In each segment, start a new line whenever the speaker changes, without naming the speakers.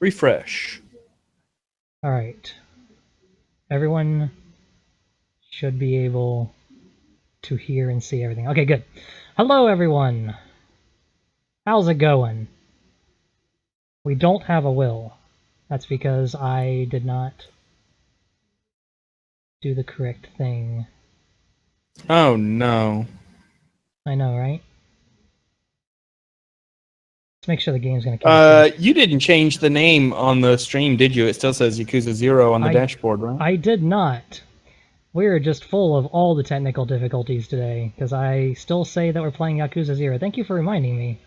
Refresh.
All right. Everyone should be able to hear and see everything. Okay, good. Hello, everyone. How's it going? We don't have a will. That's because I did not do the correct thing.
Oh no.
I know, right? Let's make sure the game's going to catch
You didn't change the name on the stream, did you? It still says Yakuza 0 on the dashboard, right?
I did not. We're just full of all the technical difficulties today, because I still say that we're playing Yakuza 0. Thank you for reminding me.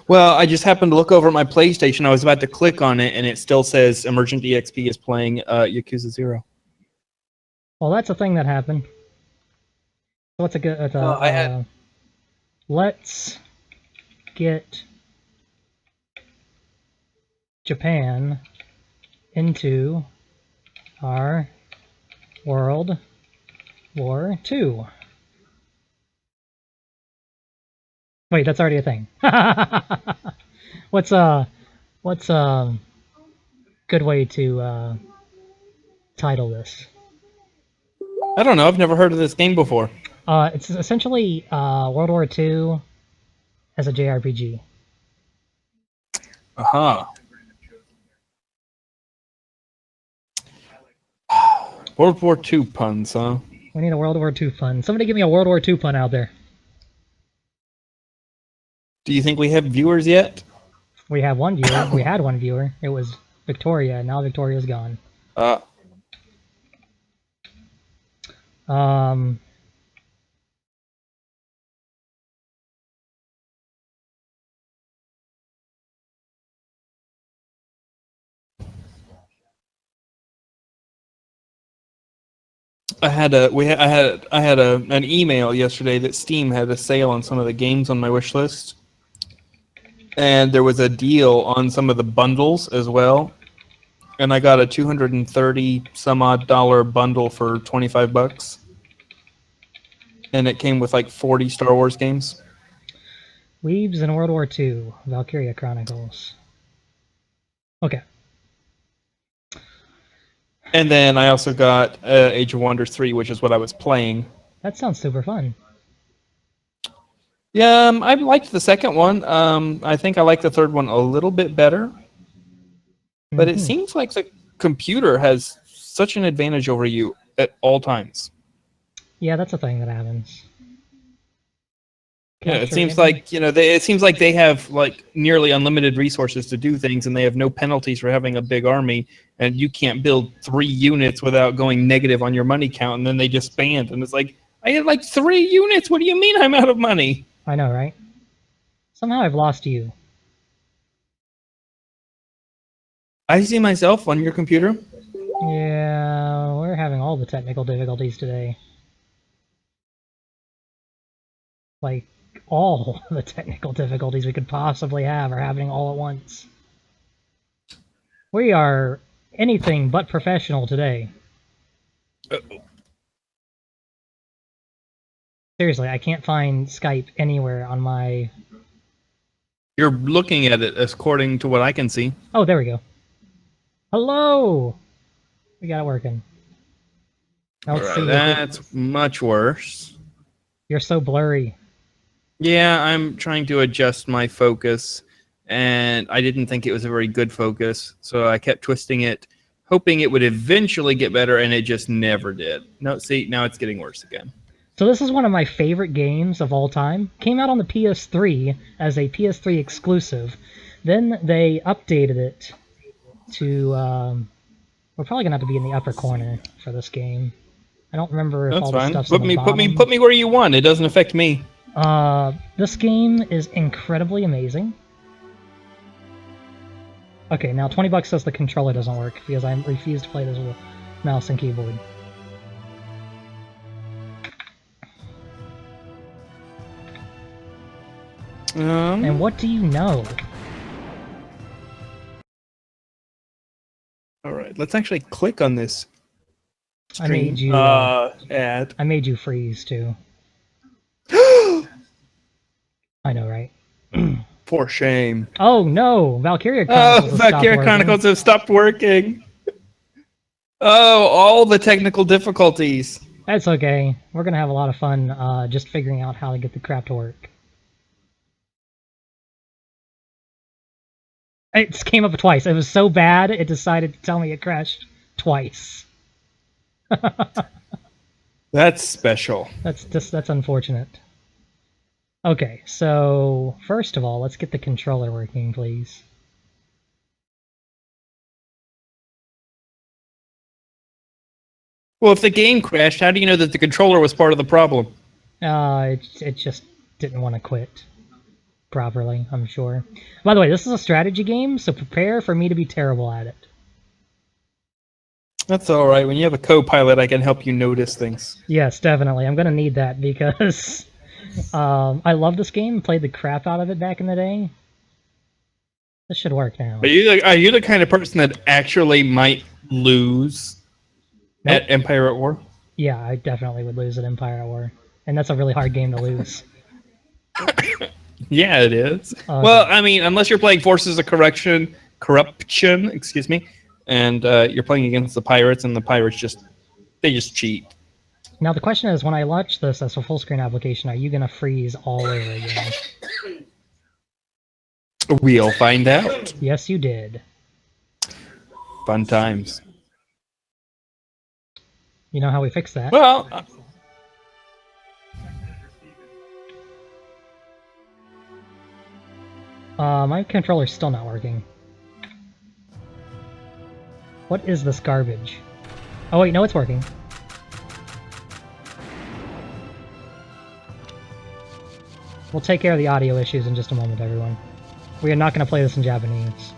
Well, I just happened to look over at my PlayStation. I was about to click on it, and it still says Emergent EXP is playing Yakuza 0.
Well, that's a thing that happened. So what's a good... let's get Japan into our World War II. Wait, that's already a thing. what's a good way to title this?
I don't know. I've never heard of this game before.
It's essentially World War II as a JRPG.
Uh-huh. World War II puns, huh?
We need a World War II pun. Somebody give me a World War II pun out there.
Do you think we have viewers yet?
We have one viewer. We had one viewer. It was Victoria. Now Victoria's gone. Um,
I had an email yesterday that Steam had a sale on some of the games on my wish list, and there was a deal on some of the bundles as well. And I got a $230 some odd bundle for $25, and it came with like 40 Star Wars games.
Weebs in World War II. Valkyria Chronicles. Okay.
And then I also got Age of Wonders 3, which is what I was playing.
That sounds super fun.
Yeah, I liked the second one. I think I like the third one a little bit better. But it seems like the computer has such an advantage over you at all times.
Yeah, that's a thing that happens.
Yeah, it seems like it seems like they have like nearly unlimited resources to do things, and they have no penalties for having a big army. And you can't build 3 units without going negative on your money count, and then they just banned. And it's like, I had like 3 units. What do you mean I'm out of money?
I know, right? Somehow I've lost you.
I see myself on your computer.
Yeah, we're having all the technical difficulties today. Like, all the technical difficulties we could possibly have are happening all at once. We are anything but professional today.
Uh-oh.
Seriously, I can't find Skype anywhere on my...
You're looking at it according to what I can see.
Oh, there we go. Hello! We got it working. Now let's see.
That's much worse.
You're so blurry.
Yeah, I'm trying to adjust my focus, and I didn't think it was a very good focus, so I kept twisting it, hoping it would eventually get better, and it just never did. No, see, now it's getting worse again.
So this is one of my favorite games of all time. Came out on the PS3 as a PS3 exclusive. Then they updated it to... we're probably going to have to be in the upper corner for this game. I don't remember if
That's
all the
fine.
stuff's in the bottom.
Put me where you want. It doesn't affect me.
This game is incredibly amazing. Okay, now $20 says the controller doesn't work because I refuse to play this with mouse and keyboard. And what do you know?
All right, let's actually click on this stream.
I made you
ad.
I made you freeze too. I know, right?
For shame.
Oh no, Valkyria Chronicles
Oh,
has stopped
Valkyria
working.
Chronicles have stopped working. Oh, all the technical difficulties.
That's okay. We're gonna have a lot of fun just figuring out how to get the crap to work. It came up twice. It was so bad, it decided to tell me it crashed twice.
That's special.
That's unfortunate. Okay, so first of all, let's get the controller working, please.
Well, if the game crashed, how do you know that the controller was part of the problem?
It just didn't want to quit properly, I'm sure. By the way, this is a strategy game, so prepare for me to be terrible at it.
That's all right. When you have a co-pilot, I can help you notice things.
Yes, definitely. I'm gonna need that because I love this game. Played the crap out of it back in the day. This should work now.
Are you the kind of person that actually might lose
Nope.
at Empire at War?
Yeah, I definitely would lose at Empire at War, and that's a really hard game to lose.
Yeah, it is. Well, I mean, unless you're playing Forces of Corruption, excuse me, and you're playing against the pirates, and the pirates just cheat.
Now the question is, when I launch this as a full screen application, are you gonna freeze all over again?
We'll find out.
Yes, you did.
Fun times.
You know how we fix that?
Well,
my controller's still not working. What is this garbage? Oh wait, no, it's working. We'll take care of the audio issues in just a moment, everyone. We are not going to play this in Japanese.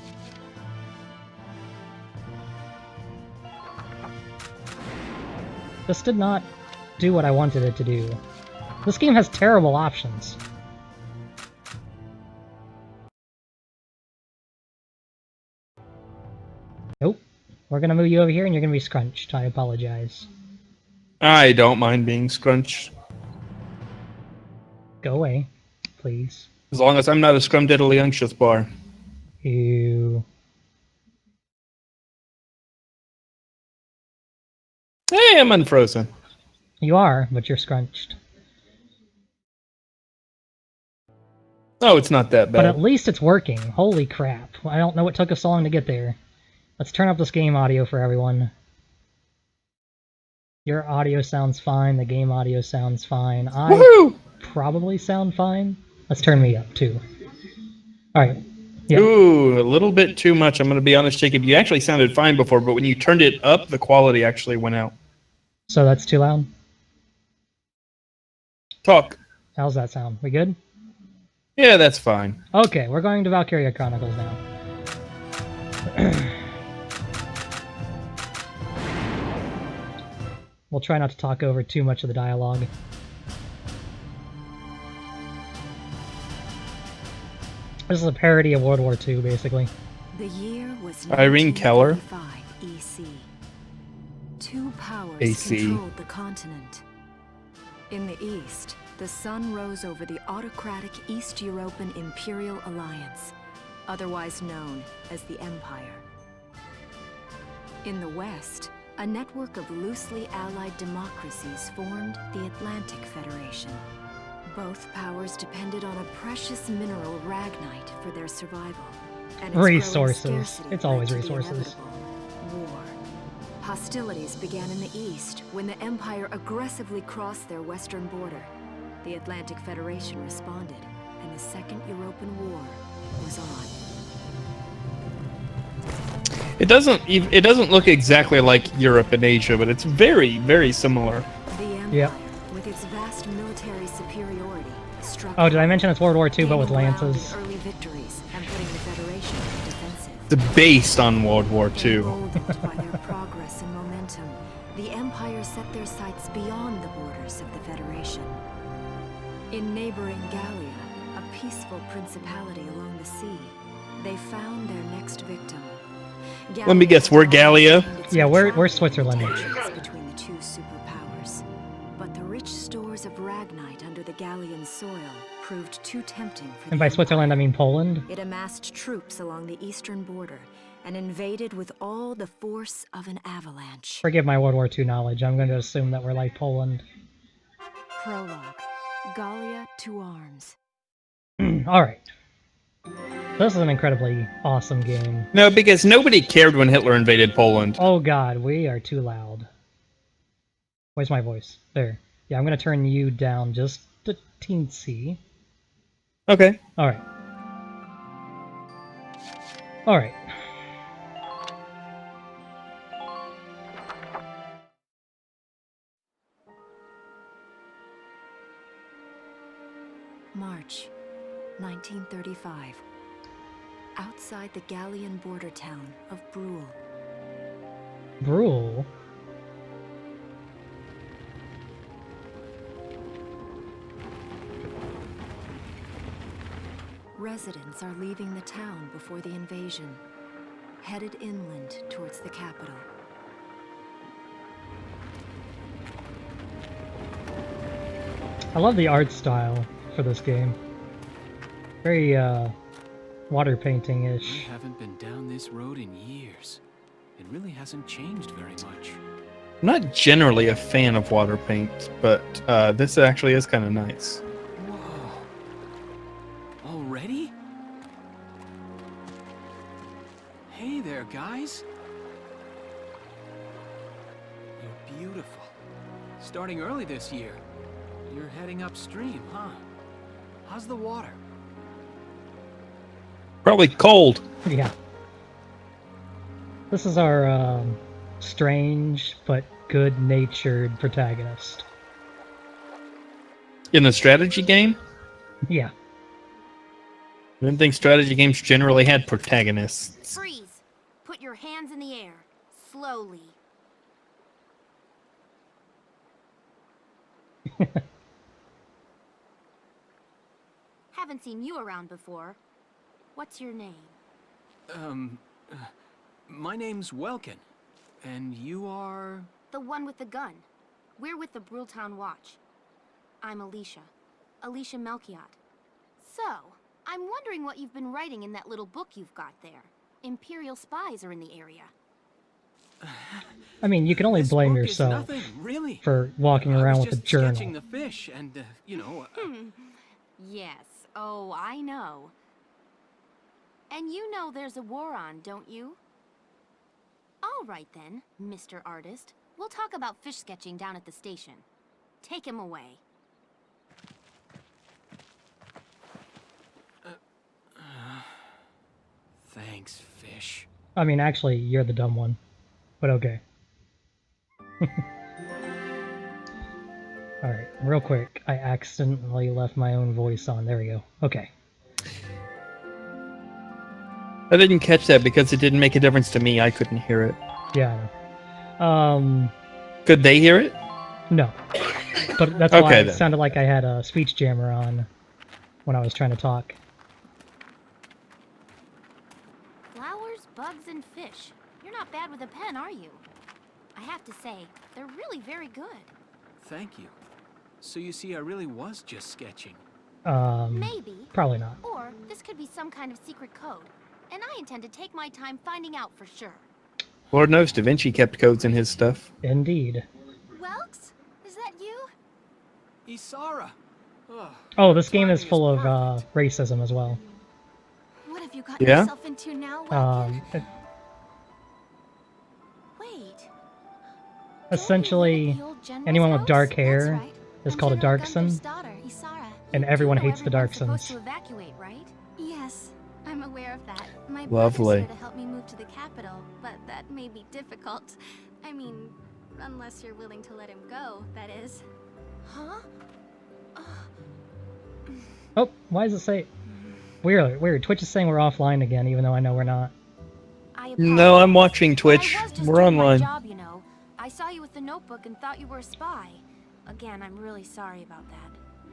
This did not do what I wanted it to do. This game has terrible options. Nope. We're gonna move you over here and you're gonna be scrunched. I apologize.
I don't mind being scrunched.
Go away, please.
As long as I'm not a scrumdiddly bar.
You...
Hey, I'm unfrozen.
You are, but you're scrunched.
Oh, it's not that bad.
But at least it's working. Holy crap. I don't know what took us so long to get there. Let's turn up this game audio for everyone. Your audio sounds fine, the game audio sounds fine. I probably sound fine. Let's turn me up, too. Alright. Yep.
Ooh, a little bit too much. I'm going to be honest, Jacob. You actually sounded fine before, but when you turned it up, the quality actually went out.
So that's too loud?
Talk.
How's that sound? We good?
Yeah, that's fine.
Okay, we're going to Valkyria Chronicles now. We'll try not to talk over too much of the dialogue. This is a parody of World War II, basically.
The year was
Irene Keller.
1945 EC. Two powers
AC.
controlled the continent. In the east, the sun rose over the autocratic East European Imperial Alliance, otherwise known as the Empire. In the west, a network of loosely allied democracies formed the Atlantic Federation. Both powers depended on a precious mineral ragnite for their survival. And its growing
Resources.
scarcity
It's always
led to the
resources.
inevitable war. Hostilities began in the east when the Empire aggressively crossed their western border. The Atlantic Federation responded, and the Second European War was on.
It doesn't look exactly like Europe and Asia, but it's very, very similar.
The Empire,
Yep.
with its vast military superiority, struck
Oh, did I mention it's World War II, but with
gaining ground
lances?
in early victories and putting the Federation on the defensive.
It's based on World War II.
Emboldened by their progress and momentum, the Empire set their sights beyond the borders of the Federation. In neighboring Gallia, a peaceful principality along the sea, they found their next victim.
Let me guess, we're Gallia?
Yeah, we're Switzerland.
Between the two superpowers. But the rich stores of Ragnite under the Gallian soil proved too tempting for
And
the
by Switzerland, I
Empire.
mean Poland.
It amassed troops along the eastern border and invaded with all the force of an avalanche.
Forgive my World War II knowledge. I'm going to assume that we're like Poland.
Prologue. Gallia to arms.
Alright. This is an incredibly awesome game.
No, because nobody cared when Hitler invaded Poland.
Oh god, we are too loud. Where's my voice? There. Yeah, I'm going to turn you down just a teensy.
Okay.
Alright. Alright.
March 1935. Outside the Gallian border town of Brule.
Brule?
Residents are leaving the town before the invasion, headed inland towards the capital.
I love the art style for this game. Very, water
We
painting-ish.
haven't been down this road in years. It really hasn't changed very much.
I'm not generally a fan of water paint, but this actually is kind of nice.
Whoa. Already? Hey there, guys. You're beautiful. Starting early this year. You're heading upstream, huh? How's the water?
Probably cold.
Yeah. This is our, strange but good-natured protagonist.
In the strategy game,
Yeah.
I didn't think strategy games generally had protagonists.
Freeze! Put your hands in the air. Slowly. Haven't seen you around before. What's your name?
My name's Welkin. And you are...
The one with the gun. We're with the Bruletown Watch. I'm Alicia. Alicia Melchiot. So, I'm wondering what you've been writing in that little book you've got there. Imperial spies are in the area.
I mean, you can only
This
blame
book is
yourself
nothing, really.
for walking
I
around
was
with a
just
journal.
sketching the fish and, you know...
Yes. Oh, I know. And you know there's a war on, don't you? All right then, Mr. Artist. We'll talk about fish sketching down at the station. Take him away.
Thanks, fish.
I mean, actually, you're the dumb one. But okay. Alright, real quick. I accidentally left my own voice on. There we go. Okay.
I didn't catch that because it didn't make a difference to me. I couldn't hear it.
Yeah, I know.
Could they hear it?
No. But that's why
Okay,
it
then.
sounded like I had a speech jammer on when I was trying to talk.
Flowers, bugs, and fish. You're not bad with a pen, are you? I have to say, they're really very good.
Thank you. So you see, I really was just sketching.
Maybe.
Probably not.
Or this could be some kind of secret code. And I intend to take my time finding out for sure.
Lord knows Da Vinci kept codes in his stuff.
Indeed.
Welks? Is that you?
Isara! Oh,
Oh, this game is
timing
full of
perfect.
racism as well.
What have you gotten
Yeah?
yourself into now, Welkin? Wait.
Essentially, anyone with dark hair is called a Darkson, and everyone hates the
Supposed to
Darksons.
evacuate, right? Yes, I'm aware of that. My
Lovely.
brother's here to help me move to the capital, but that may be difficult. I mean, unless you're willing to let him go, that is. Huh?
Oh, why does it say... Weird. Twitch is saying we're offline again, even though I know we're not.
I
No, I'm
apologize,
watching
but
Twitch.
I was just
We're
doing my
online.
job, you know. I saw you with the notebook and thought you were a spy. Again, I'm really sorry about that.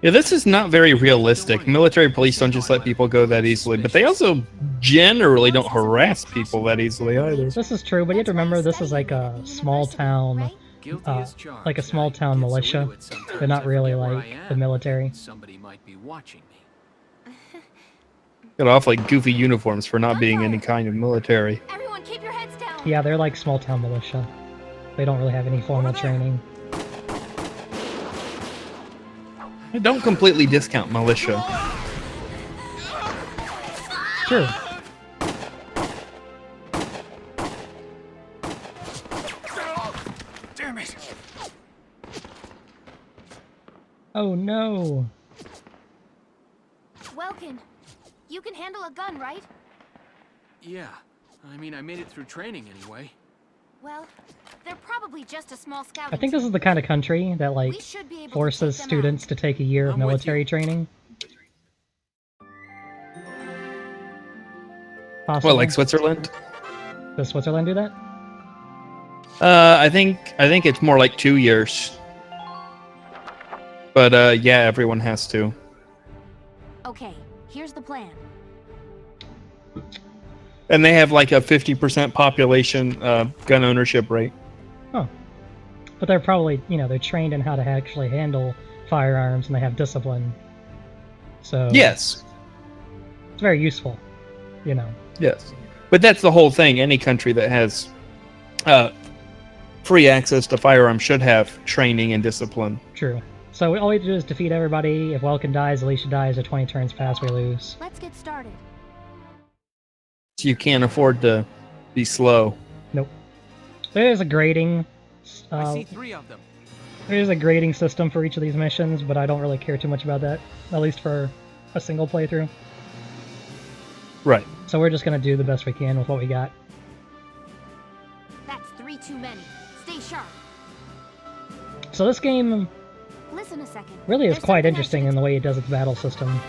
Yeah, this is not very realistic. Military police don't just let people go that easily, but they also generally don't harass people that easily either.
This is true, but you have to remember this is like a small town
Guilty as charged.
like a small
I
town
get so
militia.
into it sometimes
They're not
I
really
forget where
like
I am,
the military.
and somebody might be watching me.
Got awfully goofy uniforms for not being any
Gunfire!
kind of military.
Everyone keep your heads down!
Yeah, they're like small town militia. They don't really have any formal
Over there.
training.
I don't completely discount militia.
True.
Damn it!
Oh no!
Welkin, you can handle a gun, right?
Yeah. I mean, I made it through training anyway.
Well, they're probably just a small scout.
I think this is the kind of country that like
We should be able
forces
to take them
students to take a year of
I'm with
military
you.
training.
What,
Possibly.
like Switzerland?
Does Switzerland do that?
I think it's more like 2 years. But yeah, everyone has to.
out. Okay, here's the plan.
And they have like a 50% population gun ownership rate.
But they're probably, you know, they're trained in how to actually handle firearms and they have discipline. So
Yes.
it's very useful, you know.
Yes. But that's the whole thing. Any country that has free access to firearms should have training and discipline.
True. So all we have to do is defeat everybody. If Welkin dies, Alicia dies, or 20 turns pass, we lose.
Let's get started.
So you can't afford to be slow.
Nope. There's a grading.
I see 3 of them.
There's a grading system for each of these missions, but I don't really care too much about that, at least for a single playthrough.
Right.
So we're just gonna do the best we can with what we got.
That's 3 too many. Stay sharp.
So this game
Listen a second.
really is
There's
quite
something I
interesting
should
in the way it does its battle system.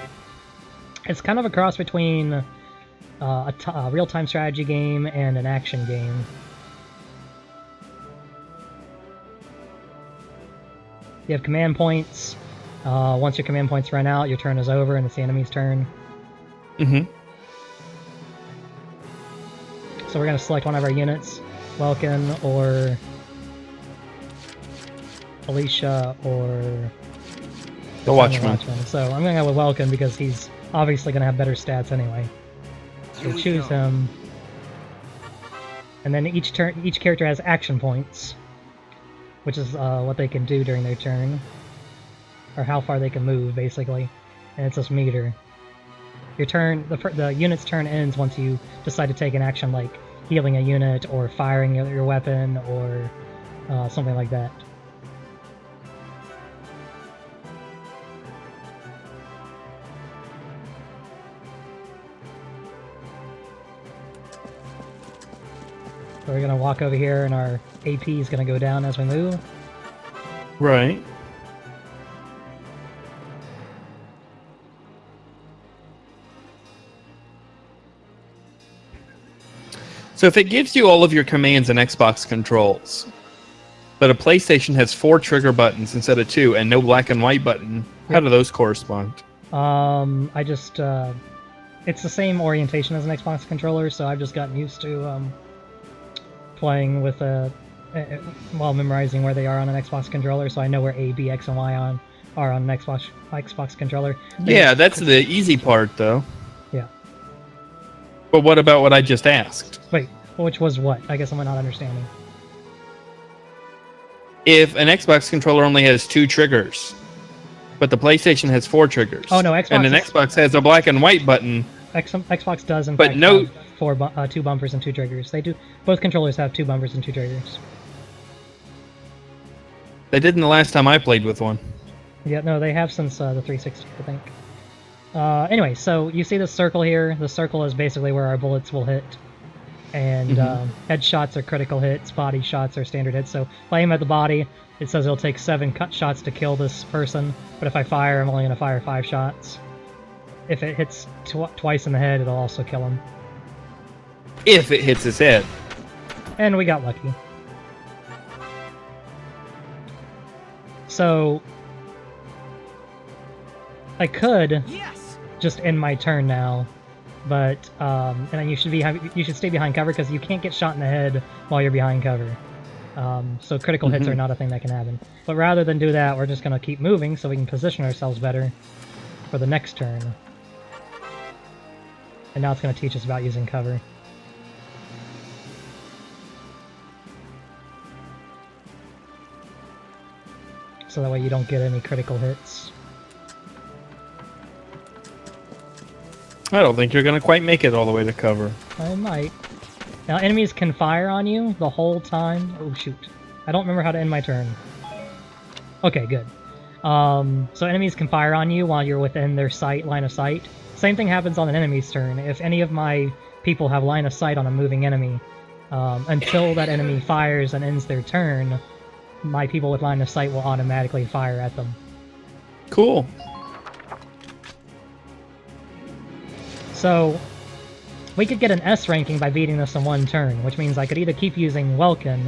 It's kind of a cross between a real-time strategy game and an action game. You have command points. Once your command points run out, your turn is over and it's the enemy's turn.
Mm-hmm.
So we're going to select one of our units, Welkin or Alicia or
The Watchman.
So I'm going to go with Welkin because he's obviously going to have better stats anyway. So
we
choose
go.
him. And then each character has action points, which is what they can do during their turn, or how far they can move, basically. And it's this meter. Your turn, the unit's turn ends once you decide to take an action like healing a unit or firing your weapon or something like that. So we're gonna walk over here and our AP is gonna go down as we move.
Right. So if it gives you all of your commands and Xbox controls, but a PlayStation has 4 trigger buttons instead of 2 and no black and white button, how do those correspond?
I just it's the same orientation as an Xbox controller, so I've just gotten used to playing with while memorizing where they are on an Xbox controller, so I know where A, B, X, and Y are on an Xbox controller.
Yeah, that's the easy part, though.
Yeah.
But what about what I just asked?
Wait, which was what? I guess I'm not understanding.
If an Xbox controller only has 2 triggers, but the PlayStation has 4 triggers,
Oh, no, Xbox
and an
is-
Xbox has a black and white button,
Xbox does in
But
fact
no-
have 2 bumpers and 2 triggers. They do. Both controllers have 2 bumpers and 2 triggers.
they didn't the last time I played with one.
Yeah, no, they have since the 360, I think. Anyway, so you see this circle here. The circle is basically where our bullets will hit. And headshots are critical hits, body shots are standard hits. So if I aim at the body, it says it'll take 7 cut shots to kill this person. But if I fire, I'm only going to fire 5 shots. If it hits twice in the head, it'll also kill him.
If it hits his head.
And we got lucky. So I could
Yes!
just end my turn now, but and then you should stay behind cover because you can't get shot in the head while you're behind cover. So critical hits are not a thing that can happen. But rather than do that, we're just going to keep moving so we can position ourselves better for the next turn. And now it's going to teach us about using cover. So that way you don't get any critical hits.
I don't think you're gonna quite make it all the way to cover.
I might. Now enemies can fire on you the whole time. Oh shoot. I don't remember how to end my turn. Okay, good. So enemies can fire on you while you're within their line of sight. Same thing happens on an enemy's turn. If any of my people have line of sight on a moving enemy, until that enemy fires and ends their turn, my people with line of sight will automatically fire at them.
Cool.
So, we could get an S ranking by beating this in one turn, which means I could either keep using Welkin,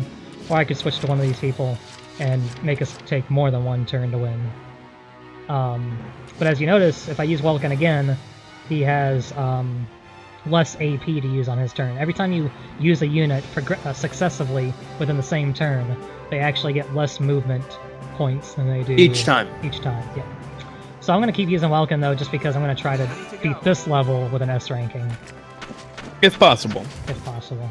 or I could switch to one of these people and make us take more than one turn to win. But as you notice, if I use Welkin again, he has less AP to use on his turn. Every time you use a unit successively within the same turn, they actually get less movement points than they do
Each time.
Each time, yeah. So I'm going to keep using Welkin, though, just because I'm going to try to beat this level with an S ranking.
If possible.
If possible.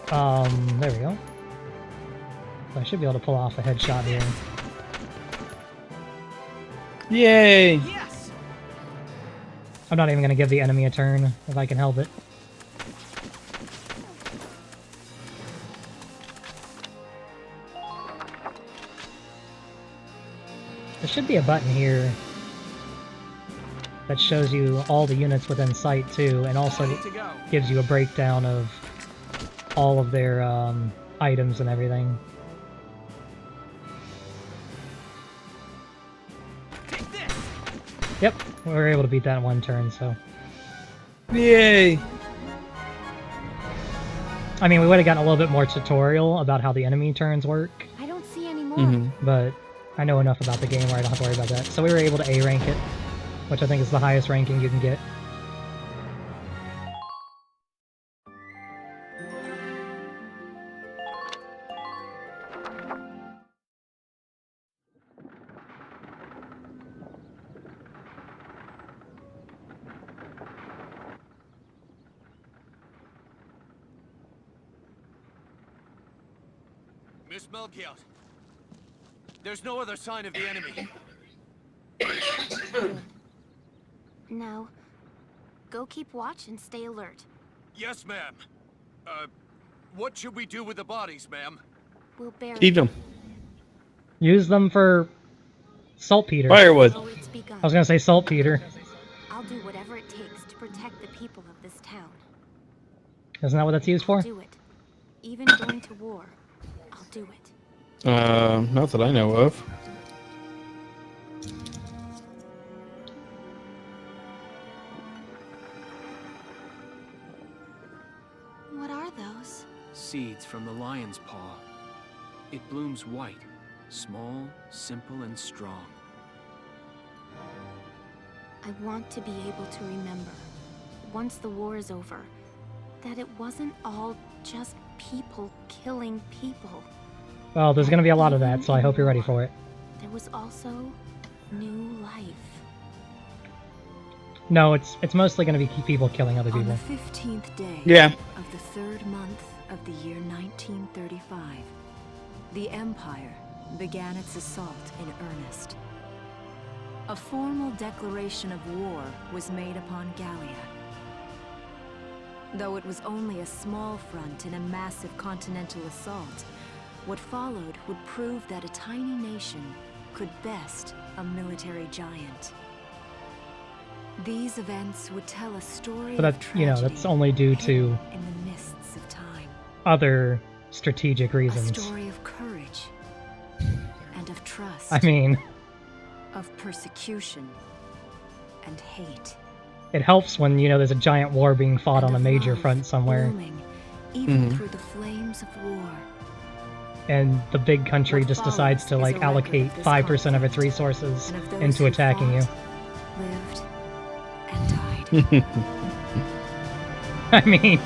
There we go. So I should be able to pull off a headshot here.
Yay!
Yes!
I'm not even going to give the enemy a turn, if I can help it. There should be a button here that shows you all the units within sight too, and also gives you a breakdown of all of their items and everything. Yep, we were able to beat that in one turn, so...
Yay!
I mean, we would have gotten a little bit more tutorial about how the enemy turns work,
I don't see any more.
but I know enough about the game where I don't have to worry about that. So we were able to A rank it, which I think is the highest ranking you can get.
Miss Melchiot, there's no other sign of the enemy.
Now, go keep watch and stay alert.
Yes, ma'am. What should we do with the bodies, ma'am?
We'll bury
Keep them.
Use them for saltpeter.
Firewood.
Oh, it's begun.
I was gonna say saltpeter.
I'll do whatever it takes to protect the people of this town.
Isn't that what that's used for?
Do it. Even going to war, I'll do it.
Not that I know of.
What are those?
Seeds from the lion's paw. It blooms white, small, simple, and strong.
I want to be able to remember, once the war is over, that it wasn't all just people killing people.
Well, there's gonna be a lot of that, so I hope you're ready for it.
There was also new life.
No, it's mostly gonna be people killing other
On
people.
the 15th day
Yeah.
of the 3rd month of the year 1935, the Empire began its assault in earnest. A formal declaration of war was made upon Gallia. Though it was only a small front in a massive continental assault, what followed would prove that a tiny nation could best a military giant. These events would tell a story
But
of
that's, you know, that's
tragedy
only due to
hidden in the mists of time.
other strategic
A
reasons.
story of courage and of trust,
I mean,
of persecution and hate.
it helps when, you know, there's a giant war being fought
and
on a
of
major
love
front somewhere,
blooming even
Mhm.
through the flames of war.
and the big country
What
just decides to,
follows is
like,
a record
allocate
of this
5% of its
conflict,
resources
and of those
into
who
attacking you.
fought, lived, and died.
I mean,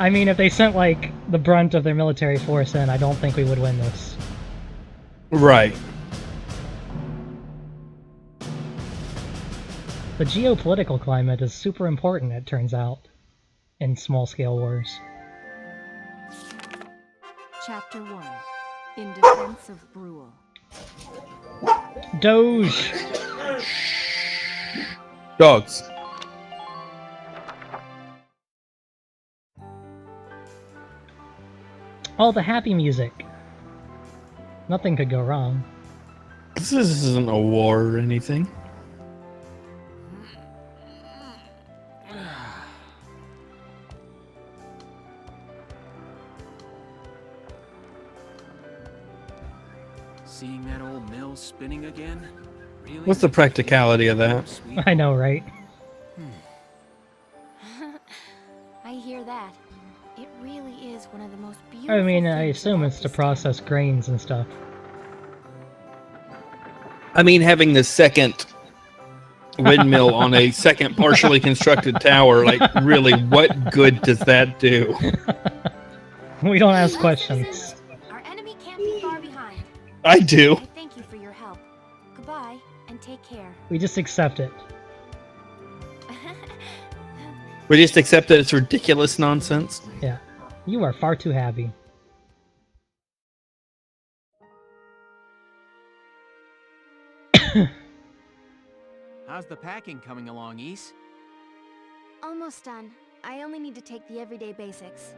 I mean, if they sent, like, the brunt of their military force in, I don't think we would win this.
Right.
The geopolitical climate is super important, it turns out, in small-scale wars.
Chapter 1. In Defense of Brule.
Doge!
Dogs.
Oh, the happy music. Nothing could go wrong.
This isn't a war or anything.
Seeing that old mill spinning again? Really?
What's the practicality of that?
Sweet.
I know, right?
I hear that. It really is one of the most beautiful.
I mean, I
things
assume
about
it's to
this
process
town.
grains and stuff.
I mean, having the second windmill on a second partially constructed tower, like, really, what good does that do?
We don't ask
Our
questions.
citizens, our enemy can't be far behind.
I do.
I thank you for your help. Goodbye, and take care.
We just accept it.
We just accept that it's ridiculous nonsense.
Yeah. You are far too happy.
How's the packing coming along, Ys?
Almost done. I only need to take the everyday basics.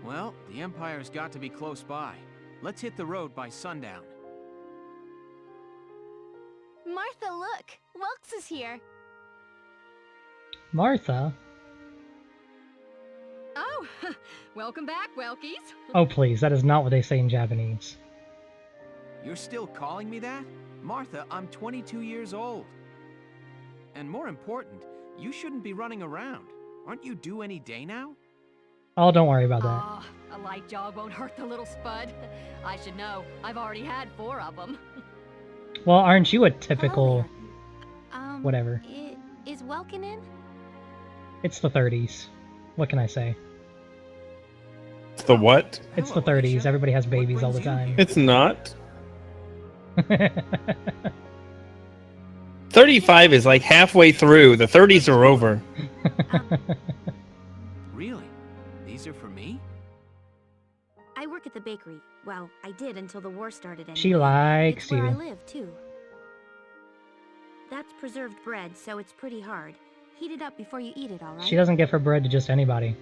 Well, the Empire's got to be close by. Let's hit the road by sundown.
Martha, look! Wilkes is here.
Martha?
Oh, welcome back, Welkies.
Oh please, that is not what they say in Japanese.
You're still calling me that? Martha, I'm 22 years old. And more important, you shouldn't be running around. Aren't you due any day now?
Oh, don't worry about that.
Oh, a light jog won't hurt the little spud. I should know. I've already had 4 of them.
Well, aren't you a
Hello
typical...
there.
whatever.
Is Welkin in?
It's the 30s. What can I say?
The what?
It's the
Hello,
30s.
Alicia.
Everybody has
What
babies all the
brings you
time.
here?
It's not. 35 is like halfway through. The 30s are over.
Really? These are for me?
I work at the bakery. Well, I did until the war started anyway.
She likes
It's where I
you.
live, too. That's preserved bread, so it's pretty hard. Heat it up before you eat it, alright?
She doesn't give her bread to just anybody.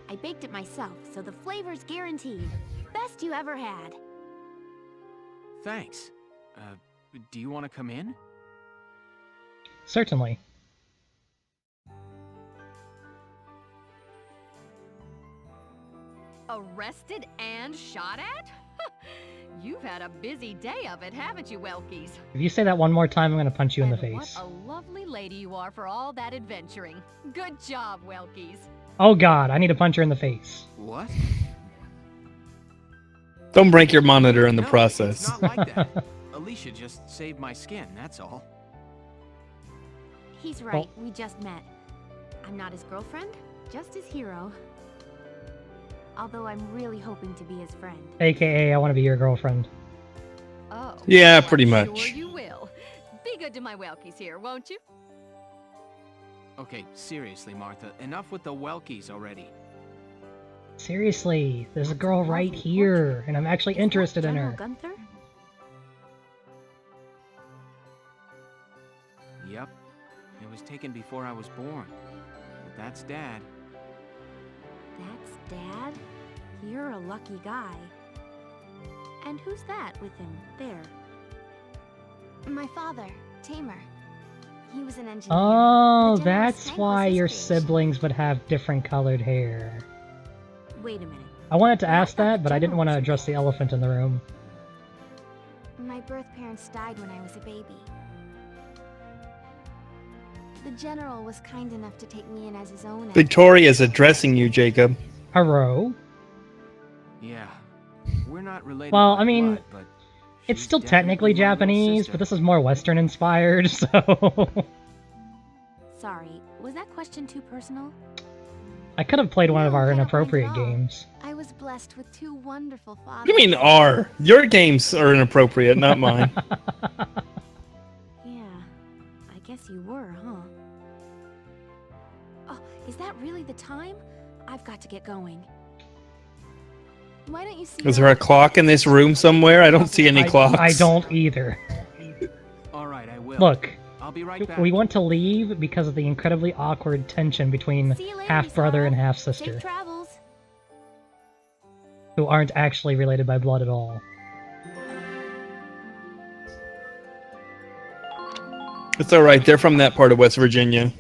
I baked it myself, so the flavor's guaranteed. Best you ever had.
Thanks. Do you want to come in?
Certainly.
Arrested and shot at? You've had a busy day of it, haven't you, Welkies?
If you say that one more time, I'm gonna punch you in the
And
face.
What a lovely lady you are for all that adventuring. Good job, Welkies.
Oh god, I need to punch her in the face.
What?
Don't break your monitor in the
No,
process.
It's not like that. Alicia just saved my skin, that's all.
He's right, we just met. I'm not his girlfriend, just his hero. Although I'm really hoping to be his friend.
AKA, I want to be your girlfriend.
Oh.
Yeah,
well,
pretty
I'm
much.
Sure you will. Be good to my Welkies here, won't you?
Okay, seriously, Martha, enough with the Welkies already.
Seriously, there's a girl right here, and I'm actually
Is that
interested in
General
her.
Gunther?
Yep. It was taken before I was born. But that's Dad.
That's Dad? You're a lucky guy. And who's that with him, there? My father, Tamer. He was an engineer.
Oh,
The General's
that's
tank
why
was his
your
creation.
siblings would have different colored hair.
Wait a minute.
I wanted to
Yeah, I
ask
thought
that,
the
but I didn't
General
want to
was
address the elephant in the room.
My birth parents died when I was a baby. The General was kind enough to take me in as his own.
Victoria's addressing you, Jacob.
Hello?
Yeah. We're not related
Well,
by
I mean,
blood, but
It's
she's
still technically
definitely my little
Japanese,
sister.
but this is more Western inspired, so...
Sorry, was that question too personal?
I could have played one of
No,
our
that went
inappropriate
wrong.
games.
I was blessed with two wonderful fathers.
What do you mean are? Your games are inappropriate, not mine.
Yeah, I guess you were, huh? Oh, is that really the time? I've got to get going. Why don't you see?
Is there a clock in this room somewhere? I don't see any clocks.
I don't either.
All right, I will.
Look,
I'll be right back.
we want to leave because of the incredibly awkward tension between
See you later,
half-brother and
Misara.
half-sister,
Safe travels.
who aren't actually related by blood at all.
It's alright, they're from that part of West Virginia.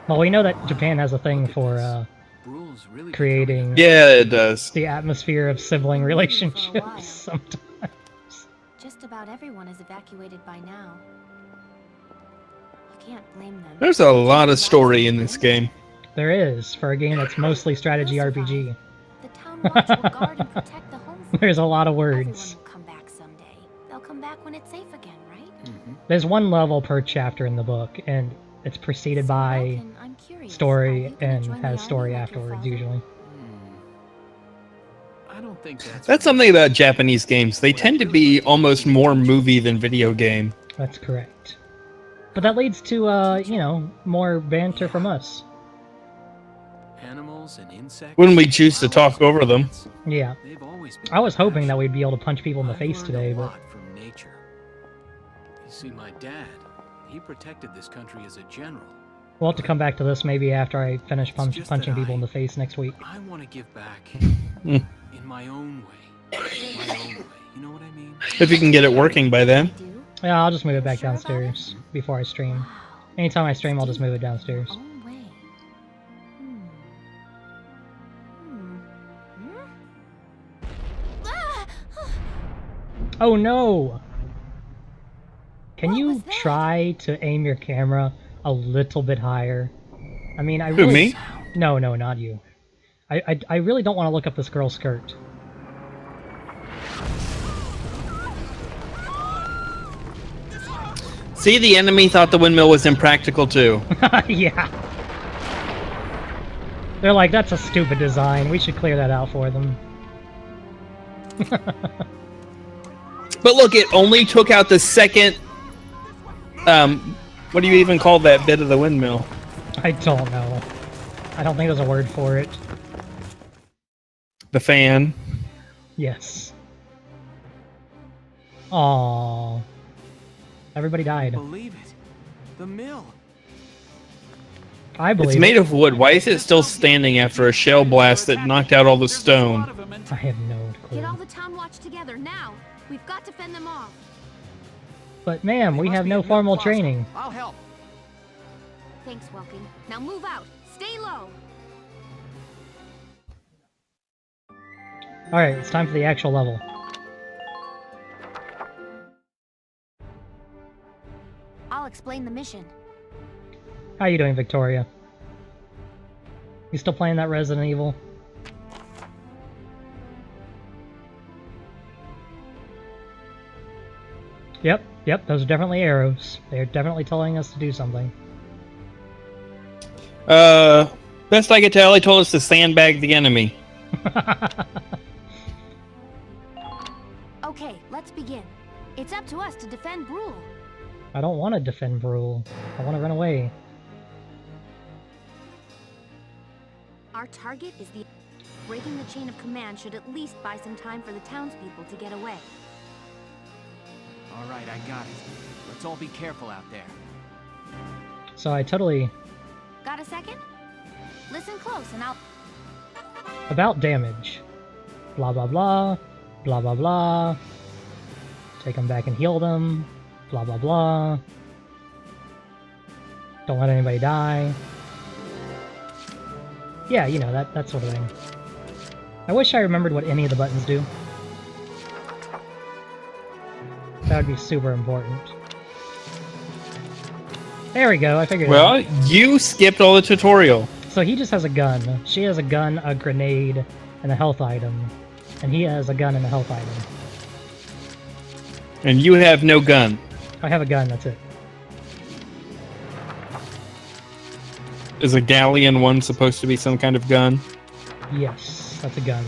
Well, we know that Japan has a thing for
Brule's really
creating
Yeah, it does.
the atmosphere of sibling relationships sometimes.
Just about everyone is evacuated by now. You can't blame them.
There's a lot of story in this game.
There is, for a game that's mostly strategy RPG.
The town watch will guard and protect the home.
There's a lot of
Everyone
words.
will come back someday. They'll come back when it's safe again, right?
There's one level per chapter in the book, and it's preceded by
Vulcan, I'm curious, are
story
you gonna
and
join the
has
army
story
like your
afterwards,
father?
usually.
I don't think
That's something about Japanese games. They tend to be almost more movie than video game.
That's correct. But that leads to, you know, more banter from us.
Animals and insects.
When we choose to talk over them.
Yeah.
They've always been
I was
my
hoping that
passion.
we'd be able to punch people in the
I've
face
learned
today,
a
but
lot from nature. You see, my dad, he protected this country as a general.
we'll have to come back to this maybe after I finish
It's just
punching
that
people in the face next week.
I want to give back
Hmm.
in my own way. My own way. You know what I mean?
If you can get it working by then.
I do?
Yeah, I'll just move it back
Sure about it?
downstairs before I stream.
Wow.
Anytime I stream, I'll just move it downstairs.
Own way. Ah!
Oh no! Can
What
you
was that?
try to aim your camera a little bit higher? I mean, I
Who,
really...
me?
No, not you. I really don't want to look up this girl's skirt.
See, the enemy thought the windmill was impractical too.
Yeah. They're like, that's a stupid design. We should clear that out for them.
But look, it only took out the second... what do you even call that bit of the windmill?
I don't know. I don't think there's a word for it.
The fan.
Yes. Aww. Everybody died.
Believe it. The mill.
I believe
It's made of wood. Why is it still standing after a shell blast that knocked out all the stone?
I have no
Get all
clue.
the town watch together now. We've got to fend them off.
But ma'am, we have no formal training.
I'll help.
Thanks, Welkin. Now move out. Stay low.
Alright, it's time for the actual level.
I'll explain the mission.
How you doing, Victoria? You still playing that Resident Evil? Yep, those are definitely arrows. They're definitely telling us to do something.
Best I could tell, he told us to sandbag the enemy.
Okay, let's begin. It's up to us to defend Brule.
I don't want to defend Brule. I want to run away.
Our target is the... Breaking the chain of command should at least buy some time for the townspeople to get away.
All right, I got it. Let's all be careful out there.
So I totally...
Got a second? Listen close and I'll...
About damage. Blah blah blah. Blah blah blah. Take them back and heal them. Blah blah blah. Don't let anybody die. Yeah, you know, that sort of thing. I wish I remembered what any of the buttons do. That would be super important. There we go, I figured it out.
Well, you skipped all the tutorial.
So he just has a gun. She has a gun, a grenade, and a health item. And he has a gun and a health item.
And you have no gun.
I have a gun, that's it.
Is a galleon one supposed to be some kind of gun?
Yes, that's a gun.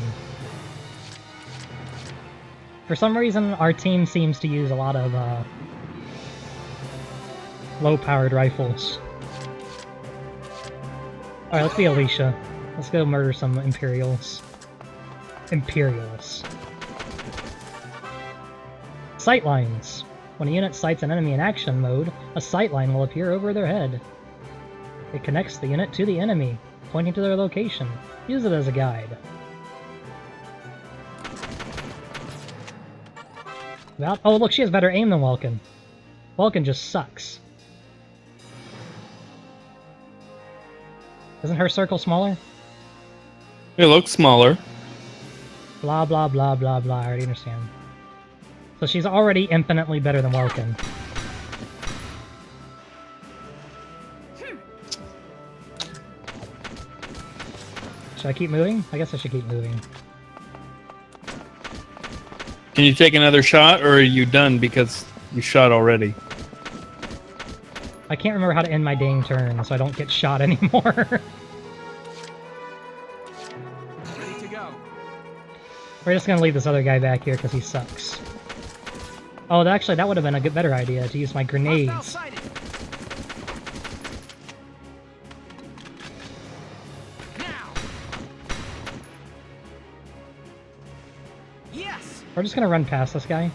For some reason, our team seems to use a lot of low-powered rifles. Alright, let's be Alicia. Let's go murder some Imperials. Imperials. Sightlines. When a unit sights an enemy in action mode, a sightline will appear over their head. It connects the unit to the enemy, pointing to their location. Use it as a guide. Oh, look, she has better aim than Welkin. Welkin just sucks. Isn't her circle smaller?
It looks smaller.
Blah, blah, blah, blah, blah. I already understand. So she's already infinitely better than Welkin. Should I keep moving? I guess I should keep moving.
Can you take another shot, or are you done because you shot already?
I can't remember how to end my dang turn, so I don't get shot anymore.
Ready to go.
We're just gonna leave this other guy back here because he sucks. Oh, actually, that would have been a better idea, to use my grenades.
Yes.
We're just gonna run past this guy.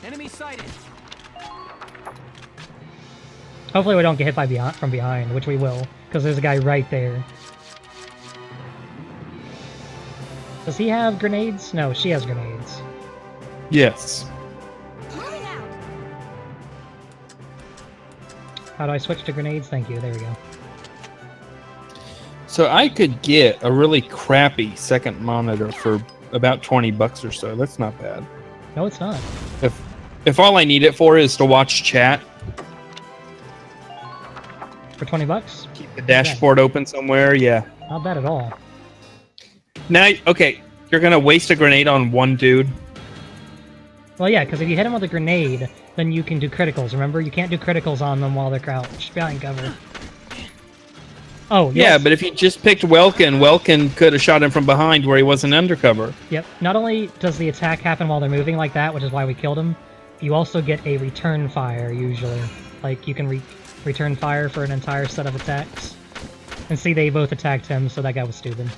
Enemy sighted.
Hopefully we don't get hit from behind, which we will, because there's a guy right there. Does he have grenades? No, she has grenades.
Yes.
Moving out.
How do I switch to grenades? Thank you, there we go.
So I could get a really crappy second monitor for about $20 or so. That's not bad.
No, it's not.
If all I need it for is to watch chat,
For 20 bucks?
keep the dashboard open somewhere, yeah.
Not bad at all.
Now, okay, you're gonna waste a grenade on one dude.
Well, yeah, because if you hit him with a grenade, then you can do criticals. Remember, you can't do criticals on them while they're crouched behind cover. Oh,
Yeah,
yes.
but if you just picked Welkin, Welkin could have shot him from behind where he wasn't undercover.
Yep. Not only does the attack happen while they're moving like that, which is why we killed him, you also get a return fire, usually. Like, you can return fire for an entire set of attacks. And see, they both attacked him, so that guy was stupid.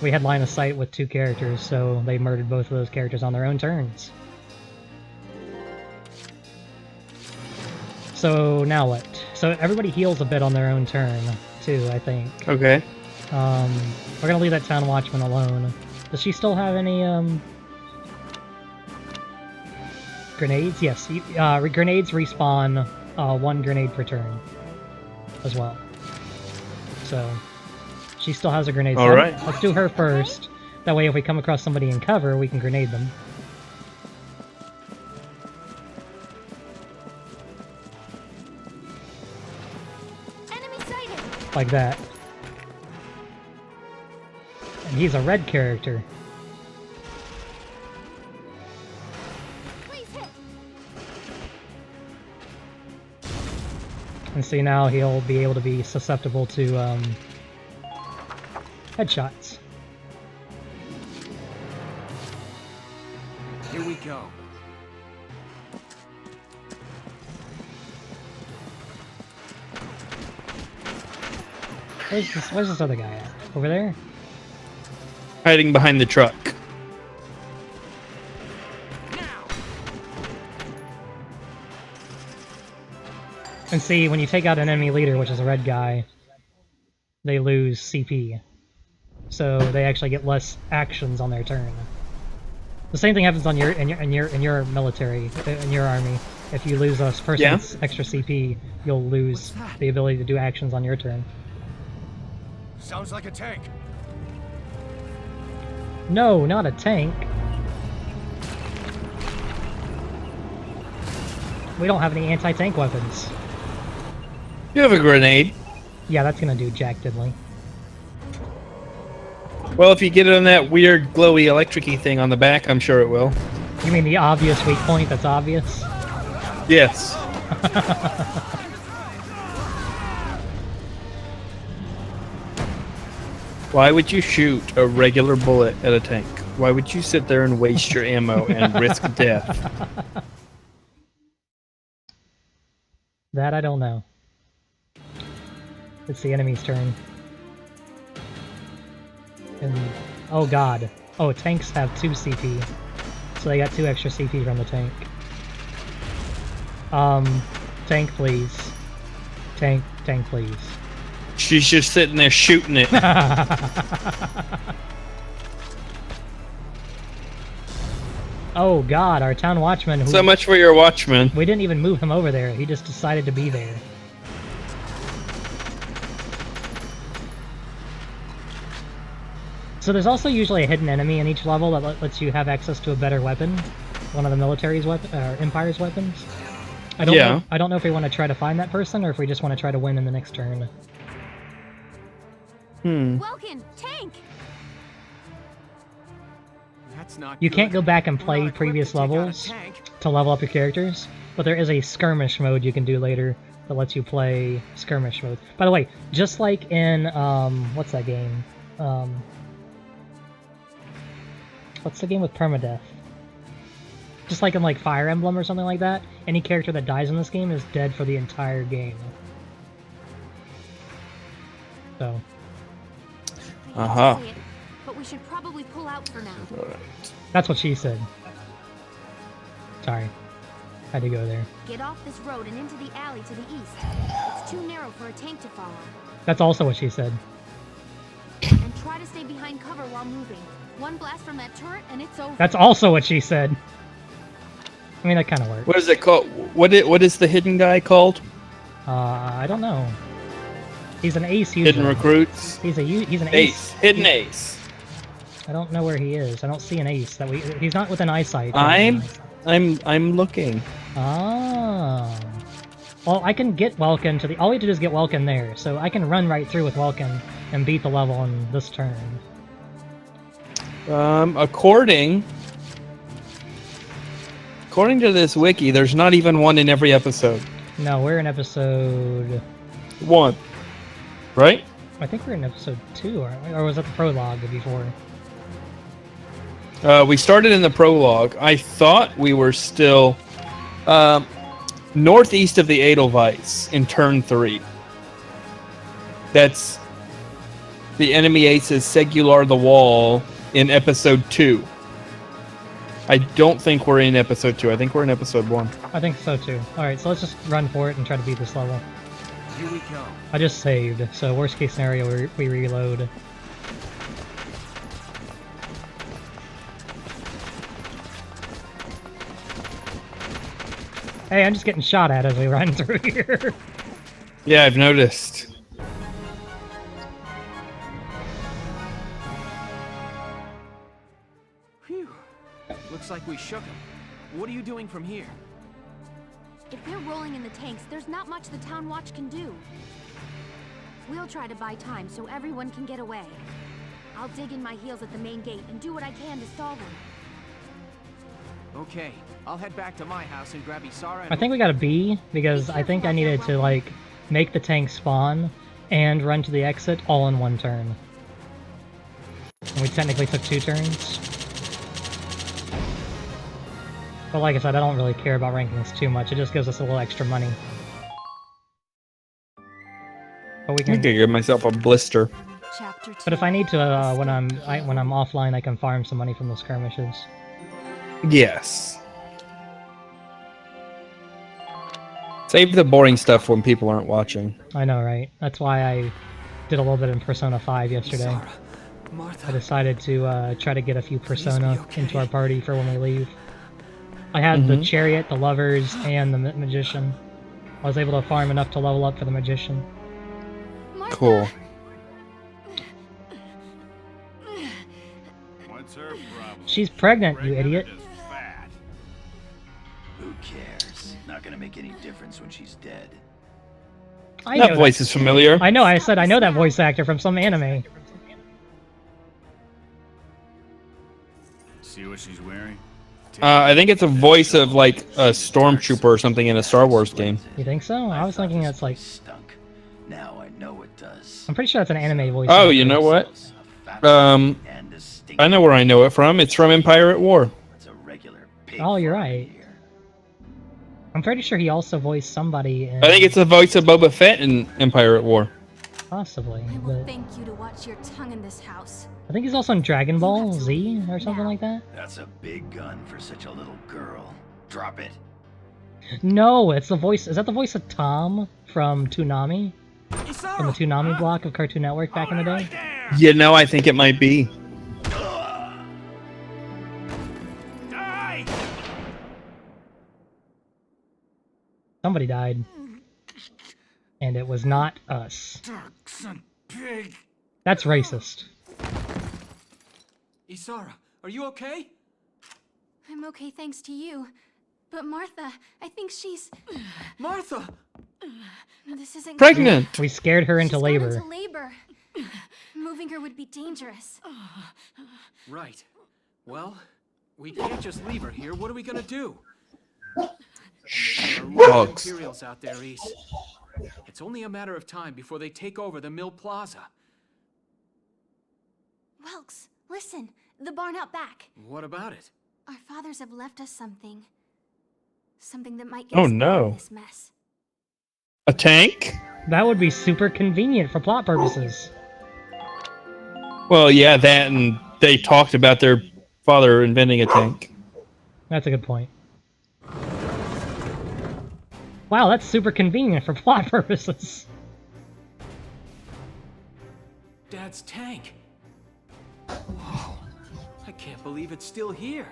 We had line of sight with two characters, so they murdered both of those characters on their own turns. So, now what? So everybody heals a bit on their own turn, too, I think.
Okay.
We're gonna leave that town watchman alone. Does she still have any, grenades? Yes, grenades respawn, one grenade per turn, as well. So, she still has a grenade. So
Alright.
let's do her first. That way if we come across somebody in cover, we can grenade them.
Enemy sighted.
Like that. And he's a red character.
Please hit.
And see, now he'll be able to be susceptible to, headshots.
Here we go.
Where's this other guy at? Over there?
Hiding behind the truck.
Now.
And see, when you take out an enemy leader, which is a red guy, they lose CP. So they actually get less actions on their turn. The same thing happens on your military, in your army. If you lose a person's extra CP, you'll lose the ability to do actions on your turn.
Sounds like a tank.
No, not a tank. We don't have any anti-tank weapons.
You have a grenade.
Yeah, that's gonna do jack diddly.
Well, if you get it on that weird glowy electric-y thing on the back, I'm sure it will.
You mean the obvious weak point that's obvious?
Yes. Why would you shoot a regular bullet at a tank? Why would you sit there and waste your ammo and risk death?
That I don't know. It's the enemy's turn. And oh god. Oh, tanks have 2 CP. So they got 2 extra CP from the tank. Tank please. Tank please.
She's just sitting there shooting it.
Oh god, our town watchman.
So much for your watchman.
We didn't even move him over there. He just decided to be there. So there's also usually a hidden enemy in each level that lets you have access to a better weapon. One of the military's weapon, or Empire's weapons. I don't know if we want to try to find that person or if we just want to try to win in the next turn.
Welkin, tank!
That's not
You
good.
can't go back and
We're
play
not equipped
previous
to take out a
levels
tank.
to level up your characters, but there is a skirmish mode you can do later that lets you play skirmish mode. By the way, just like in, what's that game? What's the game with permadeath? Just like in like Fire Emblem or something like that, any character that dies in this game is dead for the entire game. So.
Uh-huh.
Say it, but we should probably pull out for now.
That's what she said. Sorry. Had to go there.
Get off this road and into the alley to the east. It's too narrow for a tank to follow.
That's also what she said.
And try to stay behind cover while moving. One blast from that turret and it's over.
That's also what she said. I mean, that kind of works.
What is it called? What is the hidden guy called?
I don't know. He's an ace user.
Hidden recruits?
He's an ace.
Ace. Hidden ace.
I don't know where he is. I don't see an ace. He's not within eyesight.
I'm looking.
Oh. Well, I can get Welkin to the... All we have to do is get Welkin there, so I can run right through with Welkin and beat the level in this turn.
According to this wiki, there's not even one in every episode.
No, we're in episode...
1. Right?
I think we're in episode 2, aren't we? Or was that the prologue before?
We started in the prologue. I thought we were still northeast of the Edelweiss in turn 3. That's the enemy aces Segular the Wall in episode 2. I don't think we're in episode 2. I think we're in episode 1.
I think so too. Alright, so let's just run for it and try to beat this level.
Here we go.
I just saved, so worst case scenario, we reload. Hey, I'm just getting shot at as we run through here.
Yeah, I've noticed.
Phew. Looks like we shook him. What are you doing from here?
If they're rolling in the tanks, there's not much the town watch can do. We'll try to buy time so everyone can get away. I'll dig in my heels at the main gate and do what I can to stall them.
Okay, I'll head back to my house and grab Isara and...
I think we got a B, because I think I needed to, like, make the tank spawn and run to the exit all in one turn. And we technically took 2 turns. But like I said, I don't really care about rankings too much, it just gives us a little extra money. But we
I could
can...
give myself a blister.
Chapter 2.
But if I need to, when I'm offline, I can farm some money from the skirmishes.
Yes. Save the boring stuff when people aren't watching.
I know, right? That's why I did a little bit in Persona 5 yesterday.
Isara, Martha.
I decided to try to get a few Persona
be okay.
into our party for when we leave. I had the Chariot, the Lovers, and the Magician. I was able to farm enough to level up for the Magician.
Martha!
Cool.
What's her problem?
She's pregnant, you idiot.
Just fat.
Who cares? Not gonna make any difference when she's dead.
I
That
know
voice is familiar.
I know, I said I know that voice actor from some anime.
See what she's wearing?
I think it's a voice of like a stormtrooper or something in a Star Wars game.
You think so? I was thinking that's like...
Stunk. Now I know it does.
I'm pretty sure that's an anime voice.
Oh, you know what?
And a stinky
I know where I know it from. It's from Empire at War.
It's a regular pig
Oh, you're
farm
right.
here.
I'm pretty sure he also voiced somebody in...
I think it's the voice of Boba Fett in Empire at War.
Possibly,
I will
but...
thank you to watch your tongue in this house.
I think he's also in Dragon Ball Z or something like that.
That's a big gun for such a little girl. Drop it.
No, it's the voice... Is that the voice of Tom from Toonami? From the Toonami block of Cartoon Network back in the day?
You know, I think it might be.
Die!
Somebody died. And it was not us.
Son pig!
That's racist.
Isara, are you okay?
I'm okay thanks to you. But Martha, I think she's...
Martha!
This isn't...
Pregnant!
We scared her into
She's
labor.
gone into labor. Moving her would be dangerous.
Right. Well, we can't just leave her here. What are we gonna do? There are more
Dogs.
Imperials out there, East. It's only a matter of time before they take over the Mill Plaza.
Welks, listen. The barn out back.
What about it?
Our fathers have left us something. Something that might get
Oh,
us out
no.
of this mess.
A tank?
That would be super convenient for plot purposes.
Well, yeah, that and they talked about their father inventing a tank.
That's a good point. Wow, that's super convenient for plot purposes.
Dad's tank. Whoa. I can't believe it's still here.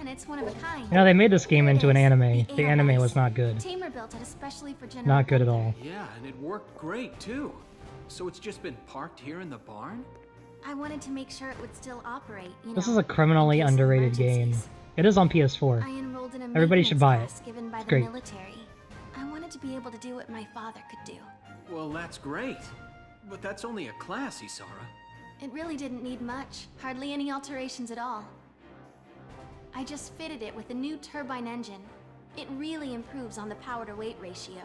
And it's one of a kind.
You know, they made this game into an anime.
The
The anime was not good.
Tamer built it especially for General.
Not good at all.
Yeah, and it worked great, too. So it's just been parked here in the barn?
I wanted to make sure it would still operate, you know.
This is a criminally
in case of
underrated game.
emergencies.
It is on PS4.
I enrolled in a
Everybody should buy
maintenance
it.
class given by
It's
the
great.
military. I wanted to be able to do what my father could do.
Well, that's great. But that's only a class, Isara.
It really didn't need much, hardly any alterations at all. I just fitted it with a new turbine engine. It really improves on the power to weight ratio.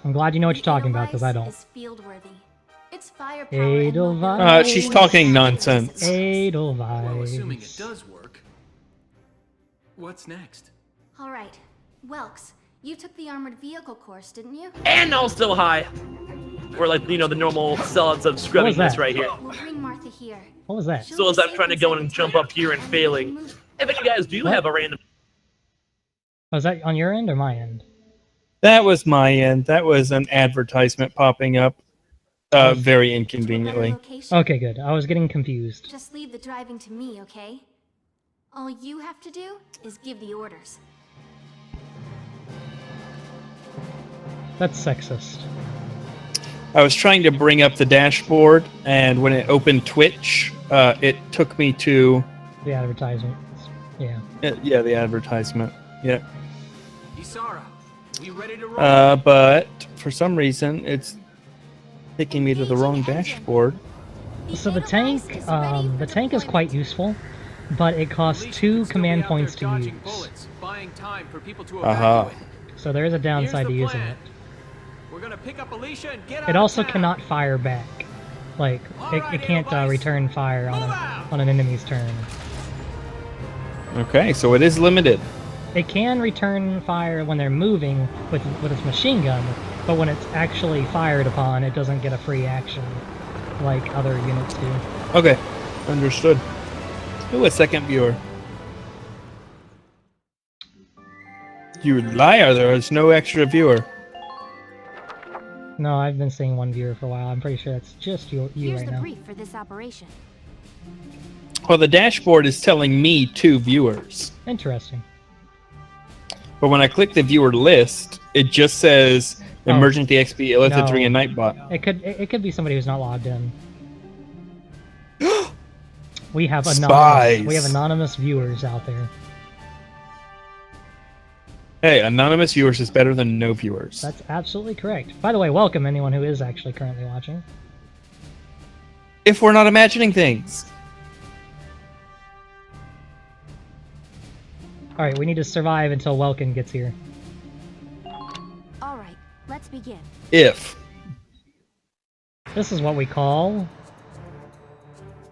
I'm glad you know what you're talking about, because I don't.
Is field worthy. It's firepower and
Edelweiss.
mobility.
She's talking nonsense.
Edelweiss.
Well, assuming it does work. What's next?
All right, Welks, you took the armored vehicle course, didn't you?
And no, still high. Or like, you know, the normal sellouts of scrubbing
that?
this right here.
We'll bring Martha here.
What was that?
She'll
So
be
as I'm
safe
trying to go
inside
and
the
jump
tank.
up here and failing. If you guys do
What?
have a random...
Was that on your end or my end?
That was my end. That was an advertisement popping up very
Better
inconveniently.
location.
Okay, good. I was getting confused.
Just leave the driving to me, okay? All you have to do is give the orders.
That's sexist.
I was trying to bring up the dashboard, and when it opened Twitch, it took me to
The advertisement. Yeah.
yeah, the advertisement. Yeah.
Isara, we ready to roll?
But for some reason, it's taking me to the wrong dashboard.
So the tank, the tank is quite useful, but it costs
At least
2
we can still be
command
out
points
there
to
dodging
use.
bullets, buying time for people to
Aha.
evacuate.
So there is a downside to
Here's the
using
plan.
it.
We're gonna pick up Alicia and get out
It also
of town.
cannot fire back. Like, it can't return fire on an enemy's turn.
Okay, so it is limited.
It can return fire when they're moving with its machine gun, but when it's actually fired upon, it doesn't get a free action like other units do.
Okay, understood. Ooh, a second viewer. You liar, there is no extra viewer.
No, I've been seeing one viewer for a while. I'm pretty sure that's just you
Here's
right
the
now.
brief for this operation.
Well, the dashboard is telling me 2 viewers.
Interesting.
But when I click the viewer list, it just says
Oh.
Emergency XP, Illithid 3,
No.
and Nightbot.
It could be somebody who's not logged in. We have
Spies.
anonymous viewers out there.
Hey, anonymous viewers is better than no viewers.
That's absolutely correct. By the way, welcome anyone who is actually currently watching.
If we're not imagining things.
Alright, we need to survive until Welkin gets here.
All right, let's begin.
If.
This is what we call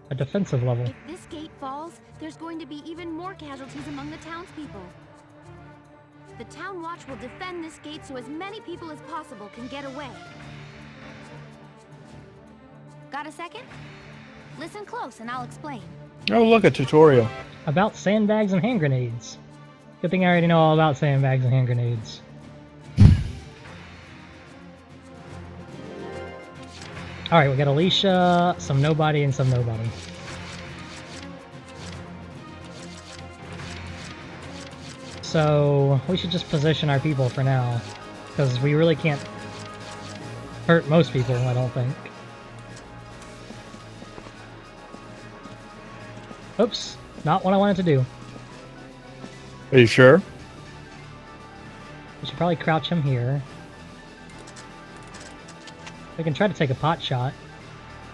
a defensive level.
If this gate falls, there's going to be even more casualties among the townspeople. The Town Watch will defend this gate so as many people as possible can get away. Got a second? Listen close and I'll explain.
Oh, look, a tutorial.
About sandbags and hand grenades. Good thing I already know all about sandbags and hand grenades. Alright, we got Alicia, some nobody, and some nobody. So, we should just position our people for now. Because we really can't hurt most people, I don't think. Oops, not what I wanted to do.
Are you sure?
We should probably crouch him here. We can try to take a pot shot.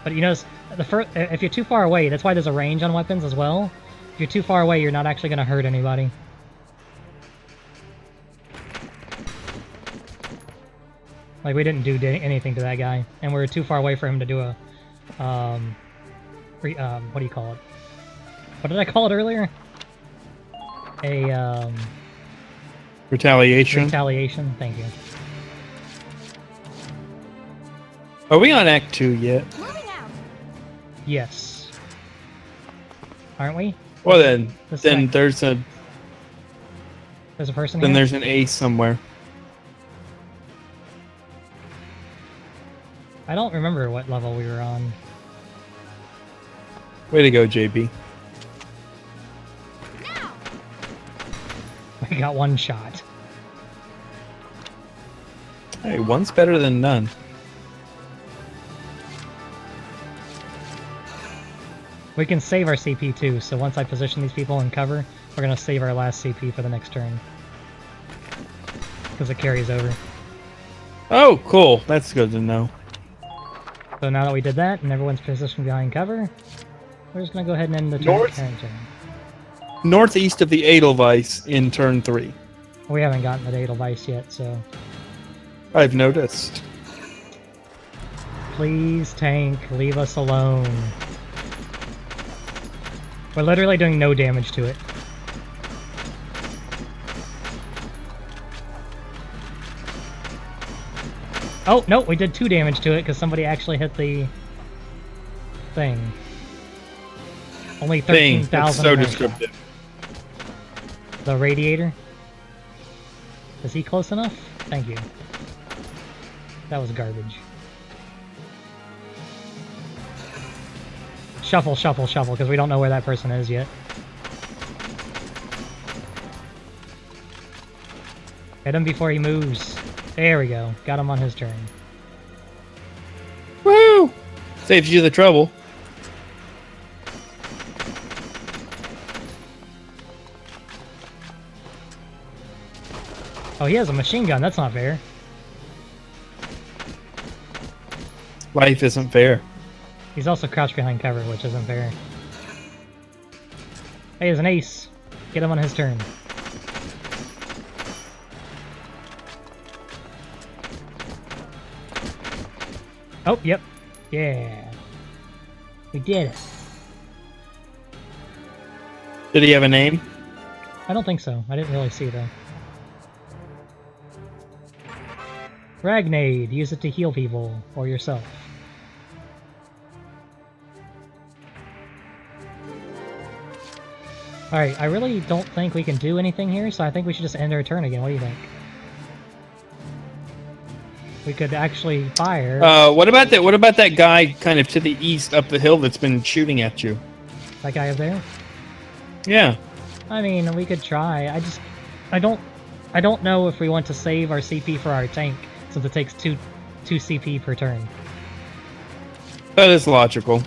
But you notice, if you're too far away, that's why there's a range on weapons as well. If you're too far away, you're not actually going to hurt anybody. Like, we didn't do anything to that guy. And we were too far away for him to do a... what do you call it? What did I call it earlier? A,
Retaliation.
Retaliation, thank you.
Are we on Act 2 yet?
Moving out.
Yes. Aren't we?
Well then,
This
then
guy-
there's a
There's a person
then
here?
there's an ace somewhere.
I don't remember what level we were on.
Way to go, JB.
Now.
We got one shot.
Hey, one's better than none.
We can save our CP too, so once I position these people in cover, we're gonna save our last CP for the next turn. Because it carries over.
Oh, cool. That's good to know.
So now that we did that, and everyone's positioned behind cover, we're just gonna go ahead and end the
North.
turn.
Northeast of the Edelweiss in turn 3.
We haven't gotten the Edelweiss yet, so...
I've noticed.
Please, tank, leave us alone. We're literally doing no damage to it. Oh, no, we did 2 damage to it because somebody actually hit the thing. Only
Thing. That's
13,000.
so descriptive.
The radiator. Is he close enough? Thank you. That was garbage. Shuffle, shuffle, shuffle, because we don't know where that person is yet. Hit him before he moves. There we go. Got him on his turn.
Woo! Saves you the trouble.
Oh, he has a machine gun. That's not fair.
Life isn't fair.
He's also crouched behind cover, which isn't fair. Hey, there's an ace. Get him on his turn. Oh, yep. Yeah. We did it.
Did he have a name?
I don't think so. I didn't really see though. Ragnade. Use it to heal people or yourself. Alright, I really don't think we can do anything here, so I think we should just end our turn again. What do you think? We could actually fire.
What about that? What about that guy kind of to the east up the hill that's been shooting at you?
That guy up there?
Yeah.
I mean, we could try. I don't know if we want to save our CP for our tank, since it takes 2 CP per turn.
That is logical.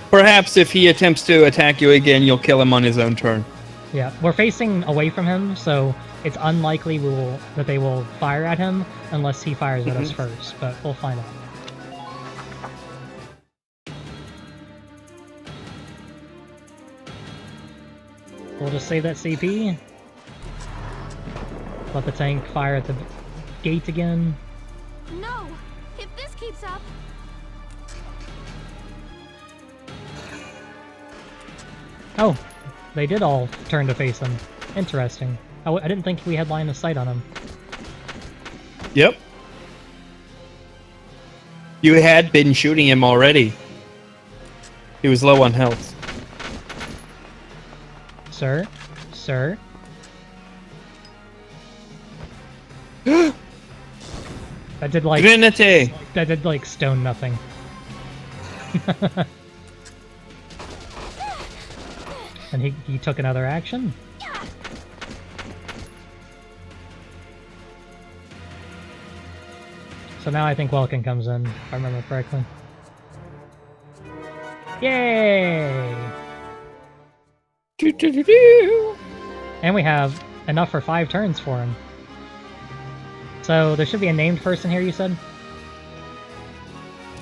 Perhaps if he attempts to attack you again, you'll kill him on his own turn.
Yeah, we're facing away from him, so it's unlikely that they will fire at him unless he fires at us first, but we'll find out. We'll just save that CP. Let the tank fire at the gate again.
No! If this keeps up...
Oh, they did all turn to face him. Interesting. Oh, I didn't think we had line of sight on him.
Yep. You had been shooting him already. He was low on health.
Sir? Sir? That did like...
Divinity!
That did like stone nothing. And he took another action? So now I think Welkin comes in, if I remember correctly. Yay! And we have enough for 5 turns for him. So there should be a named person here, you said?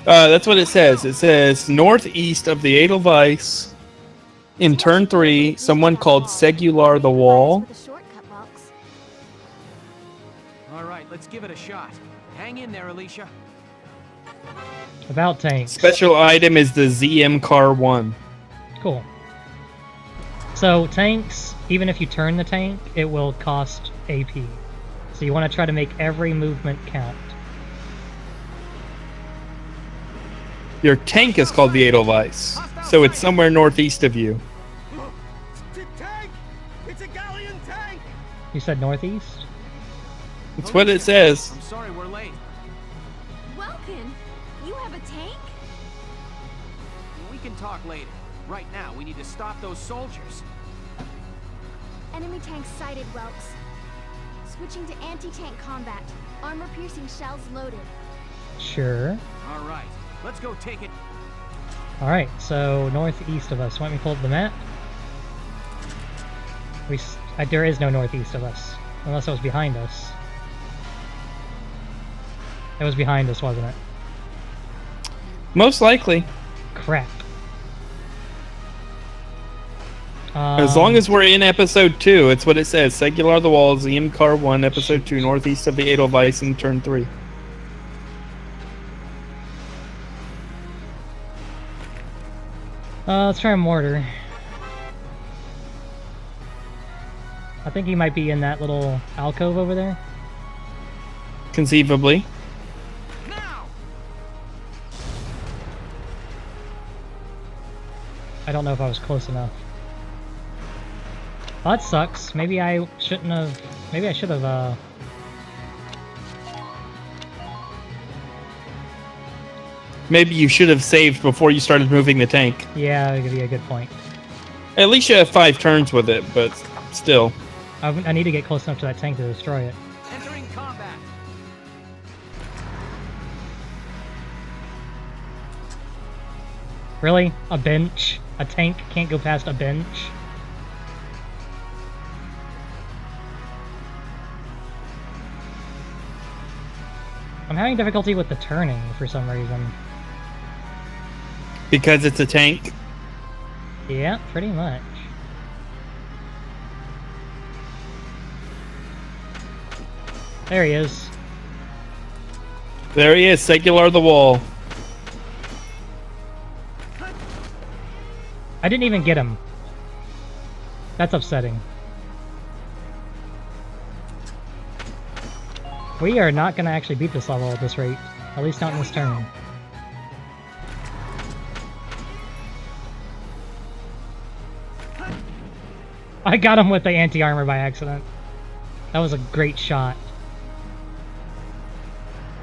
That's what it says. It says northeast of the Edelweiss. In turn 3, someone called Segular the Wall.
All right, let's give it a shot. Hang in there, Alicia.
About tanks.
Special item is the ZM Car 1.
Cool. So tanks, even if you turn the tank, it will cost AP. So you want to try to make every movement count.
Your tank is called the Edelweiss, so it's somewhere northeast of you.
Tank! It's a galleon tank!
You said northeast?
That's what it says.
I'm sorry we're late.
Welkin, you have a tank?
We can talk later. Right now, we need to stop those soldiers.
Enemy tank sighted, Welks. Switching to anti-tank combat. Armor-piercing shells loaded.
Sure.
All right, let's go take it.
Alright, so northeast of us. Want me to pull up the map? There is no northeast of us. Unless it was behind us. It was behind us, wasn't it?
Most likely.
Crap.
As long as we're in episode 2, it's what it says. Segular the Wall, ZM Car 1, episode 2, northeast of the Edelweiss in turn 3.
Let's try a mortar. I think he might be in that little alcove over there.
Conceivably.
Now!
I don't know if I was close enough. Well, that sucks. Maybe I shouldn't have... Maybe I should have,
Maybe you should have saved before you started moving the tank.
Yeah, that would be a good point.
At least you have 5 turns with it, but still.
I need to get close enough to that tank to destroy it.
Entering combat.
Really? A bench? A tank can't go past a bench? I'm having difficulty with the turning for some reason.
Because it's a tank?
Yeah, pretty much. There he is.
There he is, Segular the Wall.
I didn't even get him. That's upsetting. We are not going to actually beat this level at this rate. At least not in this turn. I got him with the anti-armor by accident. That was a great shot.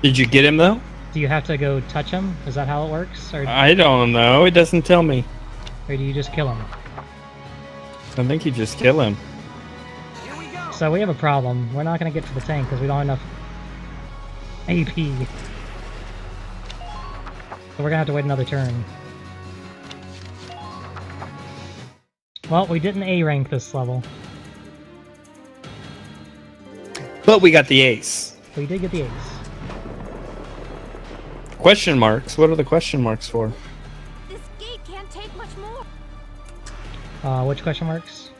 Did you get him, though?
Do you have to go touch him? Is that how it works? Or
I don't know. It doesn't tell me.
do you just kill him?
I think you just kill him.
Here we go.
So we have a problem. We're not going to get to the tank because we don't have enough AP. So we're going to have to wait another turn. Well, we didn't A rank this level.
But we got the ace.
We did get the ace.
Question marks? What are the question marks for?
This gate can't take much more.
Which question marks?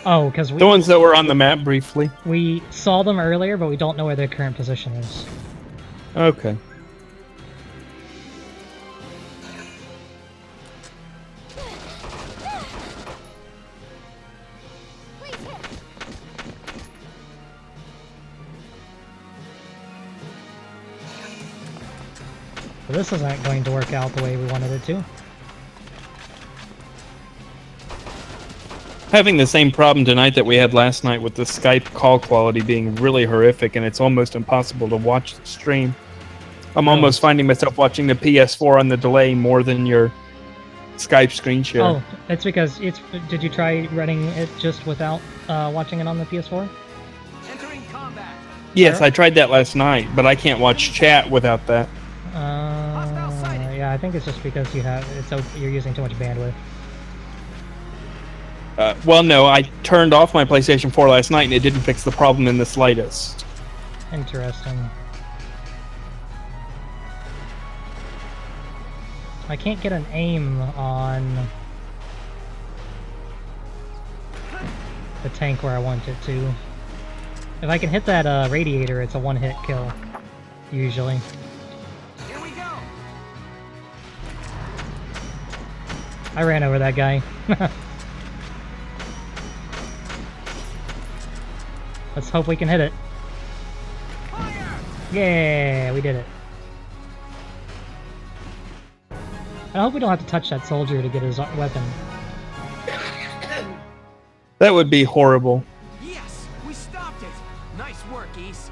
Oh, because
The ones that were on the map briefly.
we saw them earlier, but we don't know where their current position is.
Okay.
So this isn't going to work out the way we wanted it to.
Having the same problem tonight that we had last night with the Skype call quality being really horrific, and it's almost impossible to watch the stream. I'm almost finding myself watching the PS4 on the delay more than your Skype screen share.
Oh, it's because it's. Did you try running it just without watching it on the PS4?
Entering combat.
Yes, I tried that last night, but I can't watch chat without that.
Yeah, I think it's just because you're using too much bandwidth.
Well, no, I turned off my PlayStation 4 last night, and it didn't fix the problem in the slightest.
Interesting. I can't get an aim on the tank where I want it to. If I can hit that radiator, it's a one-hit kill, usually.
Here we go.
I ran over that guy. Let's hope we can hit it.
Fire!
Yeah, we did it. I hope we don't have to touch that soldier to get his weapon.
That would be horrible.
Yes, we stopped it. Nice work, Ace.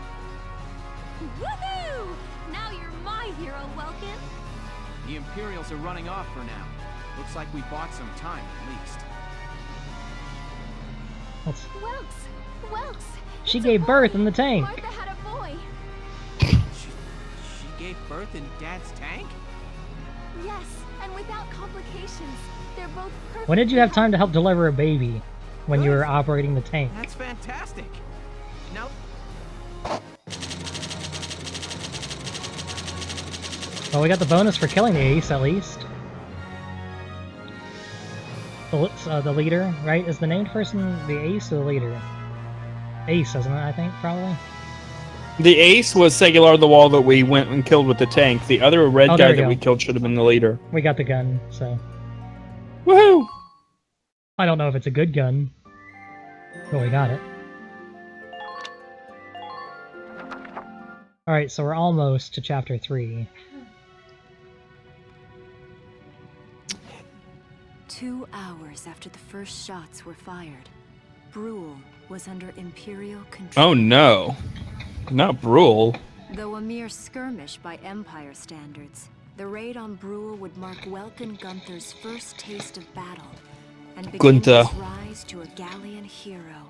Woohoo! Now you're my hero, Welkin.
The Imperials are running off for now. Looks like we bought some time at least.
Welks!
She gave birth in the tank.
Martha had a boy.
She gave birth in Dad's tank?
Yes, and without complications. They're both perfect.
When did you have time to help deliver a baby? When you were operating the tank?
That's fantastic. Now,
Well, we got the bonus for killing the ace, at least. The leader, right? Is the named person the ace or the leader? Ace, isn't it, I think, probably?
The ace was Segular the Wall that we went and killed with the tank. The other red
Oh,
guy
there we
that
go.
we killed should have been the leader.
We got the gun, so...
Woohoo!
I don't know if it's a good gun, but we got it. Alright, so we're almost to Chapter 3.
2 hours after the first shots were fired, Brule was under Imperial control.
Oh no. Not Brule.
Though a mere skirmish by Empire standards, the raid on Brule would mark Welkin Gunther's first taste of battle, and begin
Gunther.
his rise to a Gallian hero.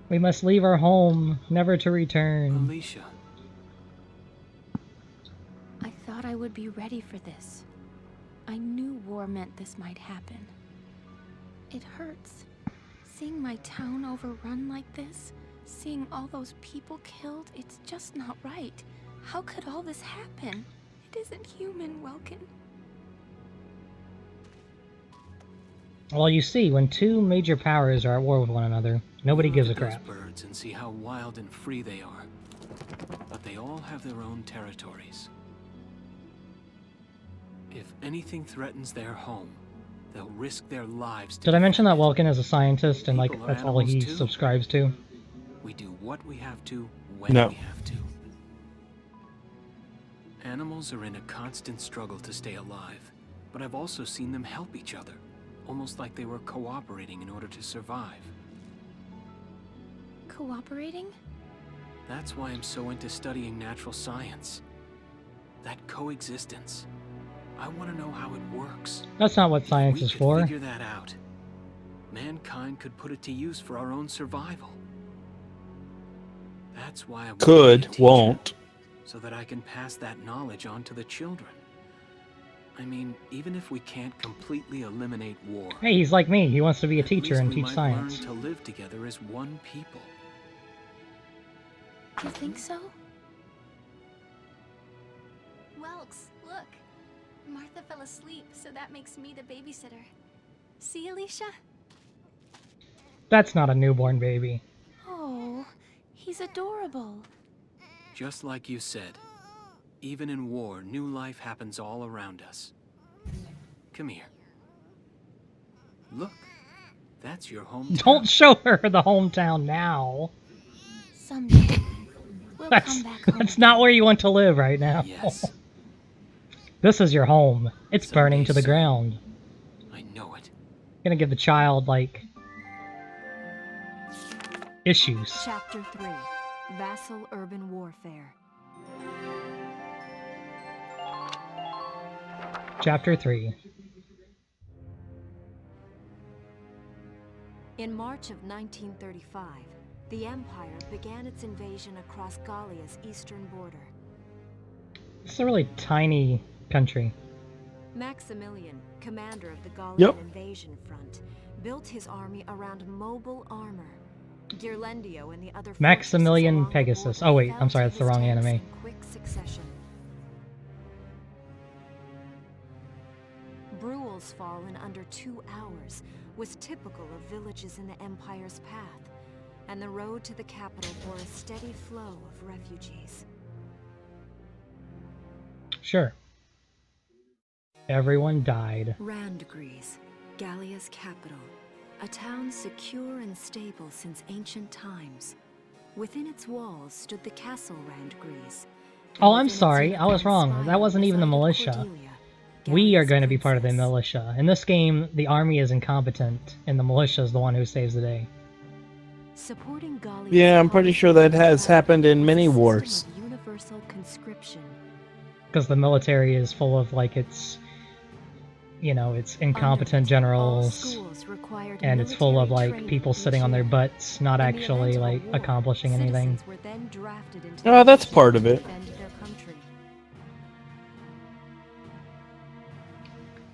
We must leave our home, never to return.
Alicia.
I thought I would be ready for this. I knew war meant this might happen. It hurts. Seeing my town overrun like this, seeing all those people killed, it's just not right. How could all this happen? It isn't human, Welkin.
Well, you see, when two major powers are at war with one another, nobody gives a
Look at
crap.
those birds and see how wild and free they are. But they all have their own territories. If anything threatens their home, they'll risk their lives to
Did I mention that
defend it.
Welkin is a scientist and, like,
People are
that's all he
animals too.
subscribes to?
We do what we have to, when
No.
we have to. Animals are in a constant struggle to stay alive, but I've also seen them help each other, almost like they were cooperating in order to survive.
Cooperating?
That's why I'm so into studying natural science. That coexistence. I want to know how it works.
That's not what science
We
is
could
for.
figure that out. Mankind could put it to use for our own survival. That's why I want to be a
Could,
teacher,
won't.
so that I can pass that knowledge on to the children. I mean, even if we can't completely eliminate war,
Hey, he's like me. He wants to be a
at
teacher
least
and
we
teach
might
science.
learn to live together as one people.
You think so? Welks, look. Martha fell asleep, so that makes me the babysitter. See, Alicia?
That's not a newborn baby.
Oh, he's adorable.
Just like you said, even in war, new life happens all around us. Come here. Look, that's your hometown.
Don't show her the hometown now.
Someday, we'll come back home.
That's not where you want to live right now.
Yes,
This is your home. It's
Someday
burning to the
soon.
ground.
I know it.
Gonna give the child, like, issues.
Chapter 3. Vassal Urban Warfare.
Chapter 3.
In March of 1935, the Empire began its invasion across Gallia's eastern border.
It's a really tiny country.
Maximilian, commander of the Gallian
Yep.
invasion front, built his army around mobile armor. Ghirlandaio and the other
Maximilian
fortresses along the
Pegasus.
border
Oh wait,
fell
I'm sorry,
to
that's the
his
wrong
tanks
anime.
in quick succession. Bruhl's fall in under 2 hours was typical of villages in the Empire's path, and the road to the capital bore a steady flow of refugees.
Sure. Everyone died.
Randgries, Gallia's capital, a town secure and stable since ancient times. Within its walls stood the castle Randgries.
Oh, I'm sorry, I was wrong. That wasn't even the militia. We are going to be part of the militia. In this game, the army is incompetent, and the militia is the one who saves the day.
Supporting Gallia's
Yeah, I'm pretty sure that has happened in many
was a
wars.
system of universal conscription.
Because the military is full of, like, it's, you know, it's incompetent
Under it, all
generals,
schools required
and it's full of,
military
like,
training
people
each
sitting on their
year.
butts, not
In the
actually,
event of a
like,
war,
accomplishing anything.
citizens were then drafted into
Oh, that's
the
part of
military
it.
to defend their country.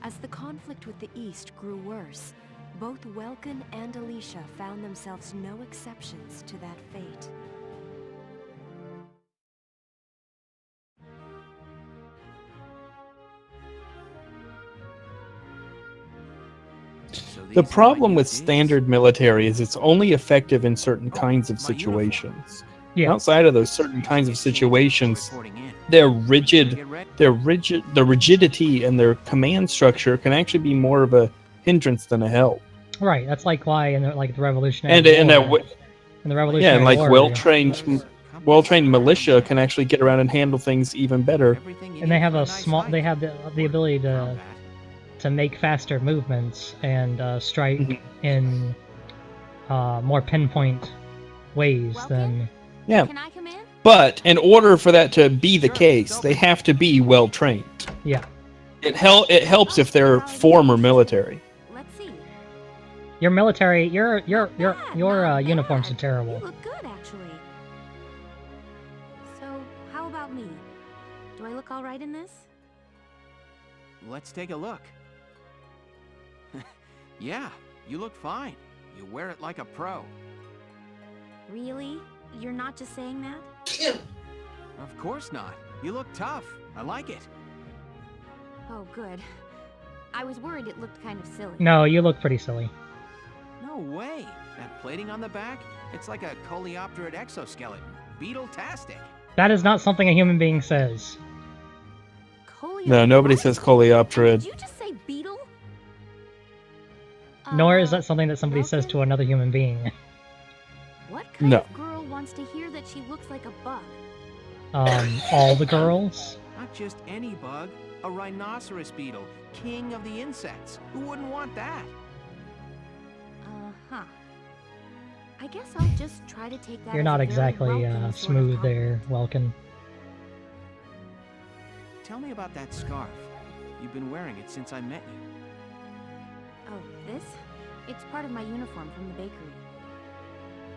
As the conflict with the East grew worse, both Welkin and Alicia found themselves no exceptions to that fate.
So these
The
are my
problem
new
with
digs?
standard military is it's only effective in certain kinds of
my uniform.
situations.
Yeah.
Outside of those certain kinds of
Get changed before
situations,
reporting in.
they're
Gonna
rigid.
get ready?
The rigidity and their command structure can actually be more of a hindrance than a help.
Right, that's like why in the, like the Revolutionary
And that
War,
w-
in the
yeah,
Revolutionary
and like
War,
well-trained militia can actually get around and handle things even better.
Everything you
and they
need
have
for
a
nice
small,
hike.
they have the ability to
Combat.
make faster movements and strike
Mhm.
in more pinpoint ways
Welkin?
than.
Yeah,
Can I come in?
but in order for that to be the
Sure,
case,
it's
they
open.
have to be well-trained.
Yeah,
It helps if they're former military.
Let's see.
your military, your
Not bad.
uniforms are
You
terrible.
look good, actually. So, how about me? Do I look all right in this?
Let's take a look. Yeah, you look fine. You wear it like a pro.
Really? You're not just saying that?
Of course not. You look tough. I like it.
Oh, good. I was worried it looked kind of silly.
No, you look pretty silly.
No way. That plating on the back, it's like a coleopterate exoskeleton. Beetle-tastic.
That is not something a human being says.
No, nobody says
Did
coleopterate.
you just say beetle?
Nor is that something that somebody says to another human being.
What kind
No.
of girl wants to hear that she looks like a bug?
All the girls.
Not just any bug. A rhinoceros beetle. King of the insects. Who wouldn't want that?
Uh-huh. I guess I'll just try to take that
You're
as
not
a very
exactly
welcome sort of
smooth
compliment.
there, Welkin.
Tell me about that scarf. You've been wearing it since I met you.
Oh, this? It's part of my uniform from the bakery.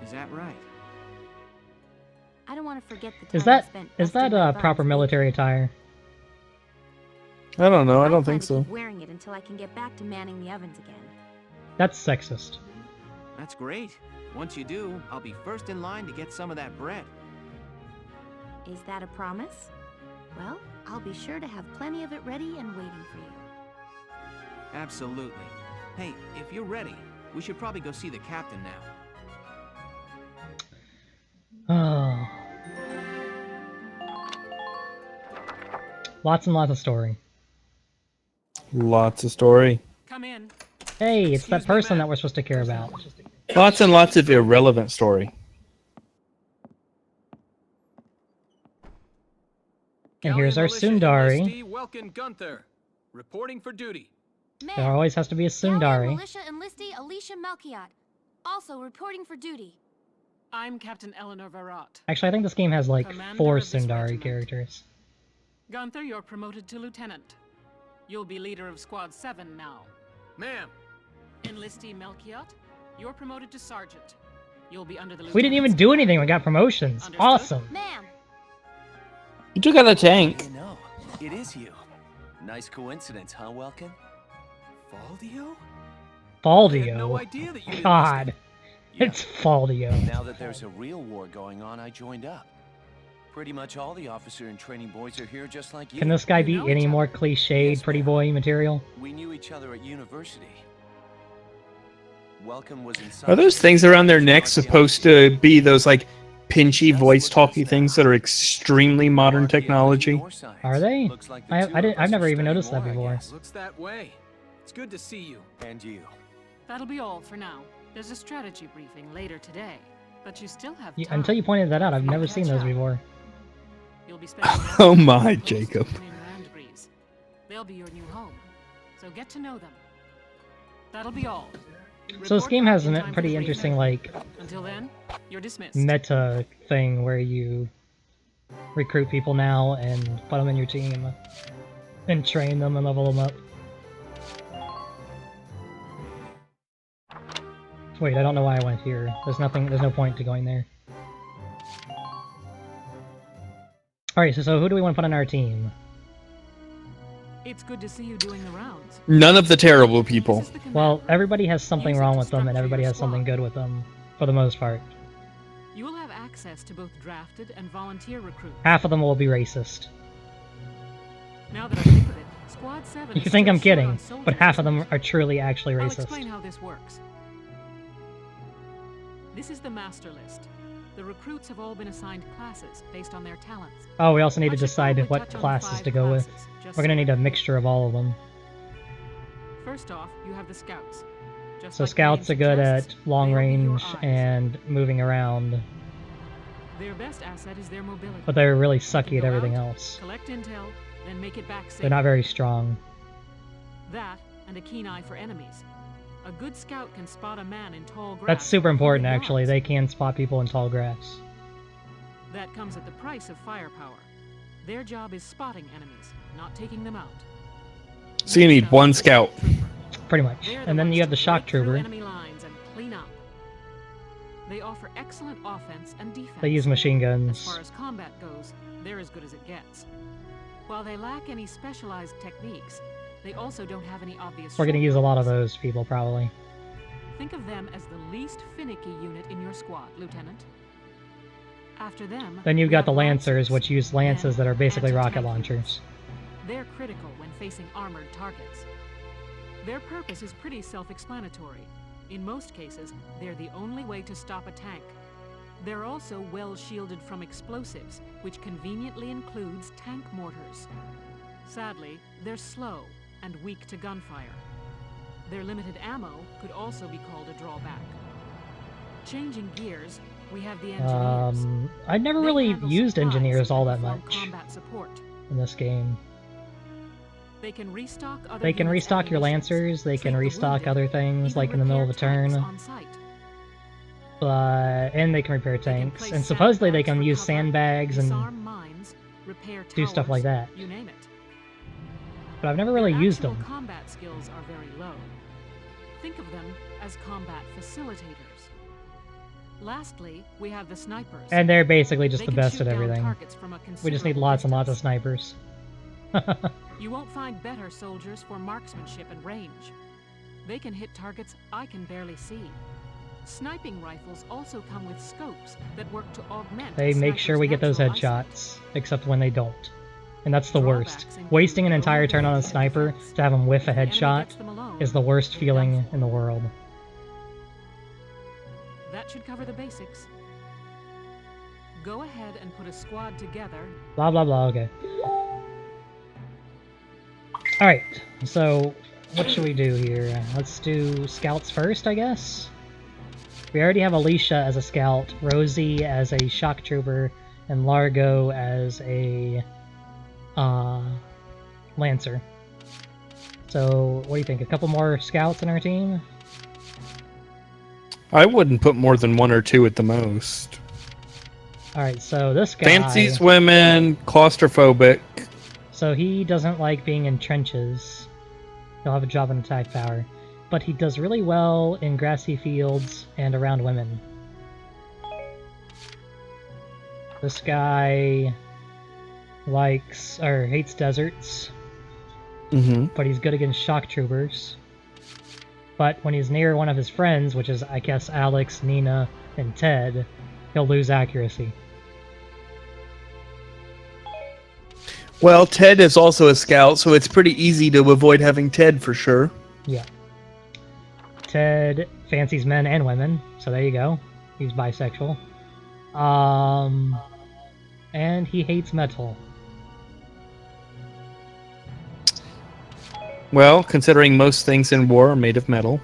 Is that right?
I don't want to forget the time
Is
I
that
spent
is
busting
that
my
proper
buns
military attire?
I don't know. I don't
plan
think
to
so.
keep wearing it until I can get back to manning the ovens again.
That's sexist.
That's great. Once you do, I'll be first in line to get some of that bread.
Is that a promise? Well, I'll be sure to have plenty of it ready and waiting for you.
Absolutely. Hey, if you're ready, we should probably go see the captain now.
Oh. Lots and lots of story.
Lots of story.
Come in.
Hey, it's that
Excuse me,
person
ma'am.
that we're supposed to care about.
Lots and lots of irrelevant story.
And here's
Galleon
our
Militia
Sundari.
enlistee Welkin Gunther, reporting for duty.
There always has to be a
Galleon
Sundari.
Militia enlistee Alicia Melchiot, also reporting for duty.
I'm Captain Eleanor Varrot.
Actually, I think this game has like
Commander
4
of this
Sundari
regiment.
characters.
Gunther, you're promoted to lieutenant. You'll be leader of Squad 7 now. Ma'am. Enlistee Melchiot, you're promoted to sergeant. You'll be under the
We didn't even
lieutenant's
do
command.
anything, we got promotions.
Understood?
Awesome.
Ma'am,
You took out a tank.
You know, it is you. Nice coincidence, huh, Welkin?
Faldio? I
Faldio.
had no idea that you
God.
Yeah.
It's Faldio.
Now that there's a real war going on, I joined up. Pretty much all the officer and training boys are here just like you.
Can this guy
You
be
know
any
each
more
other?
cliched
Yes,
pretty
ma'am.
boy material?
We knew each other at university. Welcome was in
Are those things around their necks supposed to be those like pinchy voice talky things that are extremely modern technology?
Are they? I've never even noticed that before.
Looks that way. It's good to see you.
And you.
That'll be all for now. There's a strategy briefing later today, but you still have time.
Until you pointed that out, I've never
Catch
seen those
up.
before.
You'll be spending
Oh
hours
my,
with hosts
Jacob.
and in Randbreeze. They'll be your new home, so get to know them. That'll be all.
So this
Report
game
back
has
in
a
time for
pretty
the
interesting
briefing.
like
Until then, you're dismissed.
meta thing where you recruit people now and put them in your team and train them and level them up. Wait, I don't know why I went here. There's no point to going there. Alright, so who do we want to put on our team?
It's good to see you doing the rounds.
None of the terrible people.
This is the
Well,
commander.
everybody has something
Use it
wrong
to
with them and
structure
everybody
your
has something
squad.
good with them, for the most part.
You will have access to both drafted and volunteer recruits.
Half of them will be racist.
Now that I think of it, Squad 7
You
is
think
still
I'm
short
kidding,
on soldiers,
but half of them
isn't it?
are truly actually
I'll
racist.
explain how this works. This is the master list. The recruits have all been assigned classes based on their talents.
Oh, we also need to
I should
decide
probably
what
touch on the
classes
5
to go with.
classes, just
We're gonna
so
need a mixture of all of them.
First off, you have the scouts. Just
So
like the
scouts are
name
good at
suggests,
long
they'll be your
range
eyes.
and moving around,
Their best asset is their mobility.
but they're really
They
sucky
can
at
go
everything
out,
else.
Collect intel, then make it back safe.
They're not very strong.
That and a keen eye for enemies. A good scout can spot a man in tall grass.
That's super
from 100
important, actually.
yards.
They can spot people in tall grass.
That comes at the price of firepower. Their job is spotting enemies, not taking them out.
So you need
Next up,
one
the
scout.
trooper.
Pretty much.
They're
And then
ones
you have
to
the shock
break through
trooper.
enemy lines and clean up. They offer excellent offense and defense.
They use machine
As
guns.
far as combat goes, they're as good as it gets. While they lack any specialized techniques, they also don't have any obvious
We're gonna use a lot of
shortcuts.
those people, probably.
Think of them as the least finicky unit in your squad, Lieutenant. After them,
Then you've
we
got
have
the Lancers, which use
men,
lances that are basically rocket
anti-tank
launchers.
units. They're critical when facing armored targets. Their purpose is pretty self-explanatory. In most cases, they're the only way to stop a tank. They're also well shielded from explosives, which conveniently includes tank mortars. Sadly, they're slow and weak to gunfire. Their limited ammo could also be called a drawback. Changing gears, we have the engineers.
I never
They
really
handle
used
supplies
engineers all
and
that
perform
much
combat support.
in this game.
They can restock other
They can
units'
restock your
ammunitions,
Lancers, they
treat
can
the
restock
wounded,
other things,
even
like in the middle of a
repair tanks
turn.
on site.
And they can repair
They can
tanks.
place
And supposedly they
sandbags
can
for
use
cover,
sandbags and
disarm mines, repair
do stuff like
towers,
that.
You name it.
But I've never really
Their
used
actual
them.
combat skills are very low. Think of them as combat facilitators. Lastly, we have the snipers.
And they're basically just
They
the
can
best
shoot
at
down
everything.
targets from a
We just need
considerable
lots and lots of
distance.
snipers.
You won't find better soldiers for marksmanship and range. They can hit targets I can barely see. Sniping rifles also come with scopes that work to augment.
They make sure we get those headshots, except when they don't. And that's the worst. Wasting an entire turn on a sniper to have him whiff a headshot is the worst feeling in the world.
That should cover the basics. Go ahead and put a squad together.
Blah blah blah, okay. Alright, so what should we do here? Let's do scouts first, I guess? We already have Alicia as a scout, Rosie as a shock trooper, and Largo as a lancer. So, what do you think? A couple more scouts in our team?
I wouldn't put more than 1 or 2 at the most.
Alright, so this guy...
Fancies women, claustrophobic.
So he doesn't like being in trenches. He'll have a job in attack power. But he does really well in grassy fields and around women. This guy likes, or hates deserts. But he's good against shock troopers. But when he's near one of his friends, which is, I guess, Alex, Nina, and Ted, he'll lose accuracy.
Well, Ted is also a scout, so it's pretty easy to avoid having Ted for sure.
Yeah. Ted fancies men and women, so there you go. He's bisexual. And he hates metal.
Well, considering most things in war are made of metal.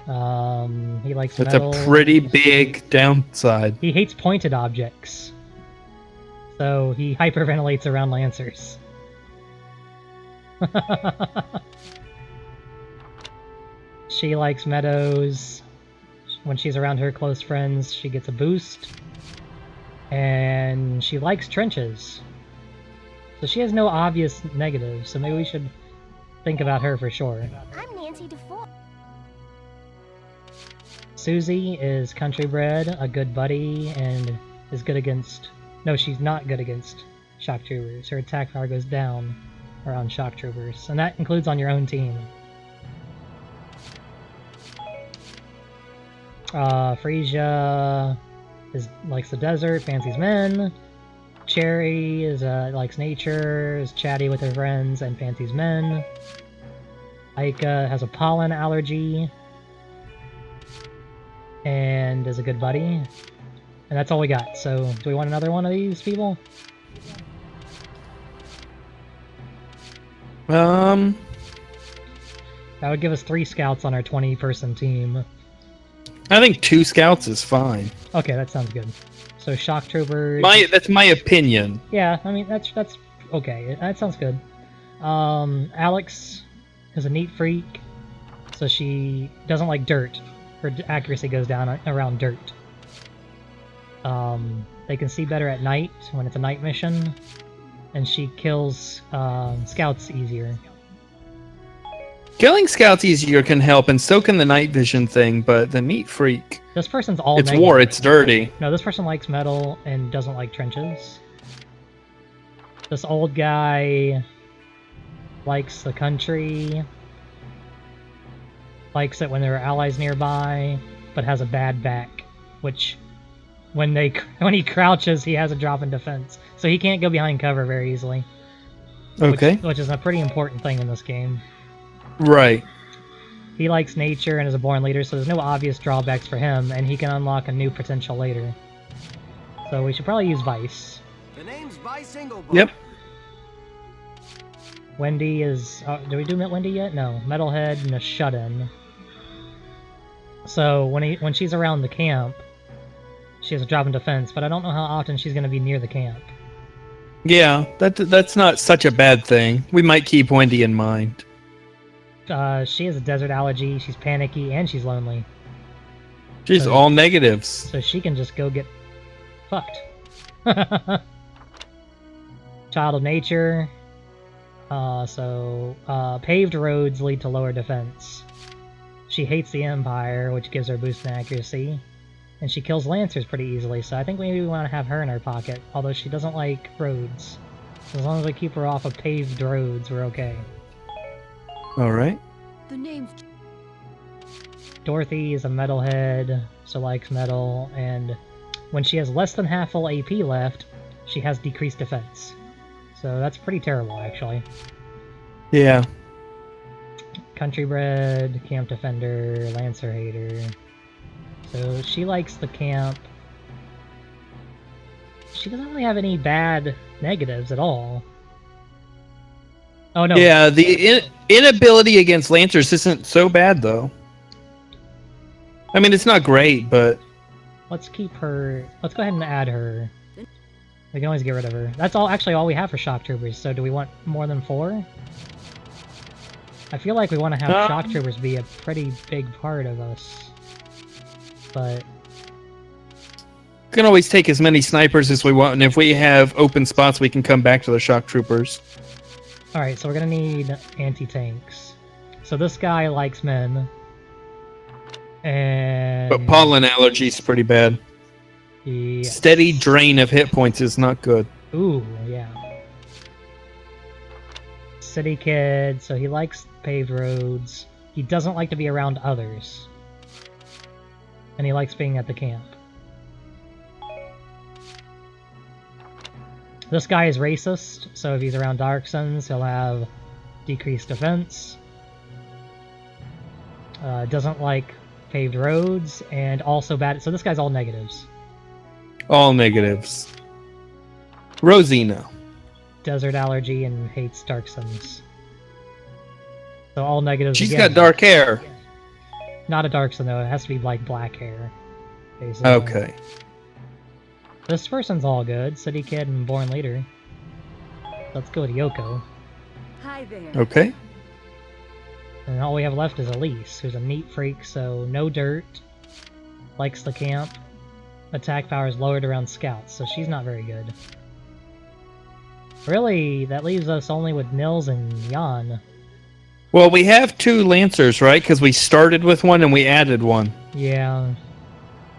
He likes
That's
metal.
a pretty big downside.
He hates pointed objects. So he hyperventilates around lancers. She likes meadows. When she's around her close friends, she gets a boost. And she likes trenches. So she has no obvious negatives, so maybe we should think about her for sure.
I'm Nancy DeFore.
Susie is country bred, a good buddy, and is good against... No, she's not good against shock troopers. Her attack power goes down around shock troopers, and that includes on your own team. Frisia likes the desert, fancies men. Cherry likes nature, is chatty with her friends, and fancies men. Aika has a pollen allergy and is a good buddy. And that's all we got. So, do we want another one of these people? That would give us 3 scouts on our 20-person team.
I think 2 scouts is fine.
Okay, that sounds good. So shock troopers.
That's my opinion.
Yeah, I mean that's okay. That sounds good. Alex is a neat freak, so she doesn't like dirt. Her accuracy goes down around dirt. They can see better at night when it's a night mission, and she kills scouts easier.
Killing scouts easier can help, and so can the night vision thing, but the neat freak...
This person's all
It's
negative.
war, it's dirty.
No, this person likes metal and doesn't like trenches. This old guy likes the country, likes it when there are allies nearby, but has a bad back, which when he crouches, he has a drop in defense, so he can't go behind cover very easily.
Okay.
Which is a pretty important thing in this game.
Right.
He likes nature and is a born leader, so there's no obvious drawbacks for him, and he can unlock a new potential later. So we should probably use Vice.
The name's Vice Engelbart.
Yep.
Wendy is... did we do Wendy yet? No. Metalhead and a shut-in. So when she's around the camp, she has a drop in defense, but I don't know how often she's going to be near the camp.
Yeah, that's not such a bad thing. We might keep Wendy in mind.
She has a desert allergy, she's panicky, and she's lonely.
She's all negatives.
So she can just go get fucked. Child of nature. Paved roads lead to lower defense. She hates the Empire, which gives her a boost in accuracy. And she kills Lancers pretty easily, so I think maybe we want to have her in our pocket, although she doesn't like roads. As long as we keep her off of paved roads, we're okay.
All right.
The name's
Dorothy is a metalhead, so likes metal, and when she has less than half full AP left, she has decreased defense. So that's pretty terrible, actually.
Yeah.
Country bred, camp defender, lancer hater. So she likes the camp. She doesn't really have any bad negatives at all. Oh no.
Yeah, the inability against Lancers isn't so bad, though. I mean, it's not great, but...
Let's keep her... Let's go ahead and add her. We can always get rid of her. That's actually all we have for shock troopers, so do we want more than 4? I feel like we want to have shock troopers be a pretty big part of us. But...
We can always take as many snipers as we want, and if we have open spots, we can come back to the shock troopers.
Alright, so we're gonna need anti-tanks. So this guy likes men. And...
But pollen allergy's pretty bad.
Yes.
Steady drain of hit points is not good.
Ooh, yeah. City kid, so he likes paved roads. He doesn't like to be around others. And he likes being at the camp. This guy is racist, so if he's around Dark Suns, he'll have decreased defense. Doesn't like paved roads, and also bad... So this guy's all negatives.
All negatives. Rosina.
Desert allergy and hates Dark Suns. So all negatives.
She's
again.
got dark hair.
Not a Dark Sun though, it has to be like black hair. Basically.
Okay.
This person's all good. City kid and born later. Let's go with Yoko.
Hi there.
Okay.
And all we have left is Elise, who's a neat freak, so no dirt. Likes the camp. Attack power is lowered around scouts, so she's not very good. Really, that leaves us only with Nils and Jan.
Well, we have 2 Lancers, right? Because we started with 1 and we added 1.
Yeah.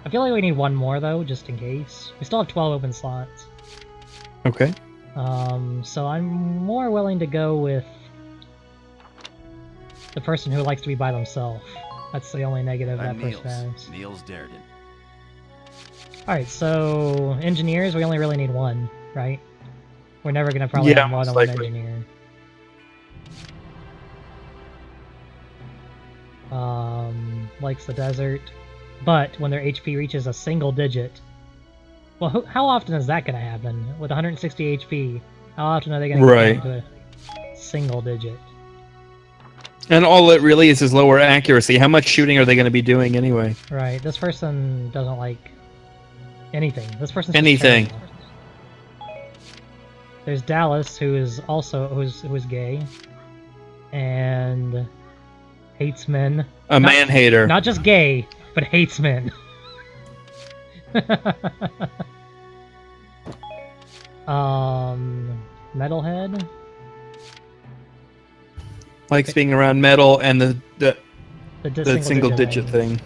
I feel like we need 1 more, though, just in case. We still have 12 open slots.
Okay.
So I'm more willing to go with the person who likes to be by themselves. That's the only negative that person has.
Niels Darden.
Alright, so engineers, we only really need 1, right? We're never gonna probably have more than 1 engineer. Likes the desert. But when their HP reaches a single digit... Well, how often is that gonna happen? With 160 HP, how often are they gonna get down to a single digit?
And all it really is lower accuracy. How much shooting are they going to be doing anyway?
Right, this person doesn't like anything. This person's
anything.
There's Dallas, who is also who's gay and hates men.
A man hater.
Not just gay, but hates men. Metalhead.
Likes being around metal and the single digit thing.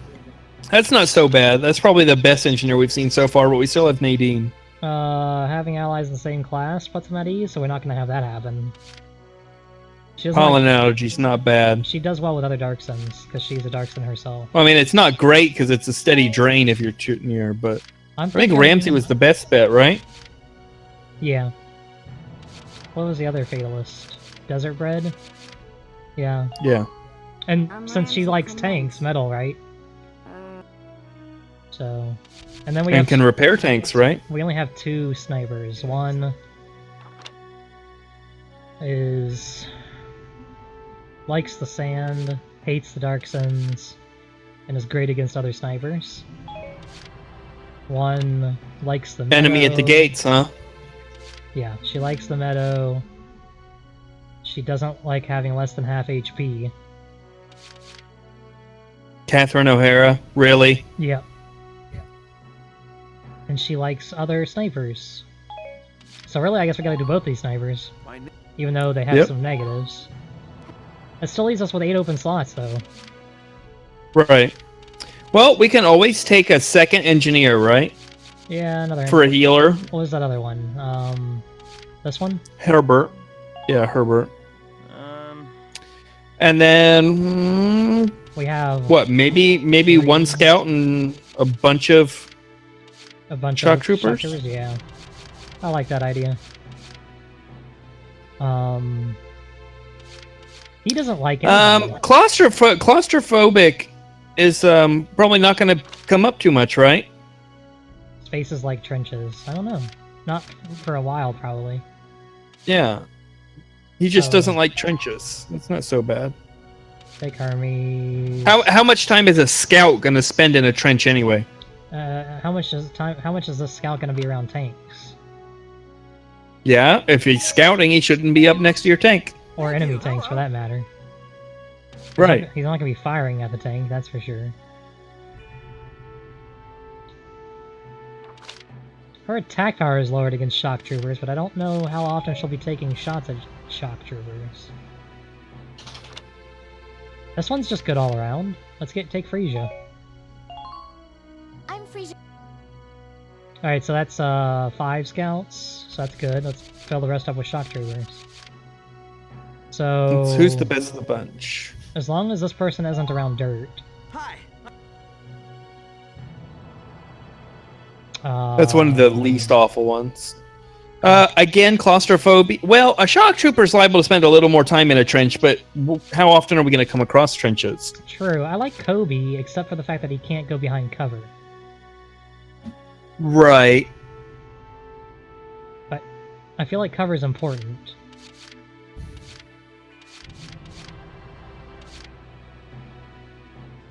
That's not so bad. That's probably the best engineer we've seen so far, but we still have Nadine.
Having allies in the same class puts them at ease, so we're not going to have that happen.
Pollen allergy's not bad.
She does well with other Dark Suns, because she's a Dark Sun herself.
Well, I mean, it's not great, because it's a steady drain if you're shooting her, but... I think Ramsey was the best bet, right?
Yeah. What was the other Fatalist? Desert Bread? Yeah.
Yeah.
And since she likes tanks, metal, right? So... And then we
can repair tanks, right?
We only have 2 snipers. One is... likes the sand, hates the Dark Suns, and is great against other snipers. One likes the meadow.
Enemy at the gates, huh?
Yeah, she likes the meadow. She doesn't like having less than half HP.
Catherine O'Hara, really?
Yep. And she likes other snipers. So really, I guess we gotta do both these snipers. Even though they have some negatives. That still leaves us with 8 open slots, though.
Right. Well, we can always take a second engineer, right?
Yeah, another...
For a healer.
What was that other one? This one?
Herbert. Yeah, Herbert.
Um,
And then
We have
what? Maybe one scout and a bunch of shock troopers.
Yeah, I like that idea. He doesn't like anybody.
Claustrophobic is probably not going to come up too much, right?
Spaces like trenches. I don't know. Not for a while, probably.
Yeah. He just doesn't like trenches. It's not so bad.
Take Hermes.
How much time is a scout going to spend in a trench anyway?
How much is the scout going to be around tanks?
Yeah, if he's scouting, he shouldn't be up next to your tank.
Or enemy tanks, for that matter.
Right.
He's not going to be firing at the tank, that's for sure. Her attack power is lowered against shock troopers, but I don't know how often she'll be taking shots at shock troopers. This one's just good all around. Let's take Frisia.
I'm Frisia.
Alright, so that's 5 scouts, so that's good. Let's fill the rest up with shock troopers. So
who's the best of the bunch?
As long as this person isn't around dirt.
Hi.
That's one of the least awful ones. Again, claustrophobia. Well, a shock trooper is liable to spend a little more time in a trench, but how often are we going to come across trenches?
True. I like Kobe, except for the fact that he can't go behind cover.
Right.
But I feel like cover is important.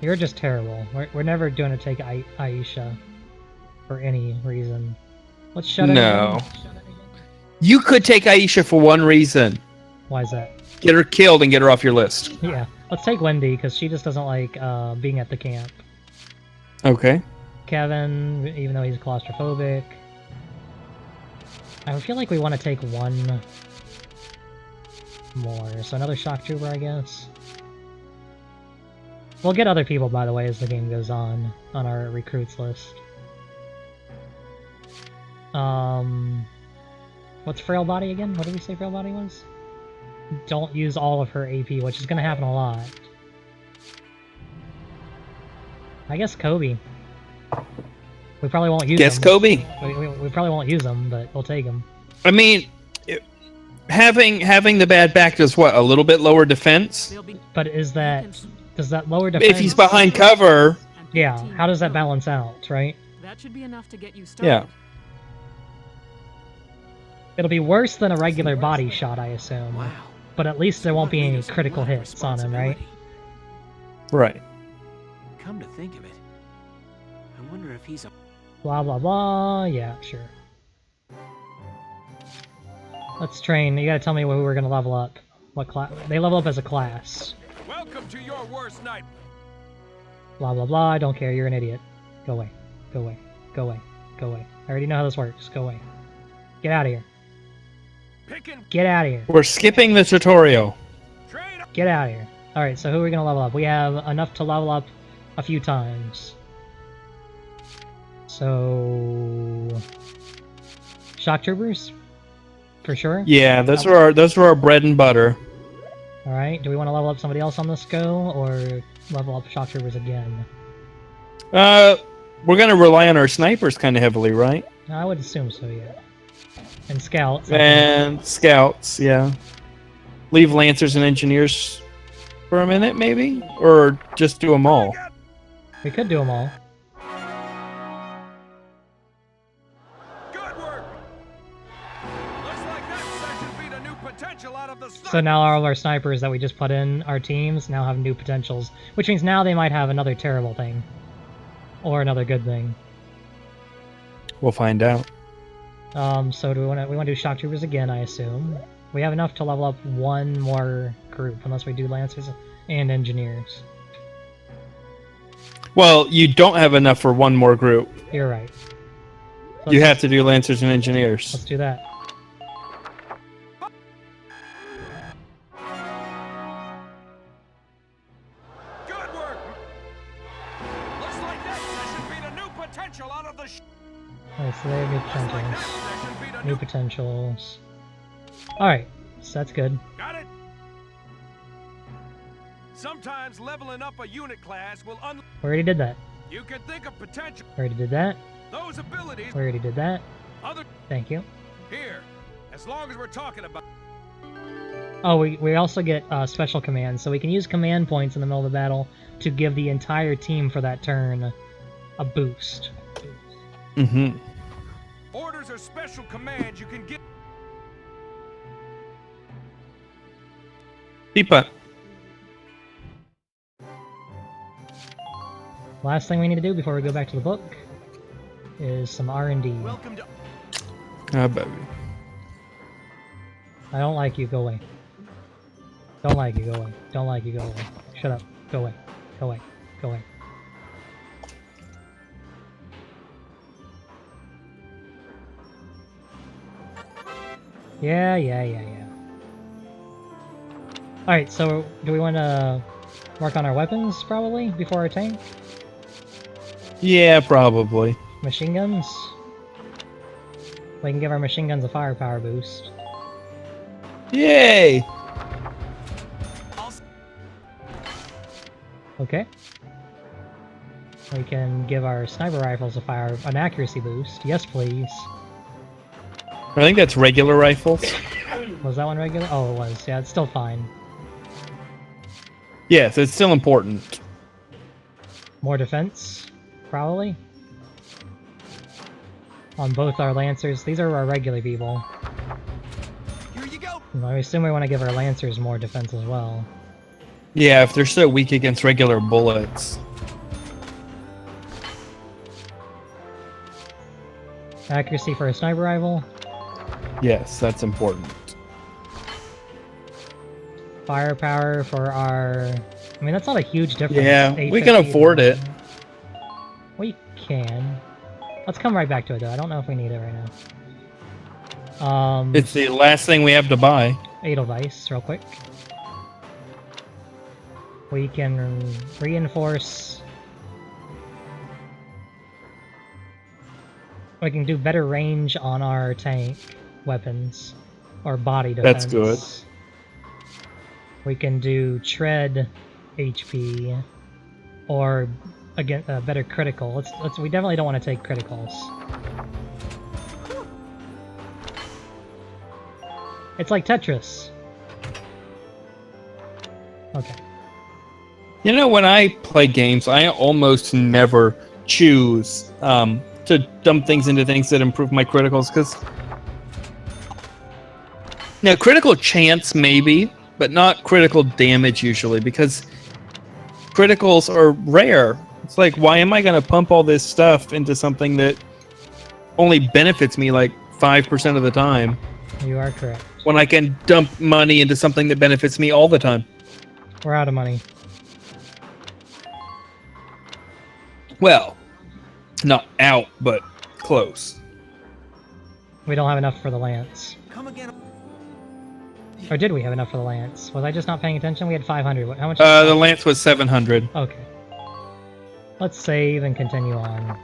You're just terrible. We're never going to take Aisha for any reason. Let's shut it down.
You could take Aisha for one reason.
Why is that?
Get her killed and get her off your list.
Yeah. Let's take Wendy, because she just doesn't like being at the camp.
Okay.
Kevin, even though he's claustrophobic. I feel like we want to take one more. So another shock trooper, I guess. We'll get other people, by the way, as the game goes on our recruits list. What's Frail Body again? What did we say Frail Body was? Don't use all of her AP, which is going to happen a lot. I guess Kobe. We probably won't use
Guess
him.
Kobe.
We probably won't use him, but we'll take him.
I mean, having the bad back does what? A little bit lower defense?
But does that lower defense...
If he's behind cover...
Yeah, how does that balance out, right?
That should be enough to get you started.
Yeah.
It'll be worse than a regular body shot, I assume.
Wow.
But at least there won't be any critical hits on him, right?
Right.
Come to think of it, I wonder if he's a...
Blah, blah, blah. Yeah, sure. Let's train. You gotta tell me who we're gonna level up. What class? They level up as a class.
Welcome to your worst night.
Blah, blah, blah. I don't care. You're an idiot. Go away. Go away. Go away. Go away. I already know how this works. Go away. Get out of here. Get out of here.
We're skipping the tutorial.
Get out of here. Alright, so who are we gonna level up? We have enough to level up a few times. So... Shock troopers? For sure?
Yeah, those are our bread and butter.
Alright, do we want to level up somebody else on this go, or level up shock troopers again?
We're gonna rely on our snipers kind of heavily, right?
I would assume so, yeah. And scouts.
And scouts, yeah. Leave lancers and engineers for a minute, maybe? Or just do them all?
We could do them all.
Good work. Looks like that section beat a new potential out of the
So now all of our snipers that we just put in our teams now have new potentials, which means now they might have another terrible thing. Or another good thing.
We'll find out.
So do we want to do shock troopers again, I assume. We have enough to level up one more group, unless we do lancers and engineers.
Well, you don't have enough for one more group.
You're right. So
You have to do lancers and engineers.
Let's do that.
Good work. Looks like that session beat a new potential out of the
Alright, so they have new potentials. New potentials. Alright, so that's good.
Got it? Sometimes leveling up a unit class will
We already did that.
You can think of potential.
We already did that.
Those abilities.
We already did that.
Other.
Thank you.
Here, as long as we're talking about.
Oh, we also get special commands, so we can use command points in the middle of the battle to give the entire team for that turn a boost.
Mm-hmm.
Orders are special commands you can get.
Peepa.
Last thing we need to do before we go back to the book is some R&D.
Welcome to.
Ah, baby.
I don't like you, go away. Don't like you, go away. Don't like you, go away. Shut up, go away. Go away. Go away. Yeah. Alright, so do we want to work on our weapons, probably, before our tank?
Yeah, probably.
Machine guns? We can give our machine guns a firepower boost.
Yay!
Okay. We can give our sniper rifles an accuracy boost. Yes, please.
I think that's regular rifles.
Was that one regular? Oh, it was. Yeah, it's still fine.
Yes, it's still important.
More defense, probably. On both our lancers. These are our regular people.
Here you go.
I assume we want to give our lancers more defense as well.
Yeah, if they're so weak against regular bullets.
Accuracy for a sniper rifle.
Yes, that's important.
Firepower for our... I mean, that's not a huge difference.
Yeah, we can afford it.
We can. Let's come right back to it, though. I don't know if we need it right now.
It's the last thing we have to buy.
Edelweiss, real quick. We can reinforce... We can do better range on our tank weapons. Or body defense.
That's good.
We can do tread HP. Or again, better critical. We definitely don't want to take criticals. It's like Tetris. Okay.
You know, when I play games, I almost never choose to dump things into things that improve my criticals, because... Now, critical chance, maybe, but not critical damage, usually, because criticals are rare. It's like, why am I going to pump all this stuff into something that only benefits me, like, 5% of the time?
You are correct.
When I can dump money into something that benefits me all the time.
We're out of money.
Well, not out, but close.
We don't have enough for the lance.
Come again.
Or did we have enough for the lance? Was I just not paying attention? We had 500. How much?
The lance was 700.
Okay. Let's save and continue on.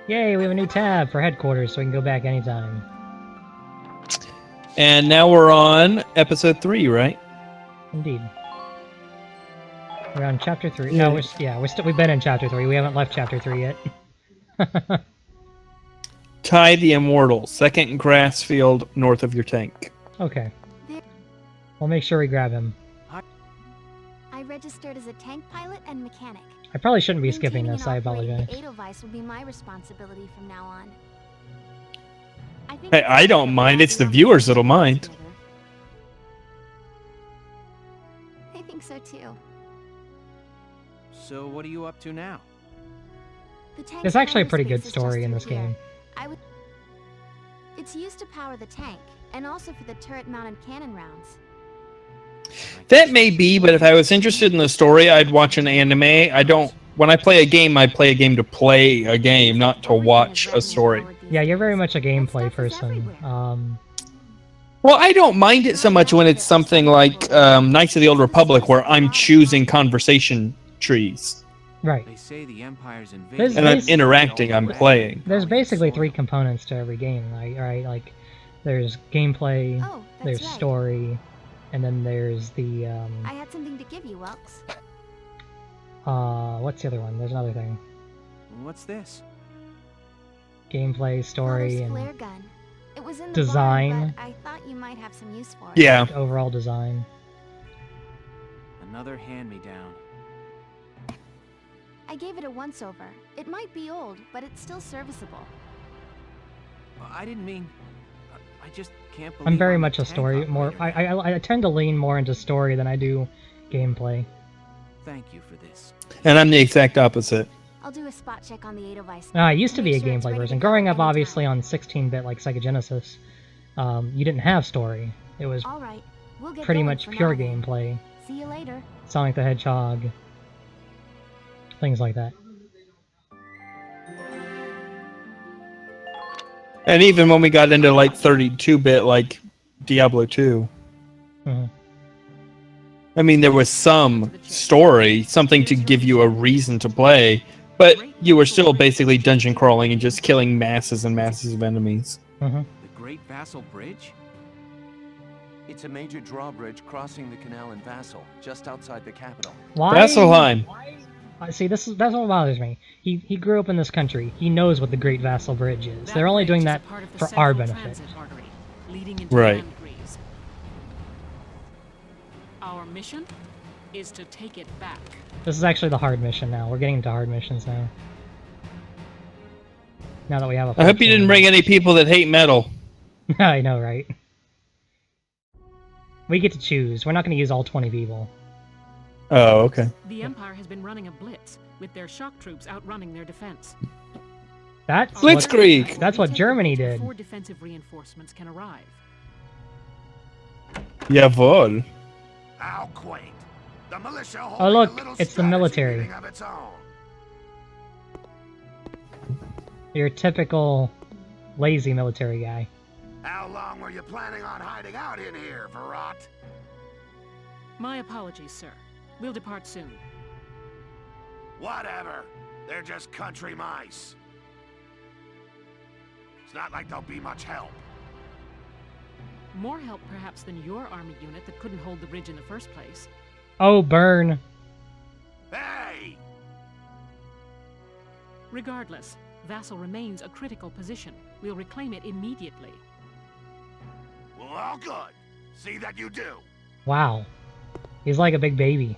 Yay, we have a new tab for headquarters, so we can go back anytime.
And now we're on episode 3, right?
Indeed. We're on chapter 3. No, we've been in chapter 3. We haven't left chapter 3 yet.
Ty the Immortal, second grass field north of your tank.
Okay. We'll make sure we grab him.
I registered as a tank pilot and mechanic.
I probably shouldn't be skipping this, I apologize.
The Edelweiss will be my responsibility from now on.
Hey, I don't mind, it's the viewers that'll mind.
I think so too.
So what are you up to now?
There's actually a pretty good story in this game.
It's used to power the tank, and also for the turret-mounted cannon rounds.
That may be, but if I was interested in the story, I'd watch an anime. When I play a game, I play a game to play a game, not to watch a story.
Yeah, you're very much a gameplay person.
Well, I don't mind it so much when it's something like Knights of the Old Republic, where I'm choosing conversation trees.
Right.
They say the Empire's
There's
invading.
And I'm
basi-
interacting, I'm playing.
There's basically 3 components to every game, right? Like, there's gameplay,
Oh, that's
there's
right.
story, and then there's the,
I had something to give you, Welks.
what's the other one? There's another thing.
What's this?
Gameplay, story,
Father's flare
and
gun. It was in the
design.
barn, but I thought you might have some use for it.
Yeah.
overall design.
Another hand-me-down.
I gave it a once-over. It might be old, but it's still serviceable.
I didn't mean... I just can't believe
I'm very
I'm
much a
tank
story, more,
operator now.
I tend to lean more into story than I do gameplay.
Thank you for this.
And I'm the exact opposite.
I'll do a spot check on the 805.
I used to be a
Make sure it's
gameplay
ready to
person.
go
Growing up,
anytime.
obviously, on 16-bit, like Sega Genesis, you didn't have story. It was
All right, we'll get
pretty
going
much
for
pure
now then.
gameplay.
See you later.
Sonic the Hedgehog, things like that.
And even when we got into like 32-bit, like Diablo 2,
Mhm.
I mean, there was some story, something to give you a reason to play, but you were still basically dungeon crawling and just killing masses and masses of enemies.
Mhm.
The Great Vassal Bridge?
It's a major drawbridge crossing the canal in Vassal, just outside the capital.
Why?
Vasselheim.
See, that's what bothers me. He grew up in this country. He knows what the Great Vassal Bridge is. They're only doing that for our benefit.
Leading into
Right.
Land Breeze. Our mission is to take it back.
This is actually the hard mission now. We're getting into hard missions now. Now that we have a
I hope you didn't
14.
bring any people that hate metal.
I know, right? We get to choose. We're not going to use all 20 people.
Oh, okay.
The Empire has been running a blitz, with their shock troops outrunning their defense.
That's
Blitzkrieg!
What, that's what Germany did.
Before defensive reinforcements can arrive.
Jawohl.
How quaint. The militia
Oh
holding
look,
a little
it's the
strategy
military.
meeting of its own.
Your typical lazy military guy.
How long were you planning on hiding out in here, Verrot?
My apologies, sir. We'll depart soon.
Whatever. They're just country mice. It's not like they'll be much help.
More help, perhaps, than your army unit that couldn't hold the bridge in the first place.
Oh, burn.
Hey!
Regardless, Vassal remains a critical position. We'll reclaim it immediately.
Well, all good. See that you do.
Wow. He's like a big baby.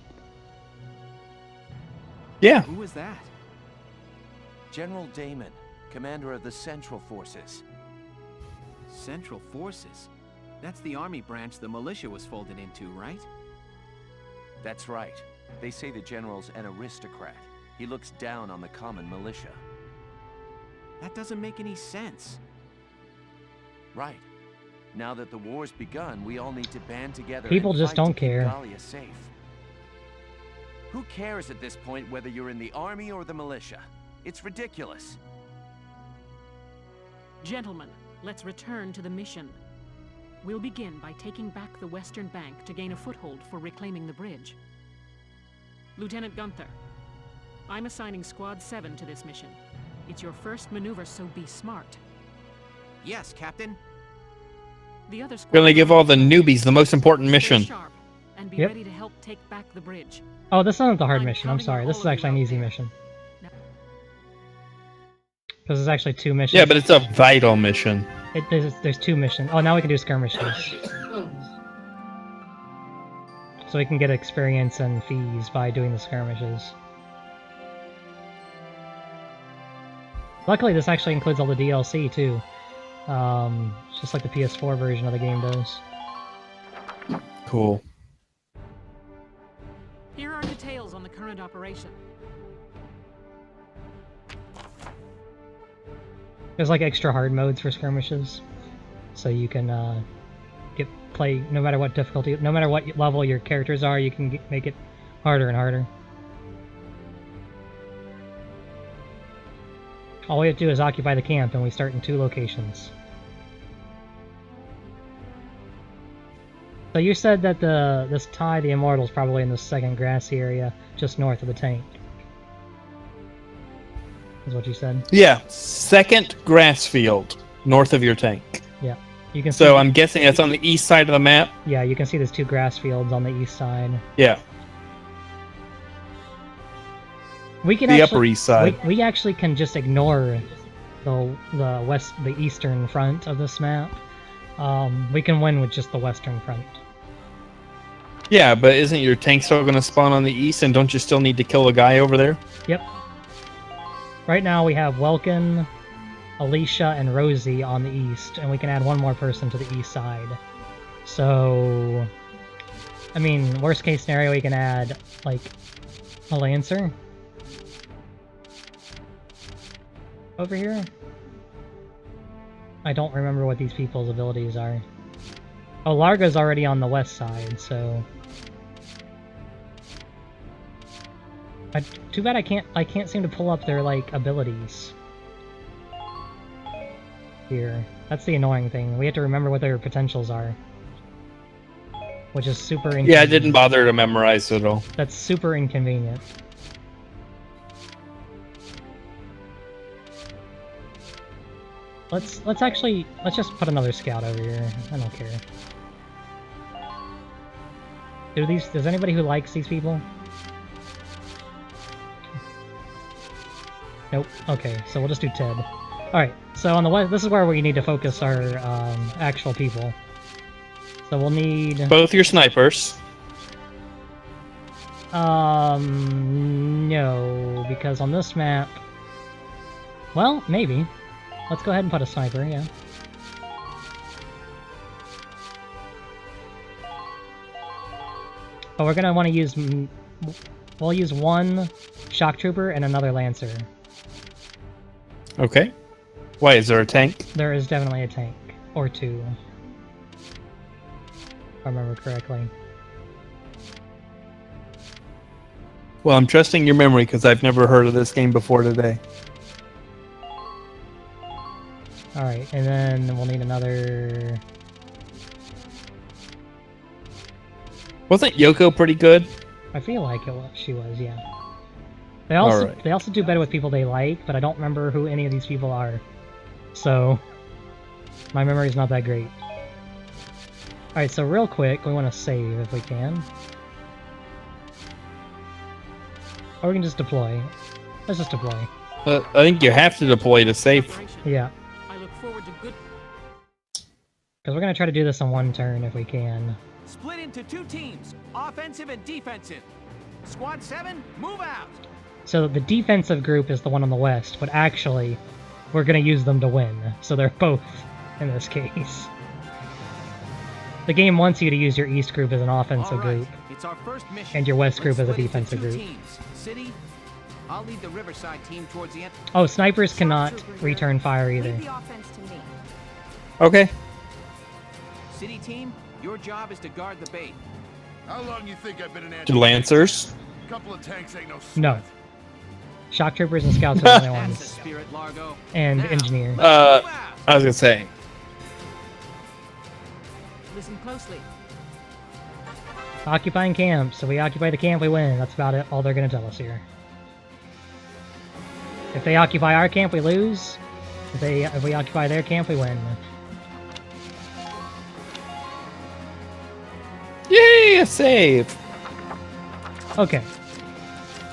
Yeah.
Who was that?
General Damon, commander of the Central Forces.
Central Forces? That's the army branch the militia was folded into, right?
That's right. They say the general's an aristocrat. He looks down on the common militia.
That doesn't make any sense.
Right. Now that the war's begun, we all need to band together.
People
and
just
fight
don't
to keep
care.
Gallia safe. Who cares at this point whether you're in the army or the militia? It's ridiculous.
Gentlemen, let's return to the mission. We'll begin by taking back the western bank to gain a foothold for reclaiming the bridge. Lieutenant Gunther, I'm assigning Squad 7 to this mission. It's your first maneuver, so be smart.
Yes, Captain.
The other squad
Gonna give all the newbies the most important
stay
mission.
sharp and be
Yep.
ready to help take back the bridge.
Oh, this isn't the hard
I'm
mission. I'm
counting
sorry.
on
This
all
is
of
actually
you
an
out
easy
there.
mission.
Now-
Because there's actually 2 missions.
Yeah, but it's a vital mission.
There's 2 missions. Oh, now we can do skirmishes. So we can get experience and fees by doing the skirmishes. Luckily, this actually includes all the DLC too. Just like the PS4 version of the game does.
Cool.
Here are details on the current operation.
There's like extra hard modes for skirmishes, so you can play no matter what difficulty, no matter what level your characters are. You can make it harder and harder. All we have to do is occupy the camp, and we start in 2 locations. So you said that this tie, the Immortal, is probably in the second grassy area, just north of the tank. is what you said.
Yeah, second grass field north of your tank.
Yeah, you can.
So I'm guessing it's on the east side of the map.
Yeah, you can see there's 2 grass fields on the east side.
Yeah.
We can
The
actually,
upper east side.
We actually can just ignore the eastern front of this map. We can win with just the western front.
Yeah, but isn't your tank still going to spawn on the east, and don't you still need to kill a guy over there?
Yep. Right now we have Welkin, Alicia, and Rosie on the east, and we can add 1 more person to the east side. So, I mean, worst case scenario, we can add, like, a Lancer over here. I don't remember what these people's abilities are. Oh, Larga's already on the west side, so... Too bad I can't seem to pull up their, like, abilities here. That's the annoying thing. We have to remember what their potentials are. Which is super inconvenient.
Yeah, I didn't bother to memorize it all.
That's super inconvenient. Let's just put another scout over here. I don't care. Does anybody who likes these people? Nope. Okay, so we'll just do Ted. Alright, so on the west, this is where we need to focus our actual people. So we'll need...
Both your snipers.
No, because on this map... Well, maybe. Let's go ahead and put a sniper, yeah. But we're gonna want to use... We'll use 1 shock trooper and another lancer.
Okay. Why, is there a tank?
There is definitely a tank. Or 2. If I remember correctly.
Well, I'm trusting your memory because I've never heard of this game before today.
Alright, and then we'll need another...
Wasn't Yoko pretty good?
I feel like she was, yeah. They also do better with people they like, but I don't remember who any of these people are. So, my memory's not that great. Alright, so real quick, we want to save if we can. Or we can just deploy. Let's just deploy.
I think you have to deploy to save.
Yeah.
I look forward to good...
Because we're going to try to do this in 1 turn if we can.
Split into 2 teams, offensive and defensive. Squad 7, move out.
So the defensive group is the one on the west, but actually, we're going to use them to win. So they're both in this case. The game wants you to use your east group as an offensive group,
It's our first mission.
and your west group as a
Split into
defensive
2
group.
teams. City, I'll lead the Riverside team towards the end.
Oh, snipers cannot return fire either.
Leave the offense to me.
Okay.
City team, your job is to guard the bait.
How long you think I've been an
To Lancers?
A couple of tanks ain't no sweat.
No. Shock troopers and scouts are the only
That's the
ones.
spirit, Largo.
And
Now,
engineer.
I was gonna say.
Listen closely.
Occupying camp. So we occupy the camp, we win. That's about it. All they're going to tell us here. If they occupy our camp, we lose. If we occupy their camp, we win.
Yay, a save!
Okay.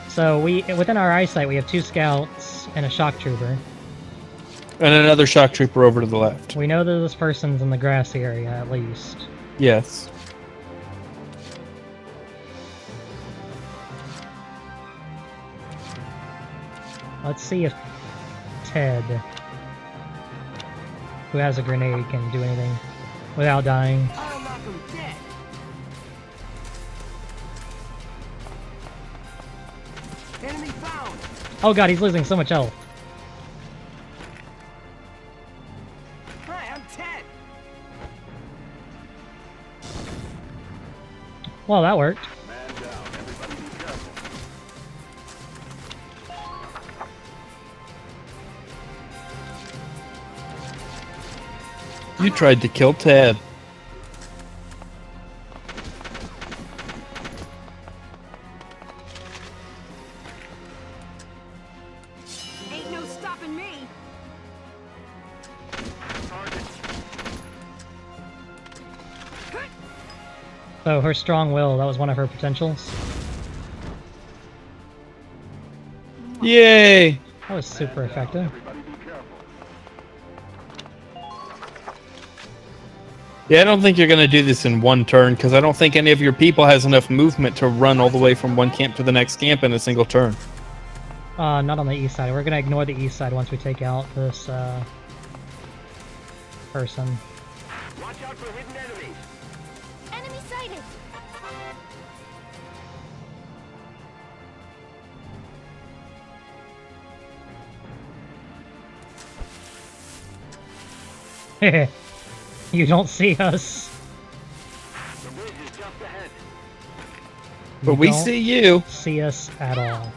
So within our eyesight, we have 2 scouts and a shock trooper.
And another shock trooper over to the left.
We know that this person's in the grassy area, at least.
Yes.
Let's see if Ted, who has a grenade, can do anything without dying.
I'll knock him dead. Enemy found.
Oh god, he's losing so much health.
Hi, I'm Ted.
Well, that worked.
Man down, everybody be careful.
You tried to kill Ted.
Ain't no
So her strong will, that was one of her potentials.
Yay!
That was super effective.
Yeah, I don't think you're going to do this in one turn, because I don't think any of your people has enough movement to run all the way from one camp to the next camp in a single turn.
Not on the east side. We're gonna ignore the east side once we take out this, person.
Watch out for hidden enemies.
Enemy sighted!
You don't see us.
The bridge is just ahead.
But we
don't
see you.
See us at all.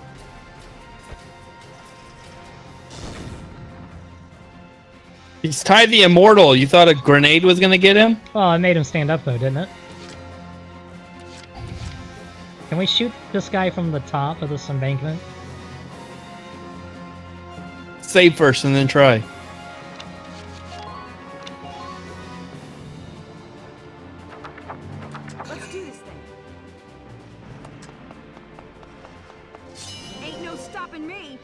He's tied the immortal. You thought a grenade was going to get him?
Well, it made him stand up though, didn't it? Can we shoot this guy from the top of this embankment?
Save first and then try.
Let's do this thing. Ain't no stopping me.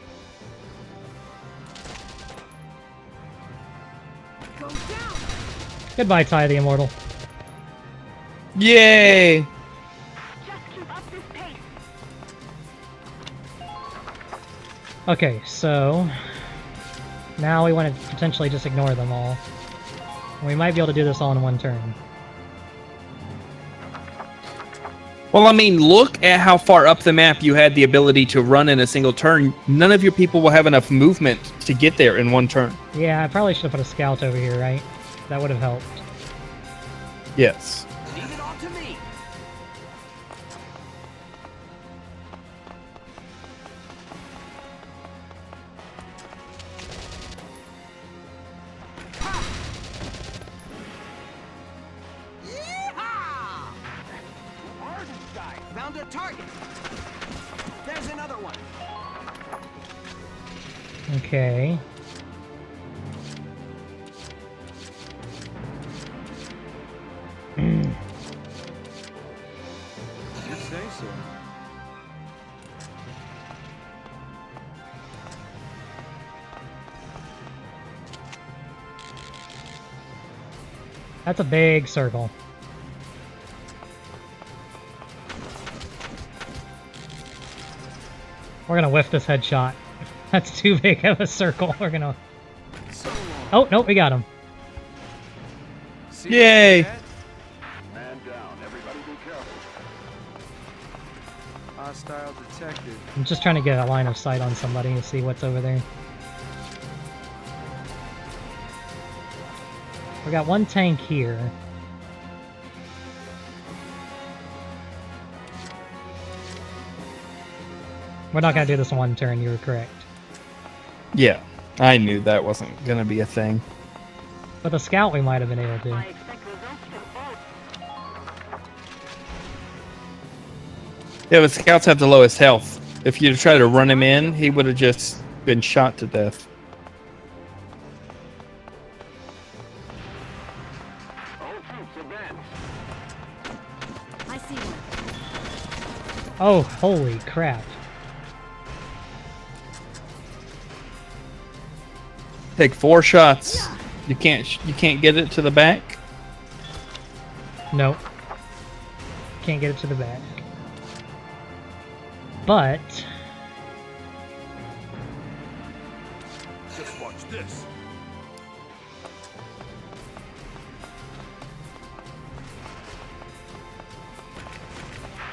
Go down.
Goodbye, Ty the Immortal.
Yay!
Just keep up this pace.
Okay, so now we want to potentially just ignore them all. We might be able to do this all in one turn.
Well, I mean, look at how far up the map you had the ability to run in a single turn. None of your people will have enough movement to get there in one turn.
Yeah, I probably should have put a scout over here, right? That would have helped.
Yes.
Leave it all to me.
Found a target. There's another one.
Okay.
You say so.
That's a big circle. We're gonna whiff this headshot. That's too big of a circle. We're gonna... Oh, nope, we got him.
Yay!
Man down. Everybody be careful.
Hostile detected.
I'm just trying to get a line of sight on somebody and see what's over there. We got one tank here. We're not gonna do this in one turn, you were correct.
Yeah, I knew that wasn't going to be a thing.
With a scout we might have been able to.
I expect results from both.
Yeah, but scouts have the lowest health. If you try to run him in, he would have just been shot to death.
All troops advance.
I see one.
Oh, holy crap.
Take 4 shots. You can't get it to the back.
Nope. Can't get it to the back. But...
Just watch this.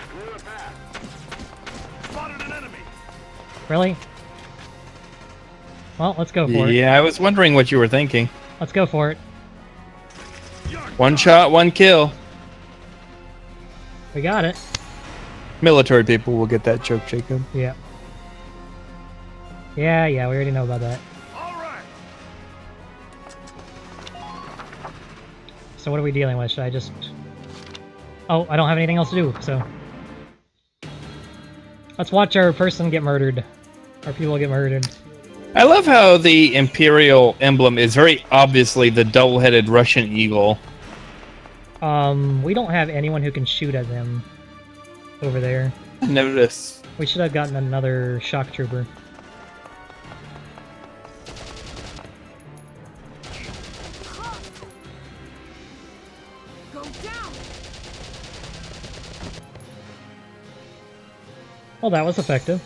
Clear a path.
Spotted an enemy.
Really? Well, let's go for it.
Yeah, I was wondering what you were thinking.
Let's go for it.
1 shot, 1 kill.
We got it.
Military people will get that joke, Jacob.
Yeah. Yeah, we already know about that.
All right.
So what are we dealing with? Should I just... Oh, I don't have anything else to do, so... Let's watch our person get murdered. Our people get murdered.
I love how the Imperial emblem is very obviously the double-headed Russian eagle.
We don't have anyone who can shoot at them over there.
Notice.
We should have gotten another shock trooper.
Go down.
Well, that was effective.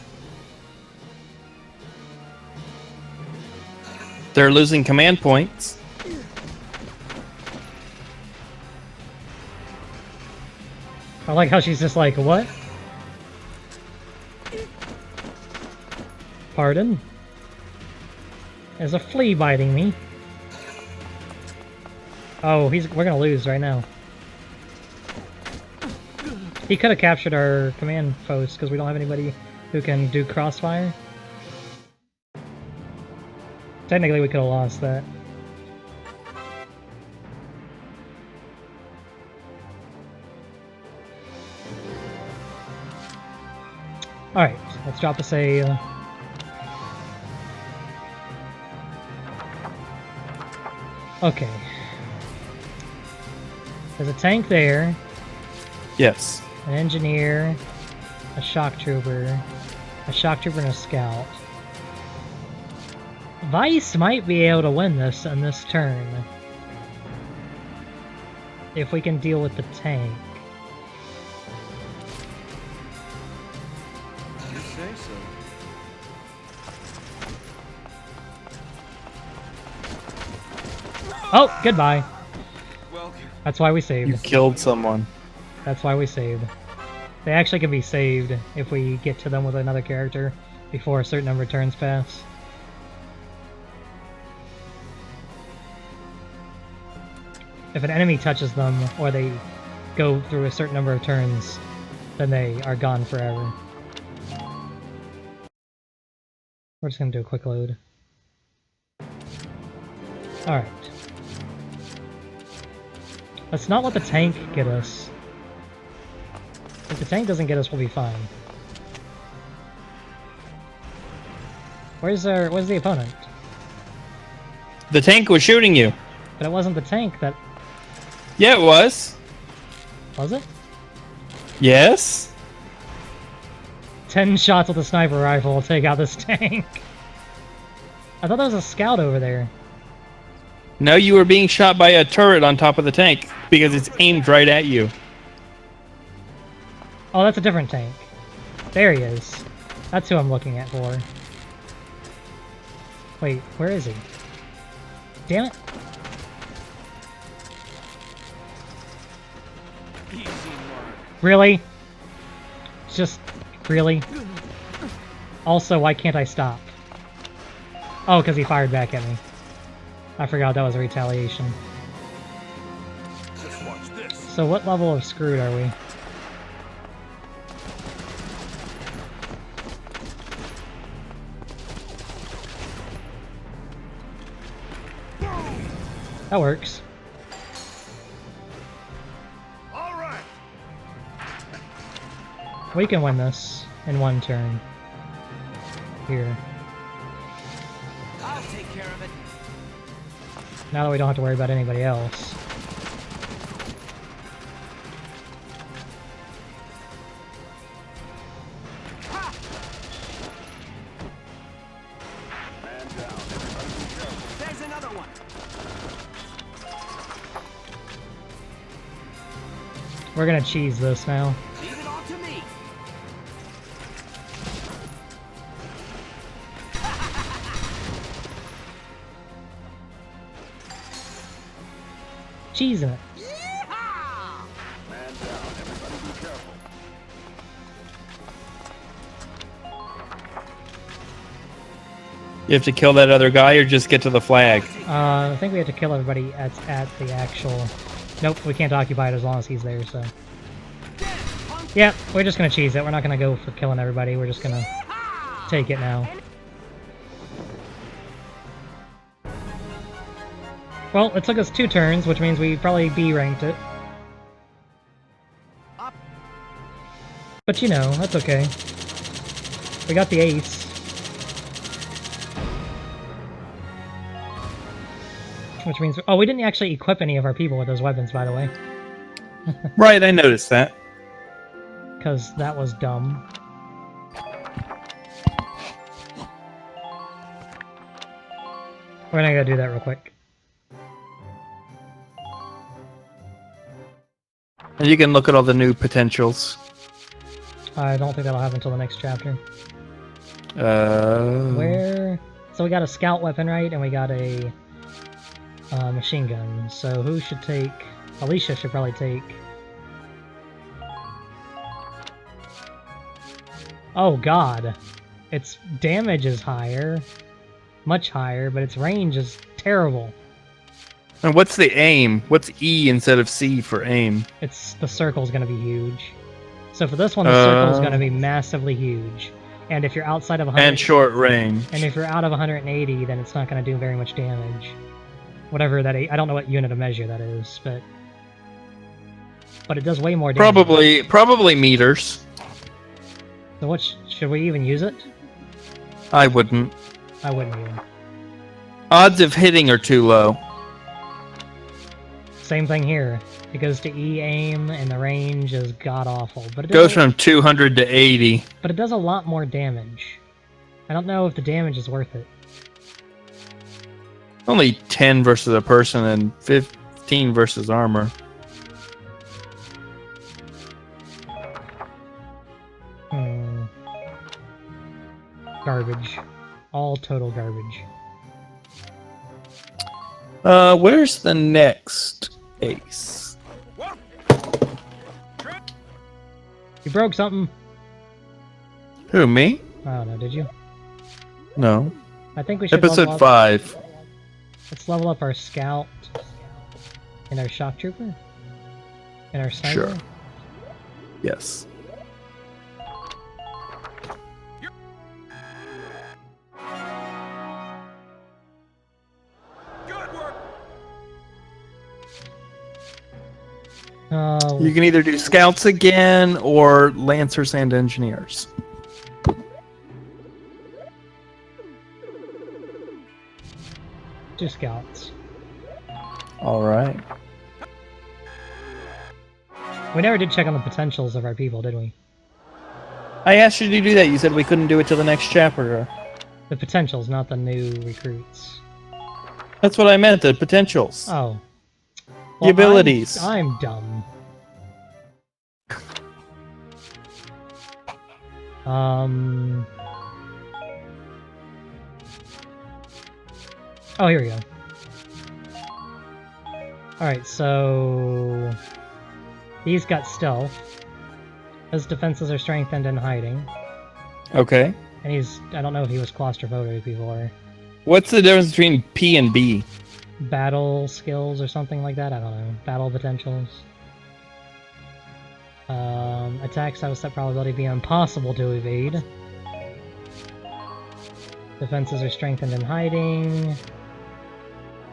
They're losing command points.
I like how she's just like, what? Pardon? There's a flea biting me. Oh, we're gonna lose right now. He could have captured our command post because we don't have anybody who can do crossfire. Technically, we could have lost that. Alright, let's drop us a... Okay. There's a tank there.
Yes.
An engineer. A shock trooper. A shock trooper and a scout. Vice might be able to win this on this turn. If we can deal with the tank.
You say so.
Oh, goodbye.
Welcome.
That's why we saved.
You killed someone.
That's why we saved. They actually can be saved if we get to them with another character before a certain number of turns pass. If an enemy touches them, or they go through a certain number of turns, then they are gone forever. We're just gonna do a quick load. Alright. Let's not let the tank get us. If the tank doesn't get us, we'll be fine. Where's the opponent?
The tank was shooting you.
But it wasn't the tank that...
Yeah, it was.
Was it?
Yes.
10 shots with a sniper rifle will take out this tank. I thought there was a scout over there.
No, you were being shot by a turret on top of the tank because it's aimed right at you.
Oh, that's a different tank. There he is. That's who I'm looking at for. Wait, where is he? Damn it. Really? Just... really? Also, why can't I stop? Oh, because he fired back at me. I forgot that was a retaliation.
Just watch this.
So what level of screwed are we? That works.
All right.
We can win this in one turn. Here.
I'll take care of it.
Now that we don't have to worry about anybody else.
Man down. Everybody be careful.
There's another one.
We're gonna cheese this now.
Leave it all to me.
Cheesing it.
Man down. Everybody be careful.
You have to kill that other guy or just get to the flag.
I think we have to kill everybody at the actual... Nope, we can't occupy it as long as he's there, so... Yeah, we're just gonna cheese it. We're not gonna go for killing everybody. We're just gonna take it now. Well, it took us 2 turns, which means we probably B-ranked it. But you know, that's okay. We got the ace. Which means... Oh, we didn't actually equip any of our people with those weapons, by the way.
Right, I noticed that.
Because that was dumb. We're gonna go do that real quick.
And you can look at all the new potentials.
I don't think that'll happen until the next chapter.
Where?
So we got a scout weapon, right? And we got a machine gun. So who should take... Alicia should probably take... Oh god. Its damage is higher. Much higher, but its range is terrible.
And what's the aim? What's E instead of C for aim?
It's the circle's gonna be huge. So for this one, the circle's gonna be massively huge. And if you're outside of 100...
And short range.
And if you're out of 180, then it's not gonna do very much damage. Whatever that... I don't know what unit of measure that is, but... But it does way more damage.
Probably meters.
So what... Should we even use it?
I wouldn't.
I wouldn't either.
Odds of hitting are too low.
Same thing here. It goes to E aim, and the range is god-awful. But it
Goes from 200 to 80.
But it does a lot more damage. I don't know if the damage is worth it.
Only 10 versus a person and 15 versus armor.
Garbage. All total garbage.
Where's the next ace?
You broke something.
Who, me?
I don't know, did you?
No.
I think we should
Episode 5.
Let's level up our scout and our shock trooper and our sniper.
Sure. Yes. You can either do scouts again or lancers and engineers.
Do scouts.
Alright.
We never did check on the potentials of our people, did we?
I asked you to do that. You said we couldn't do it till the next chapter.
The potentials, not the new recruits.
That's what I meant, the potentials.
Oh.
The abilities.
I'm dumb. Oh, here we go. Alright, so... He's got stealth. His defenses are strengthened and hiding.
Okay.
And he's... I don't know if he was claustrophobic before.
What's the difference between P and B?
Battle skills or something like that? I don't know. Battle potentials. Attacks have a set probability of being impossible to evade. Defenses are strengthened and hiding.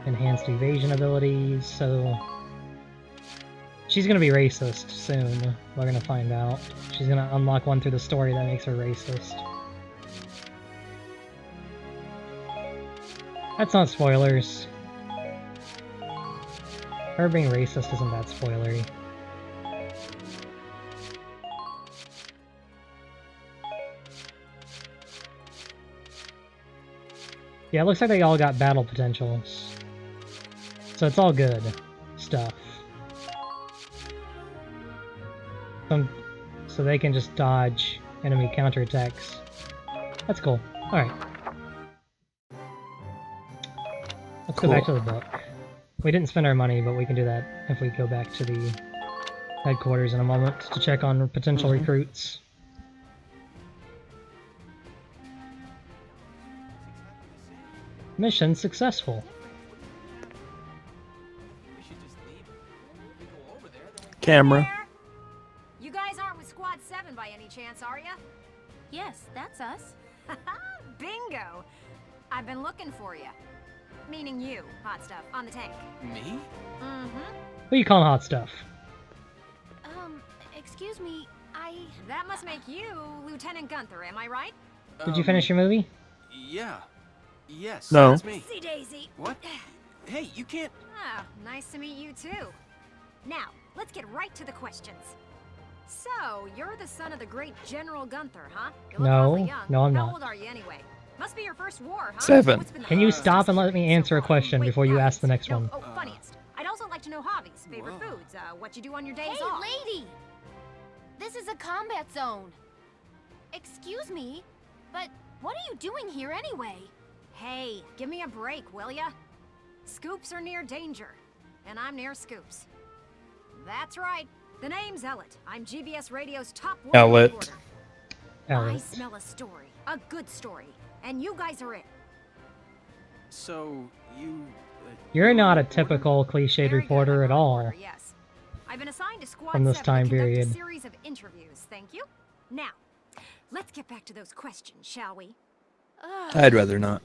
Enhanced evasion abilities, so... She's gonna be racist soon. We're gonna find out. She's gonna unlock one through the story that makes her racist. That's not spoilers. Her being racist isn't that spoilery. Yeah, it looks like they all got battle potentials. So it's all good stuff. So they can just dodge enemy counterattacks. That's cool. Alright. Let's go back to the book. We didn't spend our money, but we can do that if we go back to the headquarters in a moment to check on potential recruits. Mission successful.
Camera.
You guys aren't with Squad 7 by any chance, are ya?
Yes, that's us.
Bingo! I've been looking for you. Meaning you, Hot Stuff, on the tank.
Me?
Mm-hmm.
Who you calling hot stuff?
Excuse me,
That must make you Lieutenant Gunther, am I right?
Did you finish your movie?
Yeah. Yes,
No.
that's me.
See Daisy.
What? Hey, you can't...
Ah, nice to meet you too. Now, let's get right to the questions. So, you're the son of the great General Gunther, huh? You look
No,
awfully young.
no, I'm
How
not.
old are you anyway? Must be your first war, huh?
7.
What's been the
Can you
hardest
stop and let me answer a
so far?
question
Wait,
before you ask the
hobbies.
next one?
Oh, funniest. I'd also like to know hobbies, favorite foods, what you do on your days
Hey,
off.
lady! This is a combat zone. Excuse me, but what are you doing here anyway?
Hey, give me a break, will ya? Scoops are near danger, and I'm near Scoops. That's right. The name's Ellet. I'm GBS Radio's top one
Ellet.
reporter. I
Elliot.
smell a story. A good story. And you guys are it.
So, you...
You're not a
reporter?
typical cliched
Very
reporter
good.
at
I'm a
all.
reporter, yes. I've been assigned to Squad
From this
7
time
to conduct
period.
a series of interviews. Thank you. Now, let's get back to those questions, shall we?
I'd rather not.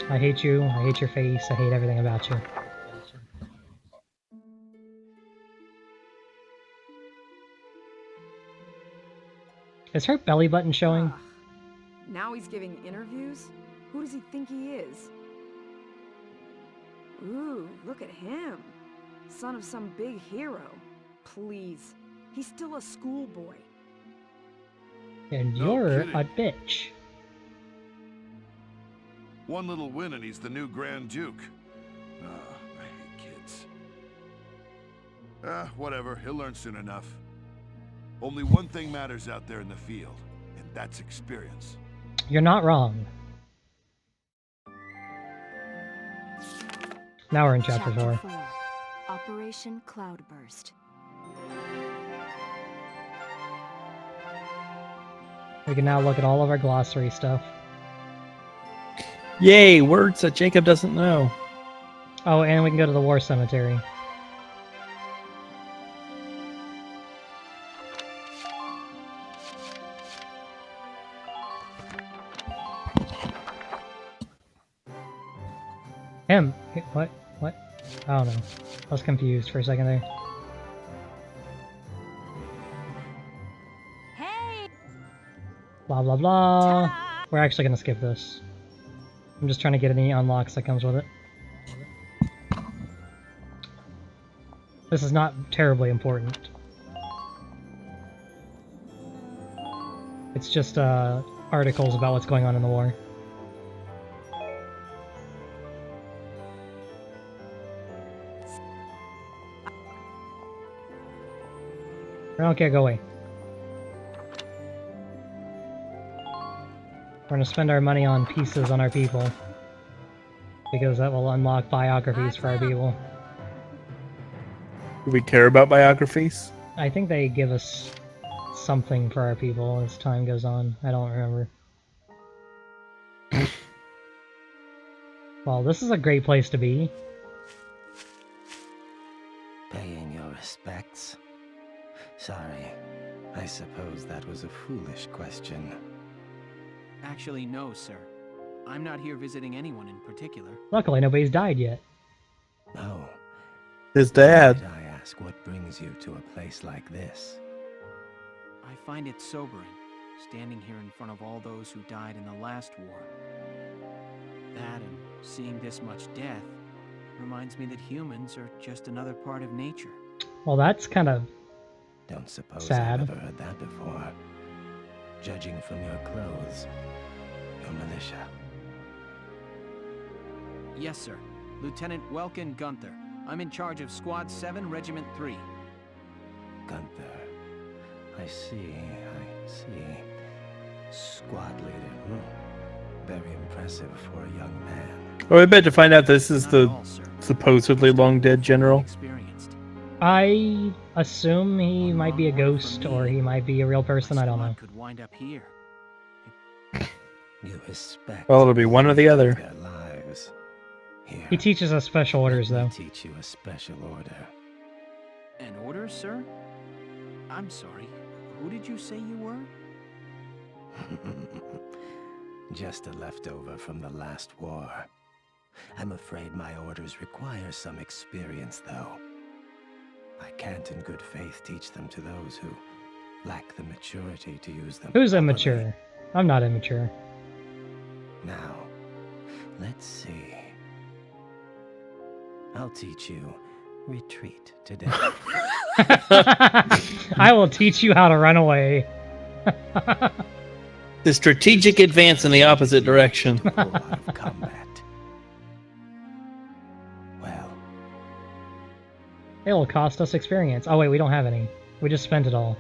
I hate you, I hate your face, I hate everything about you. Is her belly button showing?
Now he's giving interviews? Who does he think he is? Ooh, look at him. Son of some big hero. Please. He's still a schoolboy.
And
No
you're
kidding.
a bitch.
One little win and he's the new Grand Duke. Ah, I hate kids. Whatever. He'll learn soon enough. Only one thing matters out there in the field, and that's experience.
You're not wrong. Now we're in chapter 4.
4. Operation Cloudburst.
We can now look at all of our glossary stuff.
Yay, words that Jacob doesn't know.
Oh, and we can go to the war cemetery. Him. What? What? I don't know. I was confused for a second there.
Hey!
Blah blah blah. We're actually gonna skip this. I'm just trying to get any unlocks that comes with it. This is not terribly important. It's just articles about what's going on in the war. Okay, go away. We're gonna spend our money on pieces on our people. Because that will unlock biographies for our people.
Do we care about biographies?
I think they give us something for our people as time goes on. I don't remember. Well, this is a great place to be.
Paying your respects? Sorry, I suppose that was a foolish question.
Actually, no, sir. I'm not here visiting anyone in particular.
Luckily, nobody's died yet.
Oh.
His dad.
Might I ask what brings you to a place like this?
I find it sobering, standing here in front of all those who died in the last war. That and seeing this much death reminds me that humans are just another part of nature.
Well, that's kind of
Don't suppose
sad.
I've ever heard that before. Judging from your clothes, you're militia.
Yes, sir. Lieutenant Welkin Gunther. I'm in charge of Squad 7, Regiment 3.
Gunther. I see. Squad leader. Very impressive for a young man.
Oh, I bet to find out this is the supposedly long dead general.
I assume he might be a ghost or he might be a real person. I don't know.
Could wind up here.
You respect
Well, it'll be one or the other.
their lives. Here,
He teaches us special orders,
let me
though.
teach you a special order.
An order, sir? I'm sorry. Who did you say you were?
Just a leftover from the last war. I'm afraid my orders require some experience, though. I can't in good faith teach them to those who lack the maturity to use them.
Who's
properly.
immature? I'm not immature.
Now, let's see. I'll teach you retreat today.
I will teach you how to run away.
The strategic advance in the opposite direction.
To pull out of combat. Well,
It'll cost us experience. Oh wait, we don't have any. We just spent it all.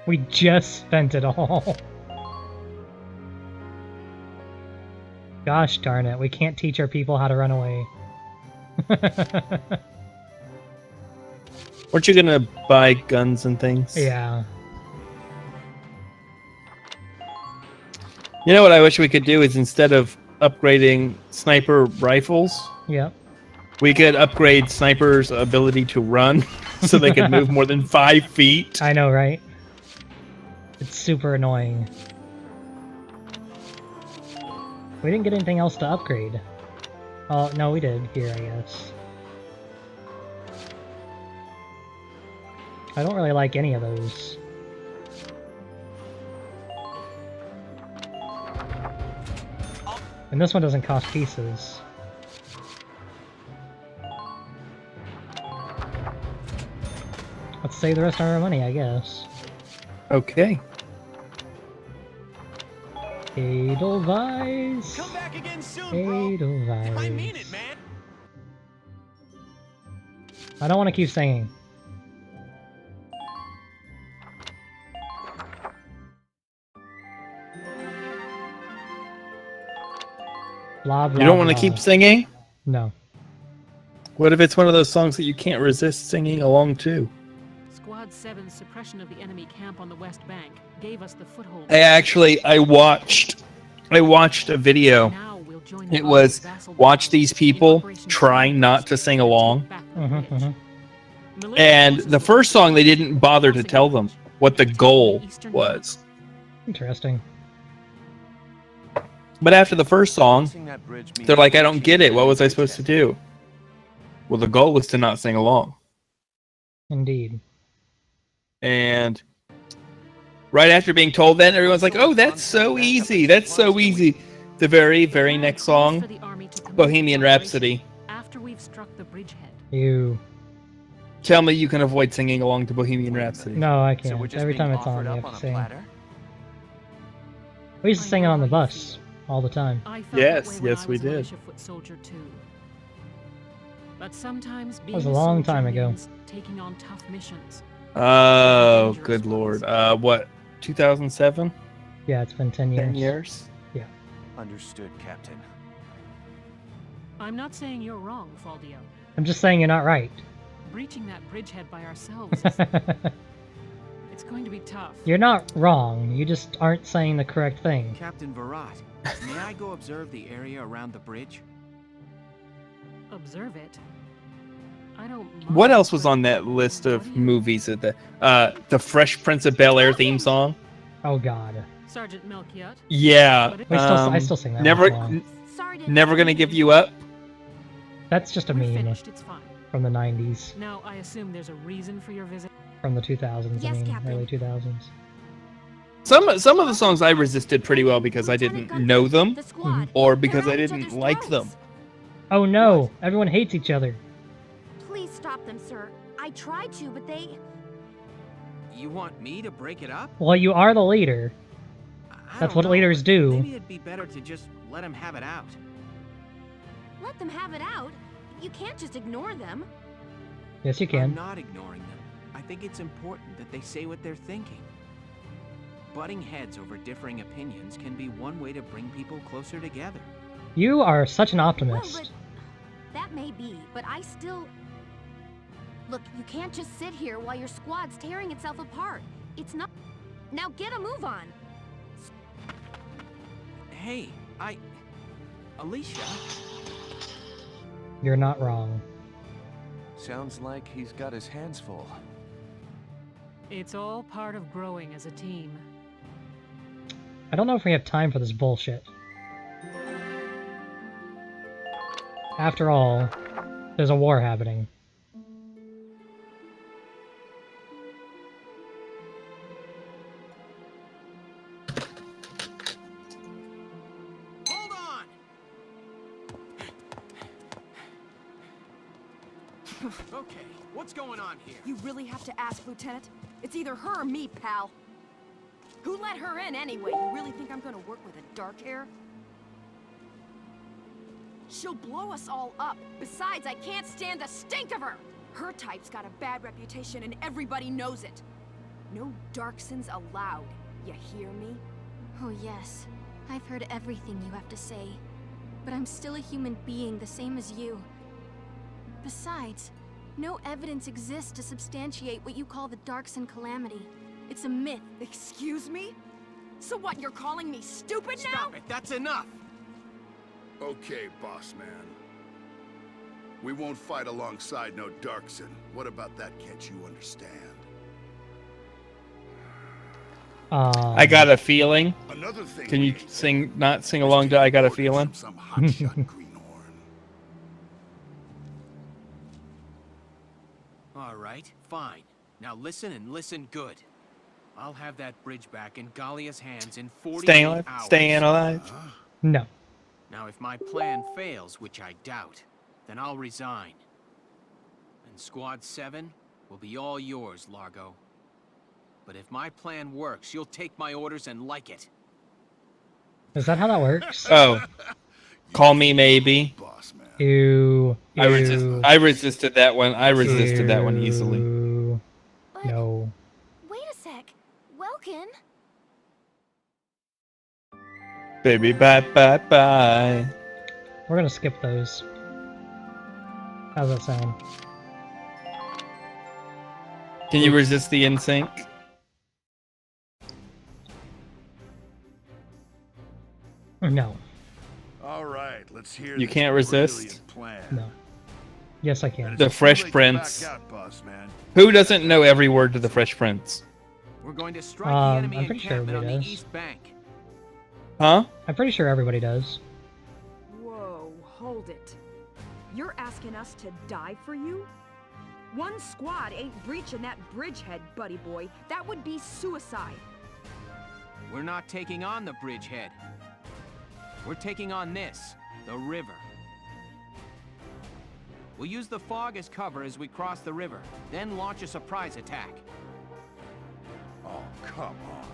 We just spent it all. Gosh darn it, we can't teach our people how to run away.
Weren't you gonna buy guns and things?
Yeah.
You know what I wish we could do is instead of upgrading sniper rifles,
Yep.
we could upgrade snipers' ability to run so they could move more than 5 feet.
I know, right? It's super annoying. We didn't get anything else to upgrade. Oh, no, we did here, I guess. I don't really like any of those. And this one doesn't cost pieces. Let's save the rest of our money, I guess.
Okay.
Edelweiss.
Come back again soon, bro.
Edelweiss.
I mean it, man.
I don't want to keep singing. Blah, blah,
You don't want to
blah.
keep singing?
No.
What if it's one of those songs that you can't resist singing along to?
Squad 7's suppression of the enemy camp on the West Bank gave us the foothold.
I watched a video.
Now we'll join the
It
other
was
vassal
watch
powers
these
in
people
Operation
trying not to
Southwest
sing
to
along.
take back the bridge. Militia
And
forces
the
will
first song they didn't bother to
crossing
tell
the
them
bridge,
what the
protecting
goal
the eastern
was.
Interesting.
But after the first song,
Crossing that bridge means
they're like, I don't get it. What was I supposed to do? Well, the goal was to not sing along.
Indeed.
And right after being told that, everyone's like, oh, that's so easy. That's so easy. The very, very next
calls
song,
for the army to commence
Bohemian
operation
Rhapsody.
After we've struck the bridgehead.
You.
Tell me you can avoid singing along to Bohemian Rhapsody.
No, I
So
can't.
we're just
Every
being
time it's on,
offered
we
up
have
on
to
a
sing.
platter?
We used to sing it on the bus all the time.
I felt
Yes,
that way when
yes,
I
we
was a
did.
militia foot soldier too. But sometimes being
was a long time ago.
means taking on tough missions.
Oh, good lord. What, 2007?
Yeah, it's been 10 years.
10 years?
Yeah.
Understood, Captain.
I'm not saying you're wrong, Faldio.
I'm just saying you're not right.
Breaching that bridgehead by ourselves is it's going to be tough.
You're not wrong. You just aren't saying the correct thing.
Captain Virat, may I go observe the area around the bridge?
Observe it. I don't
What
mind,
else was
but
on that list
what
of
do you-
movies? The Fresh Prince of Bel-Air theme song?
Oh god.
Sergeant Melchiot?
Yeah.
I still sing that
Never,
one.
Sorry to
never gonna give you up.
That's just a
We're
meme
finished, it's fine.
from the 90s.
Now I assume there's a reason for your visit.
From the 2000s,
Yes,
I mean,
Captain.
early 2000s.
Some of the songs I resisted pretty well because I
Lieutenant
didn't know them,
The squad.
or because
They're
I
at each
didn't
other's
like them.
throats.
Oh no! Everyone hates each other.
Please stop them, sir. I tried to, but they...
You want me to break it up?
Well, you are the leader.
I
That's
don't
what
know,
leaders
but
do.
Maybe it'd be better to just let him have it out.
Let them have it out. You can't just ignore them.
Yes, you
I'm
can.
not ignoring them. I think it's important that they say what they're thinking. Butting heads over differing opinions can be one way to bring people closer together.
You are such an
Well,
optimist.
but that may be, but I still... Look, you can't just sit here while your squad's tearing itself apart. It's not... Now get a move on.
Hey, Alicia?
You're not wrong.
Sounds like he's got his hands full.
It's all part of growing as a team.
I don't know if we have time for this bullshit. After all, there's a war happening.
Hold on! Okay, what's going on here?
You really have to ask, Lieutenant? It's either her or me, pal. Who let her in anyway? You really think I'm gonna work with a dark hair? She'll blow us all up. Besides, I can't stand the stink of her! Her type's got a bad reputation and everybody knows it. No Darksons allowed. You hear me?
Oh yes, I've heard everything you have to say. But I'm still a human being, the same as you. Besides, no evidence exists to substantiate what you call the Darkson calamity. It's a myth.
Excuse me? So what, you're calling me stupid now?
Stop it, that's enough!
Okay, boss man. We won't fight alongside no Darkson. What about that can't you understand?
I got a feeling.
Another thing.
Can you not sing along to I Got a Feeling?
Some hotshot greenhorn.
All right, fine. Now listen and listen good. I'll have that bridge back in Galia's hands in 48 hours.
Staying alive?
No.
Now, if my plan fails, which I doubt, then I'll resign. And Squad 7 will be all yours, Largo. But if my plan works, you'll take my orders and like it.
Is that how that works?
Oh. Call me maybe.
Ew.
I resisted that one. I resisted that one easily.
No.
Wait a sec. Welkin?
Baby, bye, bye, bye.
We're gonna skip those. How's that sound?
Can you resist the in-sync?
No.
All right, let's hear.
You
this
can't resist?
brilliant plan.
No. Yes, I can.
The Fresh Prince.
Back out, boss man.
Who doesn't know every word to the Fresh Prince?
We're going to strike the enemy
I'm pretty sure
encampment on
everybody
the
does.
east bank.
Huh?
I'm pretty sure everybody does.
Whoa, hold it. You're asking us to die for you? One squad ain't breaching that bridgehead, buddy boy. That would be suicide.
We're not taking on the bridgehead. We're taking on this, the river. We'll use the fog as cover as we cross the river, then launch a surprise attack.
Oh, come on.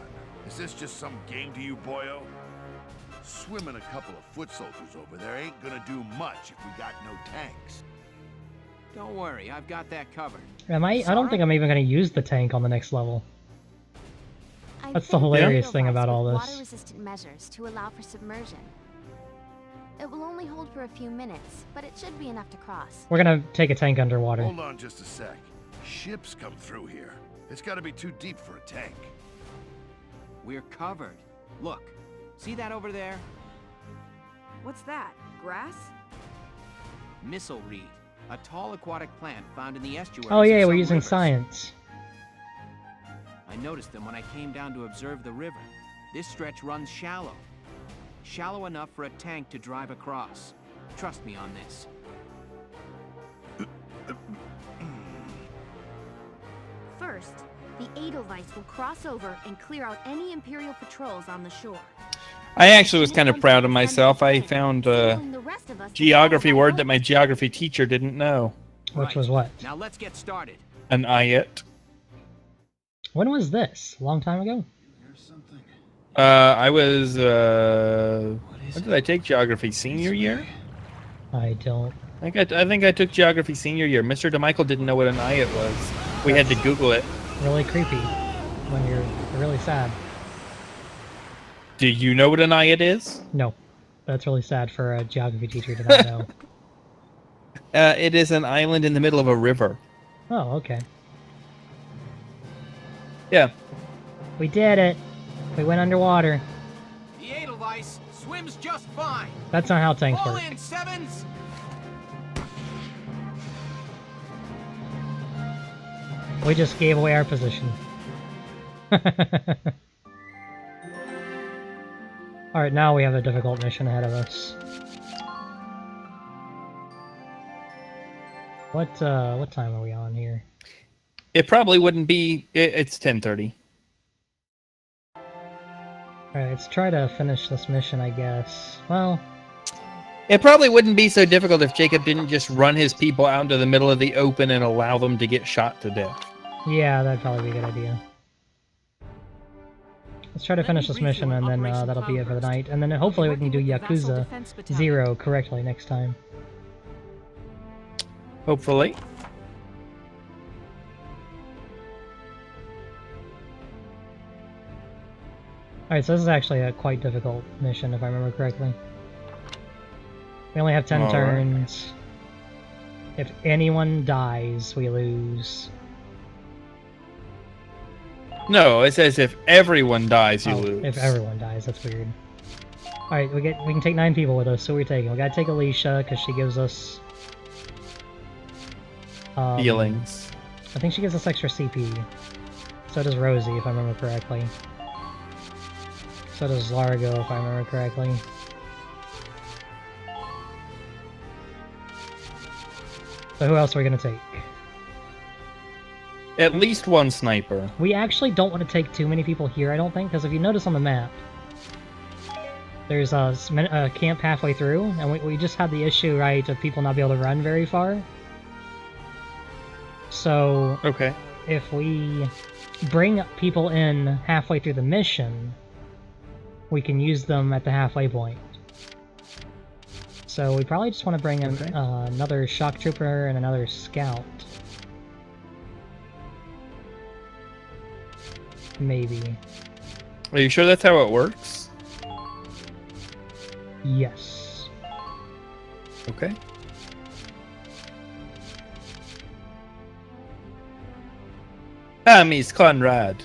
Is this just some game to you, boyo? Swimming a couple of foot soldiers over there ain't gonna do much if we got no tanks.
Don't worry, I've got that covered.
I don't think I'm even gonna use the tank on the next level. That's the hilarious thing about all this.
Water-resistant measures to allow for submersion. It will only hold for a few minutes, but it should be enough to cross.
We're gonna take a tank underwater.
Hold on just a sec. Ships come through here. It's gotta be too deep for a tank.
We're covered. Look, see that over there?
What's that? Grass?
Missile reed, a tall aquatic plant found in the estuaries.
Oh yeah,
of
we're
some
using
rivers.
science.
I noticed them when I came down to observe the river. This stretch runs shallow. Shallow enough for a tank to drive across. Trust me on this.
First, the Edelweiss will cross over and clear out any Imperial patrols on the shore.
I actually was kind of proud of myself. I found a geography word that my geography teacher didn't know.
Which was what?
Now let's get started.
An ayat.
When was this? A long time ago?
I was, when did I take geography? Senior year?
I don't.
I think I took geography senior year. Mr. DeMichael didn't know what an ayat was. We had to Google it.
Really creepy. When you're really sad.
Do you know what an ayat is?
No. That's really sad for a geography teacher to not know.
It is an island in the middle of a river.
Oh, okay.
Yeah.
We did it. We went underwater.
The Edelweiss swims just fine.
That's not how tanks
Fall
work.
in, Sevens.
We just gave away our position. Alright, now we have a difficult mission ahead of us. What time are we on here?
It probably wouldn't be. It's 10:30.
Alright, let's try to finish this mission, I guess. Well,
It probably wouldn't be so difficult if Jacob didn't just run his people out into the middle of the open and allow them to get shot to death.
Yeah, that'd probably be a good idea. Let's try to finish this mission, and then that'll be it for the night. And then hopefully we can do Yakuza 0 correctly next time.
Hopefully.
Alright, so this is actually a quite difficult mission, if I remember correctly. We only have 10 turns. If anyone dies, we lose.
No, it says if everyone dies, you lose.
If everyone dies, that's weird. Alright, we can take 9 people with us, so we're taking. We gotta take Alicia, because she gives us...
feelings.
I think she gives us extra CP. So does Rosie, if I remember correctly. So does Largo, if I remember correctly. So who else are we gonna take?
At least one sniper.
We actually don't want to take too many people here, I don't think, because if you notice on the map, there's a camp halfway through, and we just had the issue, right, of people not being able to run very far. So,
okay,
if we bring people in halfway through the mission, we can use them at the halfway point. So we probably just want to bring in another shock trooper and another scout. Maybe.
Are you sure that's how it works?
Yes.
Okay. Miss Conrad.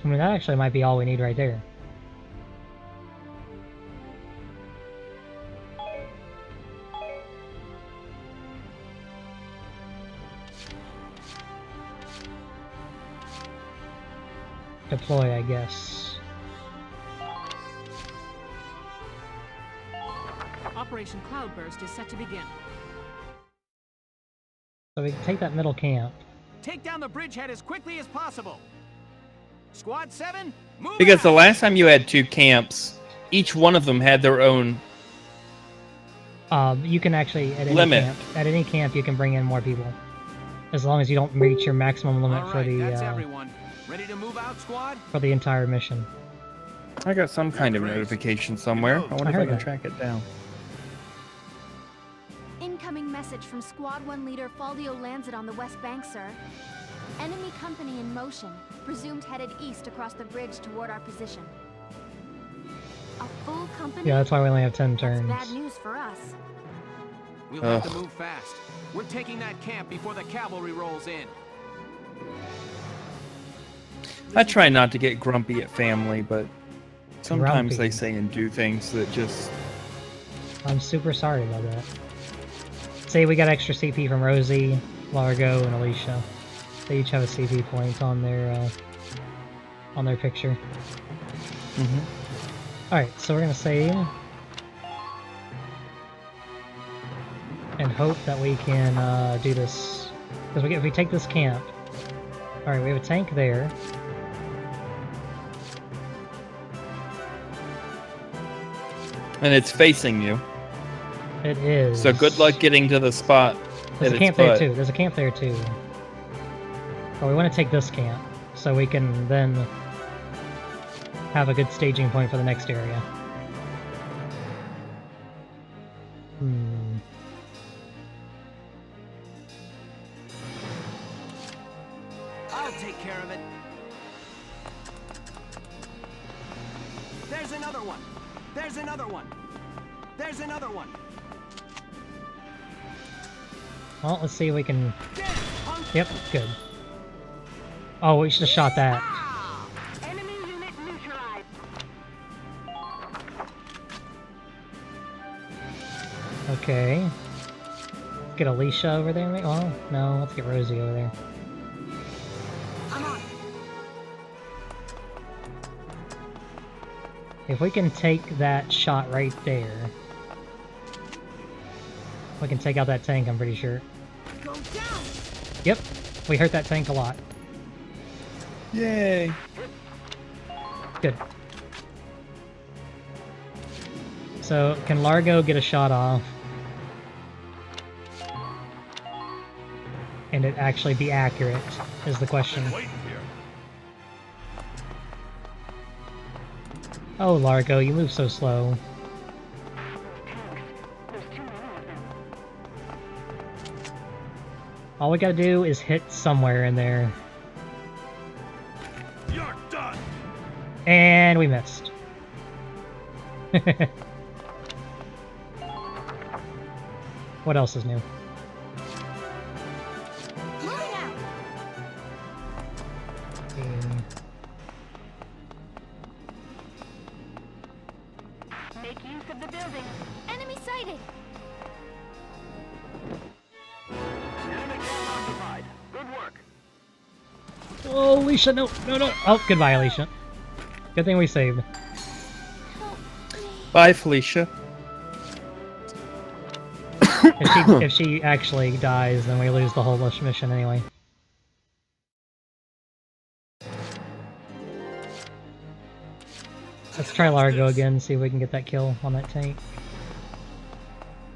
I mean, that actually might be all we need right there. Deploy, I guess.
Operation Cloudburst is set to begin.
So we can take that middle camp.
Take down the bridgehead as quickly as possible. Squad 7, move
Because
out.
the last time you had 2 camps, each one of them had their own
You can actually
limit.
At any camp, you can bring in more people, as long as you don't reach your maximum limit
All
for
right,
the
that's everyone. Ready to move out, squad?
for the entire mission.
I got some kind of notification somewhere. I wonder if I can track it down.
Incoming message from Squad 1 leader Faldio Lancet on the West Bank, sir. Enemy company in motion, presumed headed east across the bridge toward our position. A full company?
Yeah, that's why we only have 10 turns.
Bad news for us.
We'll have to move fast. We're taking that camp before the cavalry rolls in.
I try not to get grumpy at family, but sometimes
Grumpy.
they say and do things that just...
I'm super sorry about that. See, we got extra CP from Rosie, Largo, and Alicia. They each have a CP point on their picture. Alright, so we're gonna save. And hope that we can do this. Because if we take this camp... Alright, we have a tank there.
And it's facing you.
It is.
So good luck getting to the spot.
There's a camp there too. There's a camp there too. But we want to take this camp, so we can then have a good staging point for the next area.
I'll take care of it. There's another one. There's another one. There's another one.
Well, let's see if we can... Yep, good. Oh, we should have shot that.
Enemy unit neutralized.
Okay. Let's get Alicia over there, maybe? Well, no, let's get Rosie over there.
I'm on.
If we can take that shot right there, we can take out that tank, I'm pretty sure.
Go down.
Yep, we hurt that tank a lot. So, can Largo get a shot off? And it actually be accurate, is the question. Oh, Largo, you move so slow. All we gotta do is hit somewhere in there.
You're done.
And we missed. What else is new?
Make use of the building.
Enemy sighted!
Enemy camp occupied. Good work.
Oh, Alicia, no, no, no. Oh, goodbye, Alicia. Good thing we saved.
Bye, Felicia.
If she actually dies, then we lose the whole mission anyway. Let's try Largo again, see if we can get that kill on that tank.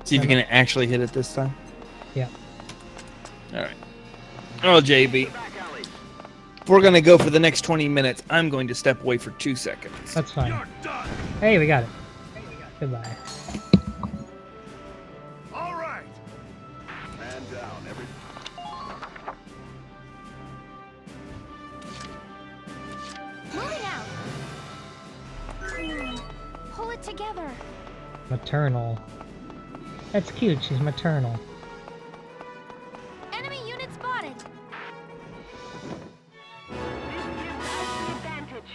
See if you can actually hit it this time.
Yeah.
Alright. Oh, JB. If we're gonna go for the next 20 minutes, I'm going to step away for 2 seconds.
That's fine. Hey, we got it. Goodbye.
All right. Man down, every.
Moving out! Pull it together.
Maternal. That's cute, she's maternal.
Enemy unit spotted!
This gives us the advantage.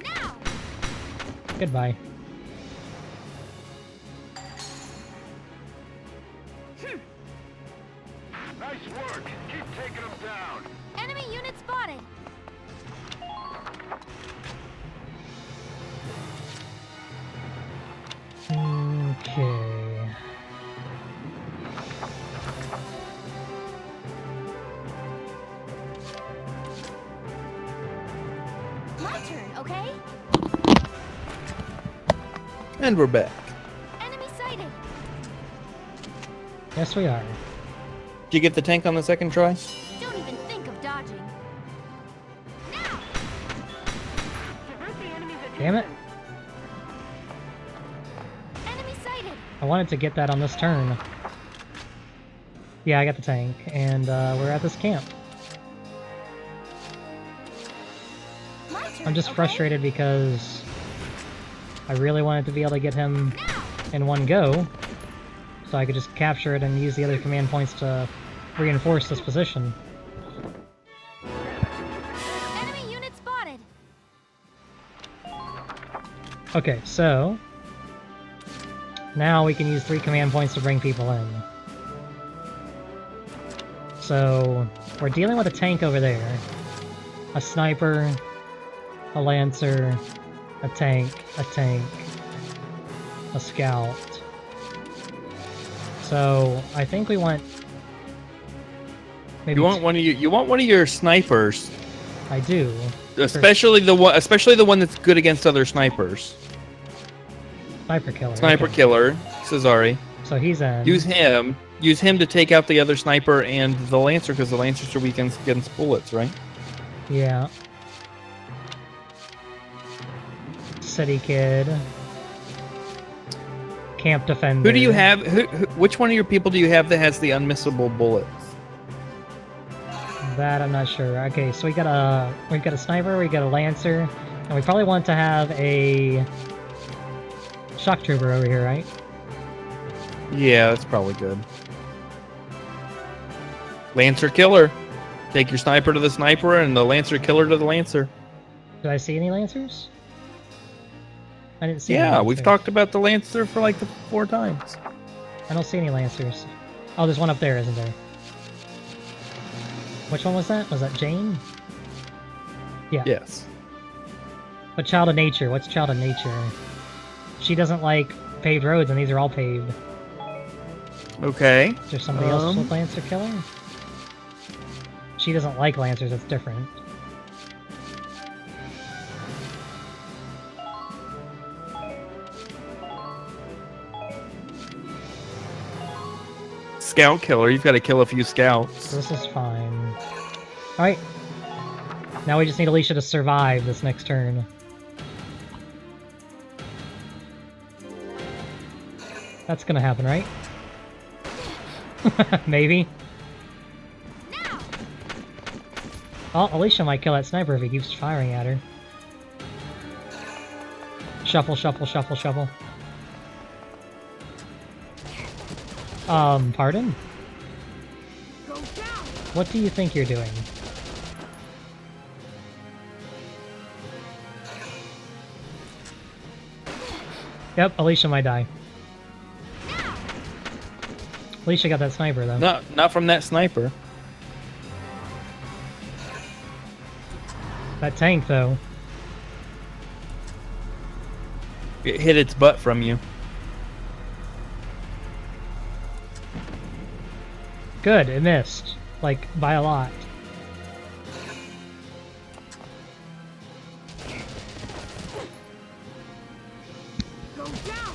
Now!
Goodbye.
Nice work. Keep taking them down.
Enemy unit spotted!
Okay.
My turn, okay?
And we're back.
Enemy sighted!
Yes, we are.
Did you get the tank on the second try?
Don't even think of dodging. Now!
Divert the enemy's attention.
Damn it.
Enemy sighted!
I wanted to get that on this turn. Yeah, I got the tank, and we're at this camp.
My turn,
I'm just
okay?
frustrated because I really wanted to be able to get him
Now!
in one go, so I could just capture it and use the other command points to reinforce this position.
Enemy unit spotted!
Okay, so now we can use 3 command points to bring people in. So we're dealing with a tank over there, a sniper, a lancer, a tank, a scout. So I think we want maybe
You want one of your snipers,
I do.
especially the one that's good against other snipers.
Sniper killer.
Sniper
okay.
killer, Cesari.
So he's in.
Use him to take out the other sniper and the lancer, because the lancers are weak against bullets, right?
Yeah. City kid. Camp defender.
Who do you have? Which one of your people do you have that has the unmissable bullets?
That I'm not sure. Okay, so we got a sniper, we got a lancer, and we probably want to have a shock trooper over here, right?
Yeah, that's probably good. Lancer killer. Take your sniper to the sniper and the lancer killer to the lancer.
Did I see any lancers? I didn't see any
Yeah, we've
lancers.
talked about the lancer for like the 4 times.
I don't see any lancers. Oh, there's one up there, isn't there? Which one was that? Was that Jane? Yeah.
Yes.
But Child of Nature, what's Child of Nature? She doesn't like paved roads, and these are all paved.
Okay.
Is there somebody else with Lancer Killer? She doesn't like Lancers, that's different.
scout killer. You've got to kill a few scouts.
This is fine. Alright. Now we just need Alicia to survive this next turn. That's gonna happen, right? Maybe. Oh, Alicia might kill that sniper if he keeps firing at her. Shuffle, shuffle, shuffle, shuffle. Pardon? What do you think you're doing? Yep, Alicia might die. Alicia got that sniper, though.
Not from that sniper.
That tank, though.
It hit its butt from you.
Good, it missed. Like, by a lot.
Go down.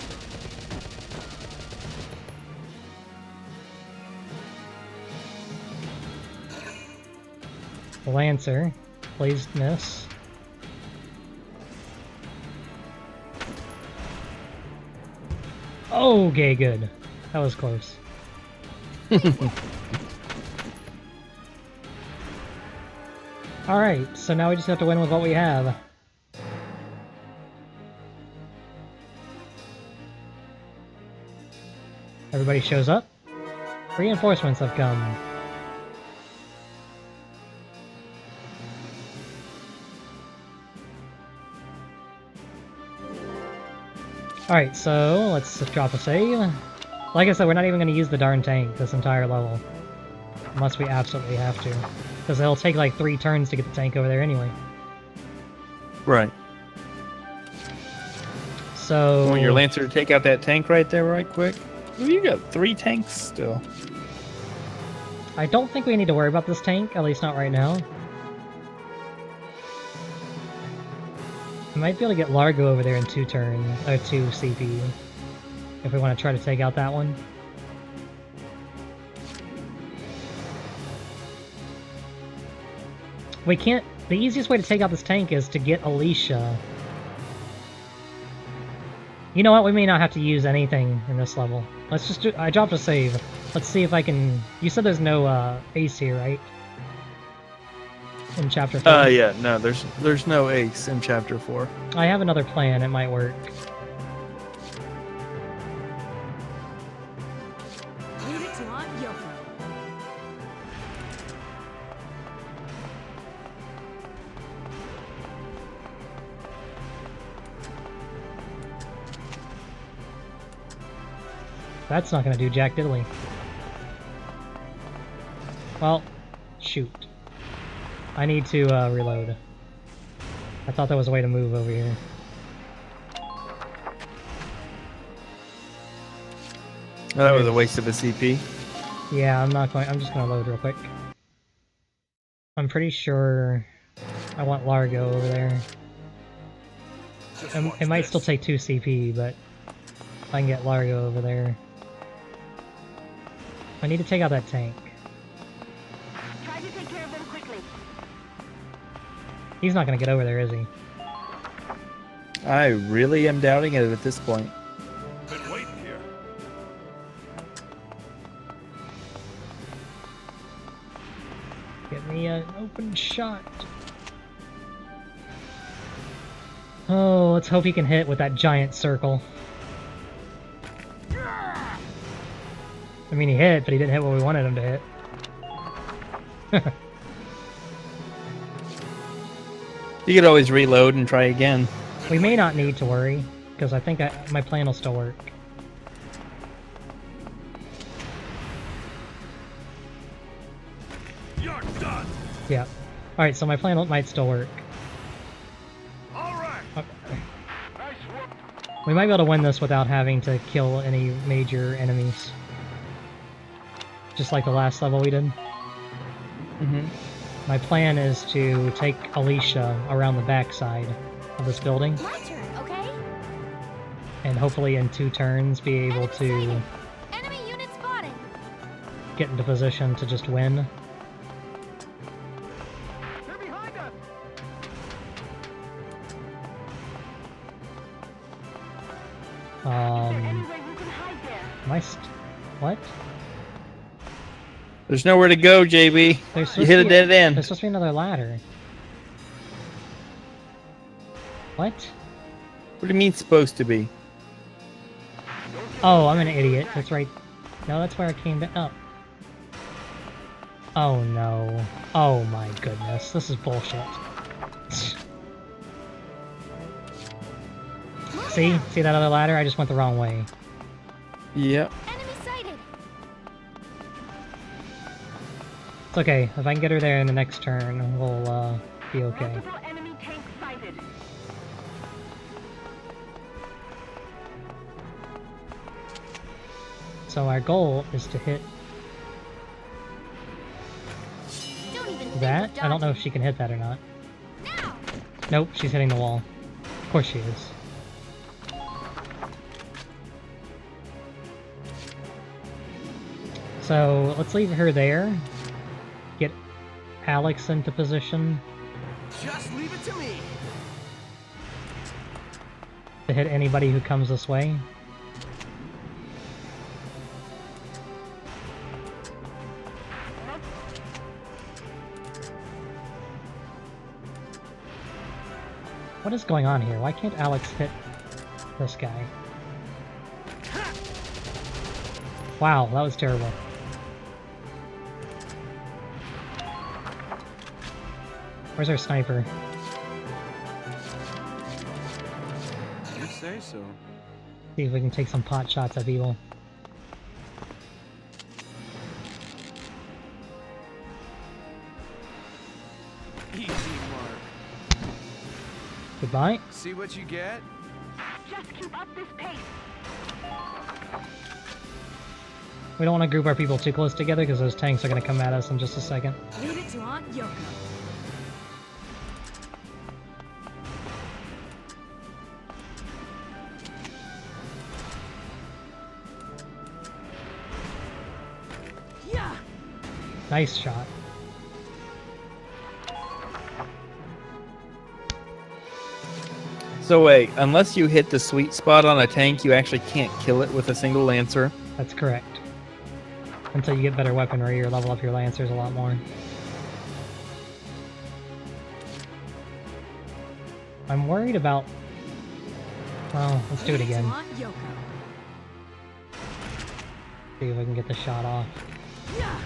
The Lancer. Please miss. Oh, okay, good. That was close. Alright, so now we just have to win with what we have. Everybody shows up. Reinforcements have come. Alright, so let's drop a save. Like I said, we're not even going to use the darn tank this entire level. Unless we absolutely have to. Because it'll take like 3 turns to get the tank over there anyway.
Right.
So...
You want your Lancer to take out that tank right there right quick? Ooh, you got 3 tanks still.
I don't think we need to worry about this tank, at least not right now. We might be able to get Largo over there in 2 turns, or 2 CP, if we want to try to take out that one. We can't... The easiest way to take out this tank is to get Alicia. You know what? We may not have to use anything in this level. Let's just do... I dropped a save. Let's see if I can... You said there's no ace here, right? In Chapter 4?
Yeah, no, there's no ace in Chapter 4.
I have another plan, it might work.
Leave it to Aunt Yoko.
That's not gonna do jack diddly. Well, shoot. I need to reload. I thought there was a way to move over here.
That was a waste of a CP.
Yeah, I'm just gonna load real quick. I'm pretty sure I want Largo over there. It might still take 2 CP, but if I can get Largo over there. I need to take out that tank.
Try to take care of them quickly.
He's not gonna get over there, is he?
I really am doubting it at this point.
Been waiting here.
Get me an open shot. Oh, let's hope he can hit with that giant circle. I mean, he hit, but he didn't hit what we wanted him to hit.
You could always reload and try again.
We may not need to worry, because I think my plan will still work.
You're done.
Yeah. Alright, so my plan might still work.
All right.
Okay.
Nice work.
We might be able to win this without having to kill any major enemies. Just like the last level we did.
Mm-hmm.
My plan is to take Alicia around the backside of this building.
My turn, okay?
And hopefully in 2 turns be able to...
Enemy unit spotted.
get into position to just win.
They're behind us. Is there any way we can hide there?
What?
There's nowhere to go, JB. You hit a dead end.
There's supposed to be another ladder. What?
What do you mean supposed to be?
Oh, I'm an idiot. That's right. No, that's where I came back up. Oh no. Oh my goodness. This is bullshit. See? See that other ladder? I just went the wrong way.
Yep.
Enemy sighted.
It's okay. If I can get her there in the next turn, we'll be okay.
Multiple enemy tanks sighted.
So our goal is to hit
Don't even think
that.
of
I don't know if
dodging.
she can hit that or not.
Now.
Nope, she's hitting the wall. Of course she is. So let's leave her there. Get Alex into position
Just leave it to me.
to hit anybody who comes this way. What is going on here? Why can't Alex hit this guy? Wow, that was terrible. Where's our sniper?
You say so.
See if we can take some pot shots at people.
Easy mark.
Goodbye.
See what you get?
Just keep up this pace.
We don't want to group our people too close together because those tanks are going to come at us in just a second.
Leave it to Aunt Yoko. Yeah.
Nice shot.
So wait, unless you hit the sweet spot on a tank, you actually can't kill it with a single lancer.
That's correct. Until you get better weaponry or level up your lancers a lot more. I'm worried about... Well, let's do it again.
Aunt Yoko.
See if I can get the shot off.
Yeah.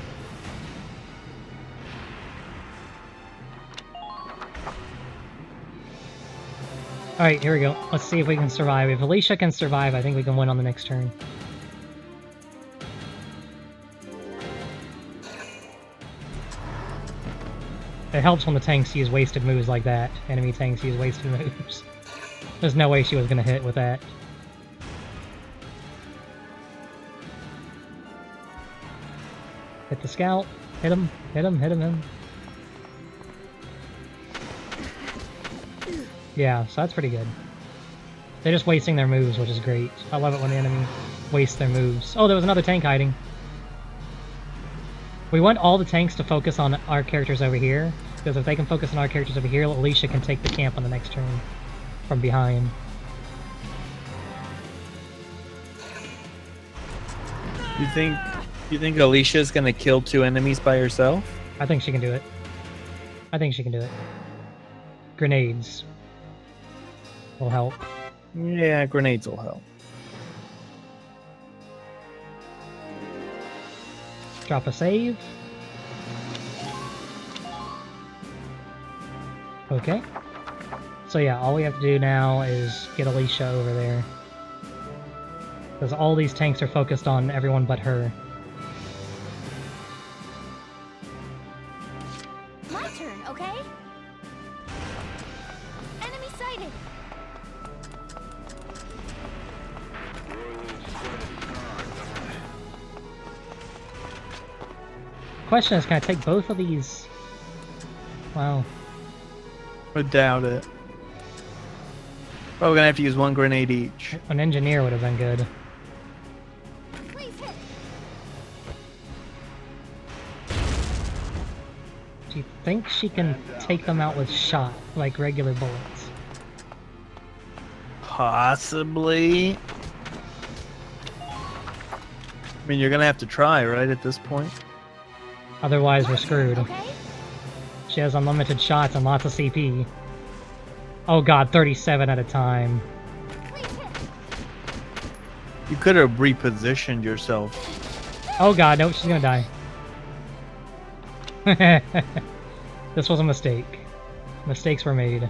Alright, here we go. Let's see if we can survive. If Alicia can survive, I think we can win on the next turn. It helps when the tanks use wasted moves like that. Enemy tanks use wasted moves. There's no way she was gonna hit with that. Hit the scout. Hit him. Hit him. Hit him. Hit him. Yeah, so that's pretty good. They're just wasting their moves, which is great. I love it when the enemy wastes their moves. Oh, there was another tank hiding. We want all the tanks to focus on our characters over here, because if they can focus on our characters over here, Alicia can take the camp on the next turn from behind.
You think Alicia's gonna kill 2 enemies by herself?
I think she can do it. I think she can do it. Grenades will help.
Yeah, grenades will help.
Drop a save. Okay. So yeah, all we have to do now is get Alicia over there. Because all these tanks are focused on everyone but her.
My turn, okay? Enemy sighted.
Question is, can I take both of these? Wow.
I doubt it. Probably gonna have to use 1 grenade each.
An engineer would have been good.
Please hit.
Do you think she can take them out with shot, like regular bullets?
Possibly. I mean, you're gonna have to try, right, at this point?
Otherwise, we're screwed. She has unlimited shots and lots of CP. Oh god, 37 at a time.
You could have repositioned yourself.
Oh god, no, she's gonna die. This was a mistake. Mistakes were made.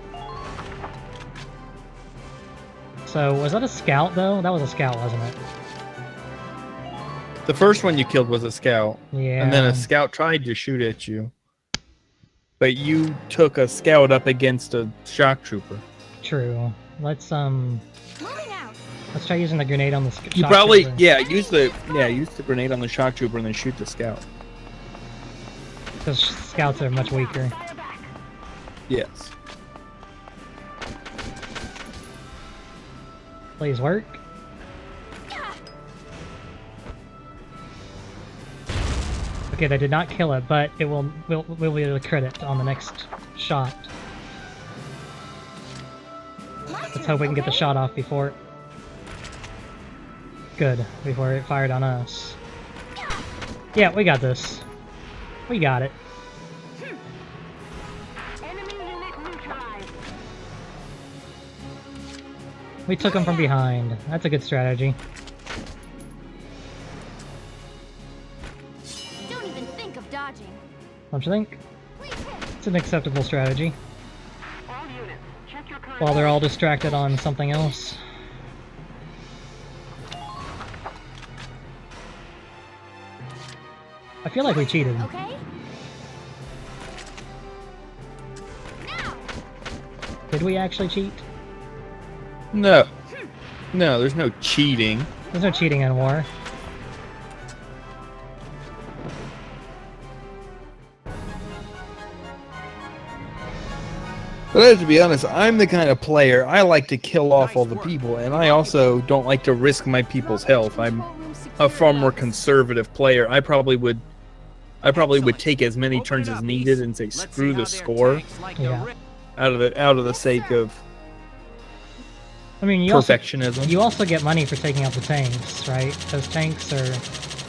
So, was that a scout, though? That was a scout, wasn't it?
The first one you killed was a scout.
Yeah.
And then a scout tried to shoot at you. But you took a scout up against a shock trooper.
True. Let's try using the grenade on the shock
You probably
trooper.
use the grenade on the shock trooper and then shoot the scout.
Because scouts are much weaker.
Yes.
Please work. Okay, they did not kill it, but it will be able to credit on the next shot. Let's hope we can get the shot off before. Good, before it fired on us. Yeah, we got this. We got it. We took him from behind. That's a good strategy.
Don't even think of dodging.
Don't you think? It's an acceptable strategy. While they're all distracted on something else. I feel like we cheated.
Okay?
Did we actually cheat?
No. No, there's no cheating.
There's no cheating in war.
But I have to be honest, I'm the kind of player, I like to kill off all the people, and I also don't like to risk my people's health. I'm a far more conservative player. I probably would take as many turns as needed and say screw the score.
Yeah.
Out of the sake of
I mean,
perfectionism.
You also get money for taking out the tanks, right? Those tanks are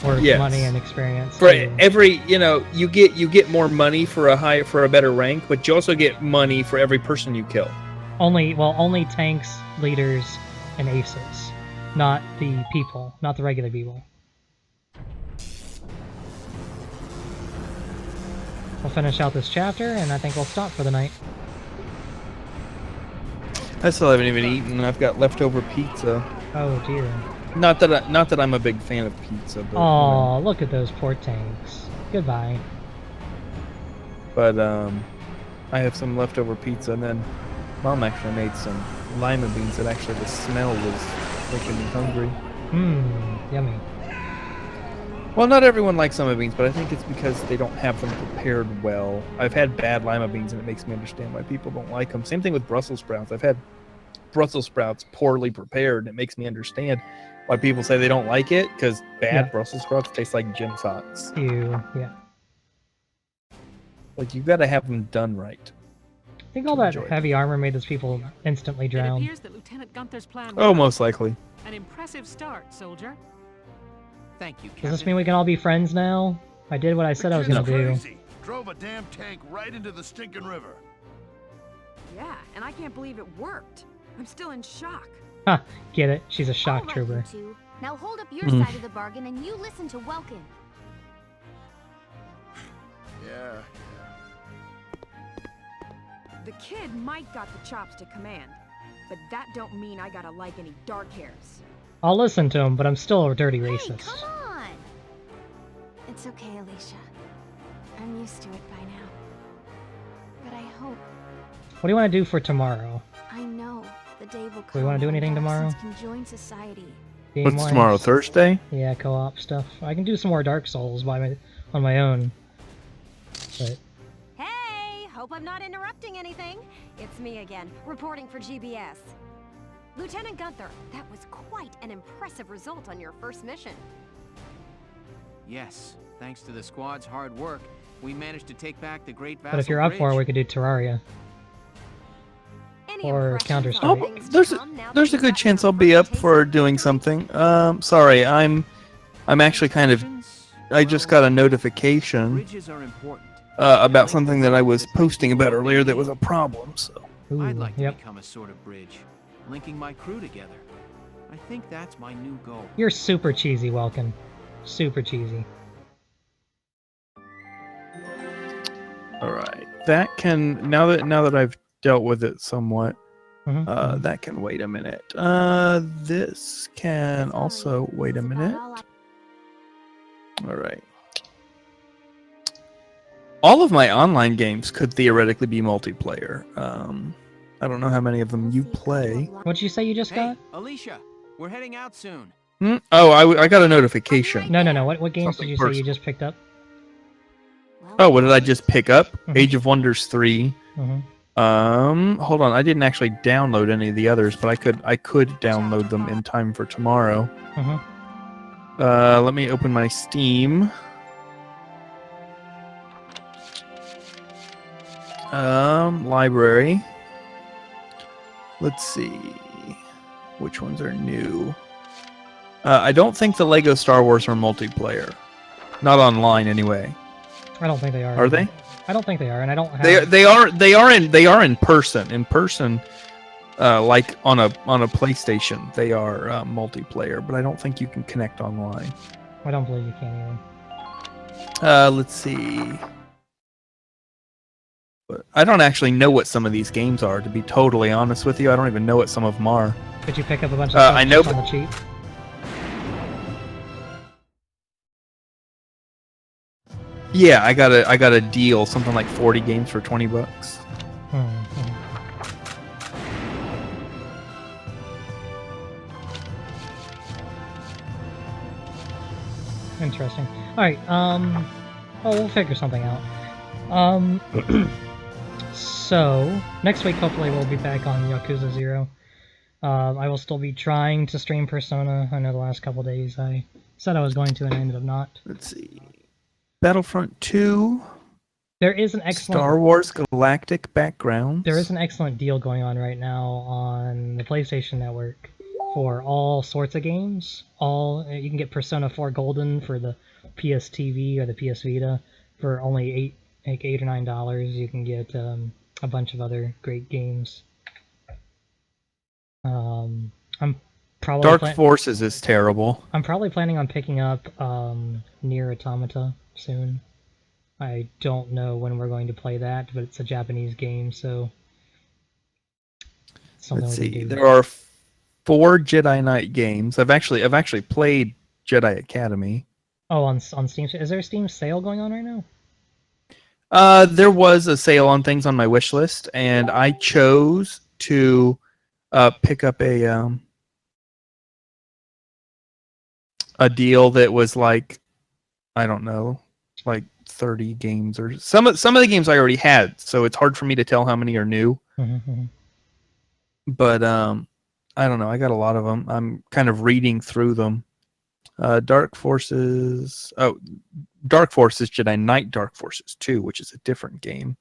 worth money and experience.
For
too.
every, you get more money for a better rank, but you also get money for every person you kill.
Only tanks, leaders, and aces, not the people, not the regular people. We'll finish out this chapter, and I think we'll stop for the night.
I still haven't even eaten. I've got leftover pizza.
Oh dear.
Not that I'm a big fan of pizza. But,
oh, look at those poor tanks. Goodbye.
But I have some leftover pizza, and then Mom actually made some lima beans that actually the smell was making me hungry.
Yummy.
Well, not everyone likes lima beans, but I think it's because they don't have them prepared well. I've had bad lima beans, and it makes me understand why people don't like them. Same thing with Brussels sprouts. I've had Brussels sprouts poorly prepared, and it makes me understand why people say they don't like it, because bad Brussels sprouts taste like gym socks.
Ew, yeah.
Like, you gotta have them done right.
I think all that heavy armor made those people instantly drown.
It appears that Lieutenant Gunther's plan
Oh, most likely.
An impressive start, soldier.
Thank you, Captain.
Does this mean we can all be friends now? I did what I said I was gonna do.
Drove a damn tank right into the stinking river.
Yeah, and I can't believe it worked. I'm still in shock.
Ha! Get it? She's a shock trooper.
You two. Now hold up your side of the bargain and you listen to Welkin.
Yeah.
The kid might got the chops to command, but that don't mean I gotta like any dark hairs.
I'll listen to him, but I'm still a dirty racist.
Come on! It's okay, Alicia. I'm used to it by now. But I hope...
What do you want to do for tomorrow?
I know the day will come.
Do we want to do anything tomorrow?
Can join society.
What's tomorrow, Thursday?
Yeah, co-op stuff. I can do some more Dark Souls on my own. But...
Hey! Hope I'm not interrupting anything. It's me again, reporting for GBS. Lieutenant Gunther, that was quite an impressive result on your first mission.
Yes, thanks to the squad's hard work, we managed to take back the Great Vassal
But if you're up for it,
Bridge.
we could do Terraria.
Any
Or
impressions
Counter
on
Strike.
things to
There's a,
come now that
there's a
you've
good
gotten
chance
your
I'll be
first
up
taste
for
of
doing
victory?
something. Sorry, I'm actually kind of. I just got a notification
Bridges are important.
about something that I was posting about earlier that was a problem. So.
I'd like to
Yep.
become a sort of bridge, linking my crew together. I think that's my new goal.
You're super cheesy, Welkin. Super cheesy.
All right, that can now that I've dealt with it somewhat.
Mhm.
That can wait a minute. This can also wait a minute. All right. All of my online games could theoretically be multiplayer. I don't know how many of them you play.
What'd you say you just
Hey,
got?
Alicia, we're heading out soon.
Oh, I got a notification.
No. What games
Something
did you say you
personal.
just picked up?
Oh, what did I just pick up?
Mhm.
Age of Wonders 3. Hold on. I didn't actually download any of the others, but I could download them in time for tomorrow. Let me open my Steam. Library. Let's see. Which ones are new? I don't think the Lego Star Wars are multiplayer. Not online, anyway.
I don't think they are.
Are they?
I don't think they are, and I don't have.
They are in person. In person, like on a PlayStation, they are multiplayer. But I don't think you can connect online.
I don't believe you can either.
Let's see. But I don't actually know what some of these games are. To be totally honest with you, I don't even know what some of them are.
Could you pick up a bunch of stuff
I know,
just on the cheap?
Yeah, I got a deal, something like 40 games for $20.
Interesting. All right. Well, we'll figure something out. So next week, hopefully, we'll be back on Yakuza 0. I will still be trying to stream Persona. I know the last couple days I said I was going to, and I ended up not.
Let's see. Battlefront 2.
There is an excellent
Star Wars Galactic Backgrounds.
There is an excellent deal going on right now on the PlayStation Network for all sorts of games. You can get Persona 4 Golden for the PS TV or the PS Vita for only $8 or $9. You can get a bunch of other great games. I'm probably
Dark Forces is terrible.
I'm probably planning on picking up Nier Automata soon. I don't know when we're going to play that, but it's a Japanese game, so something
Let's
we can
see.
do.
There are 4 Jedi Knight games. I've actually played Jedi Academy.
Oh, on Steam. Is there a Steam sale going on right now?
There was a sale on things on my wish list, and I chose to pick up a deal that was like, I don't know, like 30 games, or some of the games I already had, so it's hard for me to tell how many are new. But I don't know. I got a lot of them. I'm kind of reading through them. Dark Forces. Oh, Dark Forces Jedi Knight Dark Forces 2, which is a different game.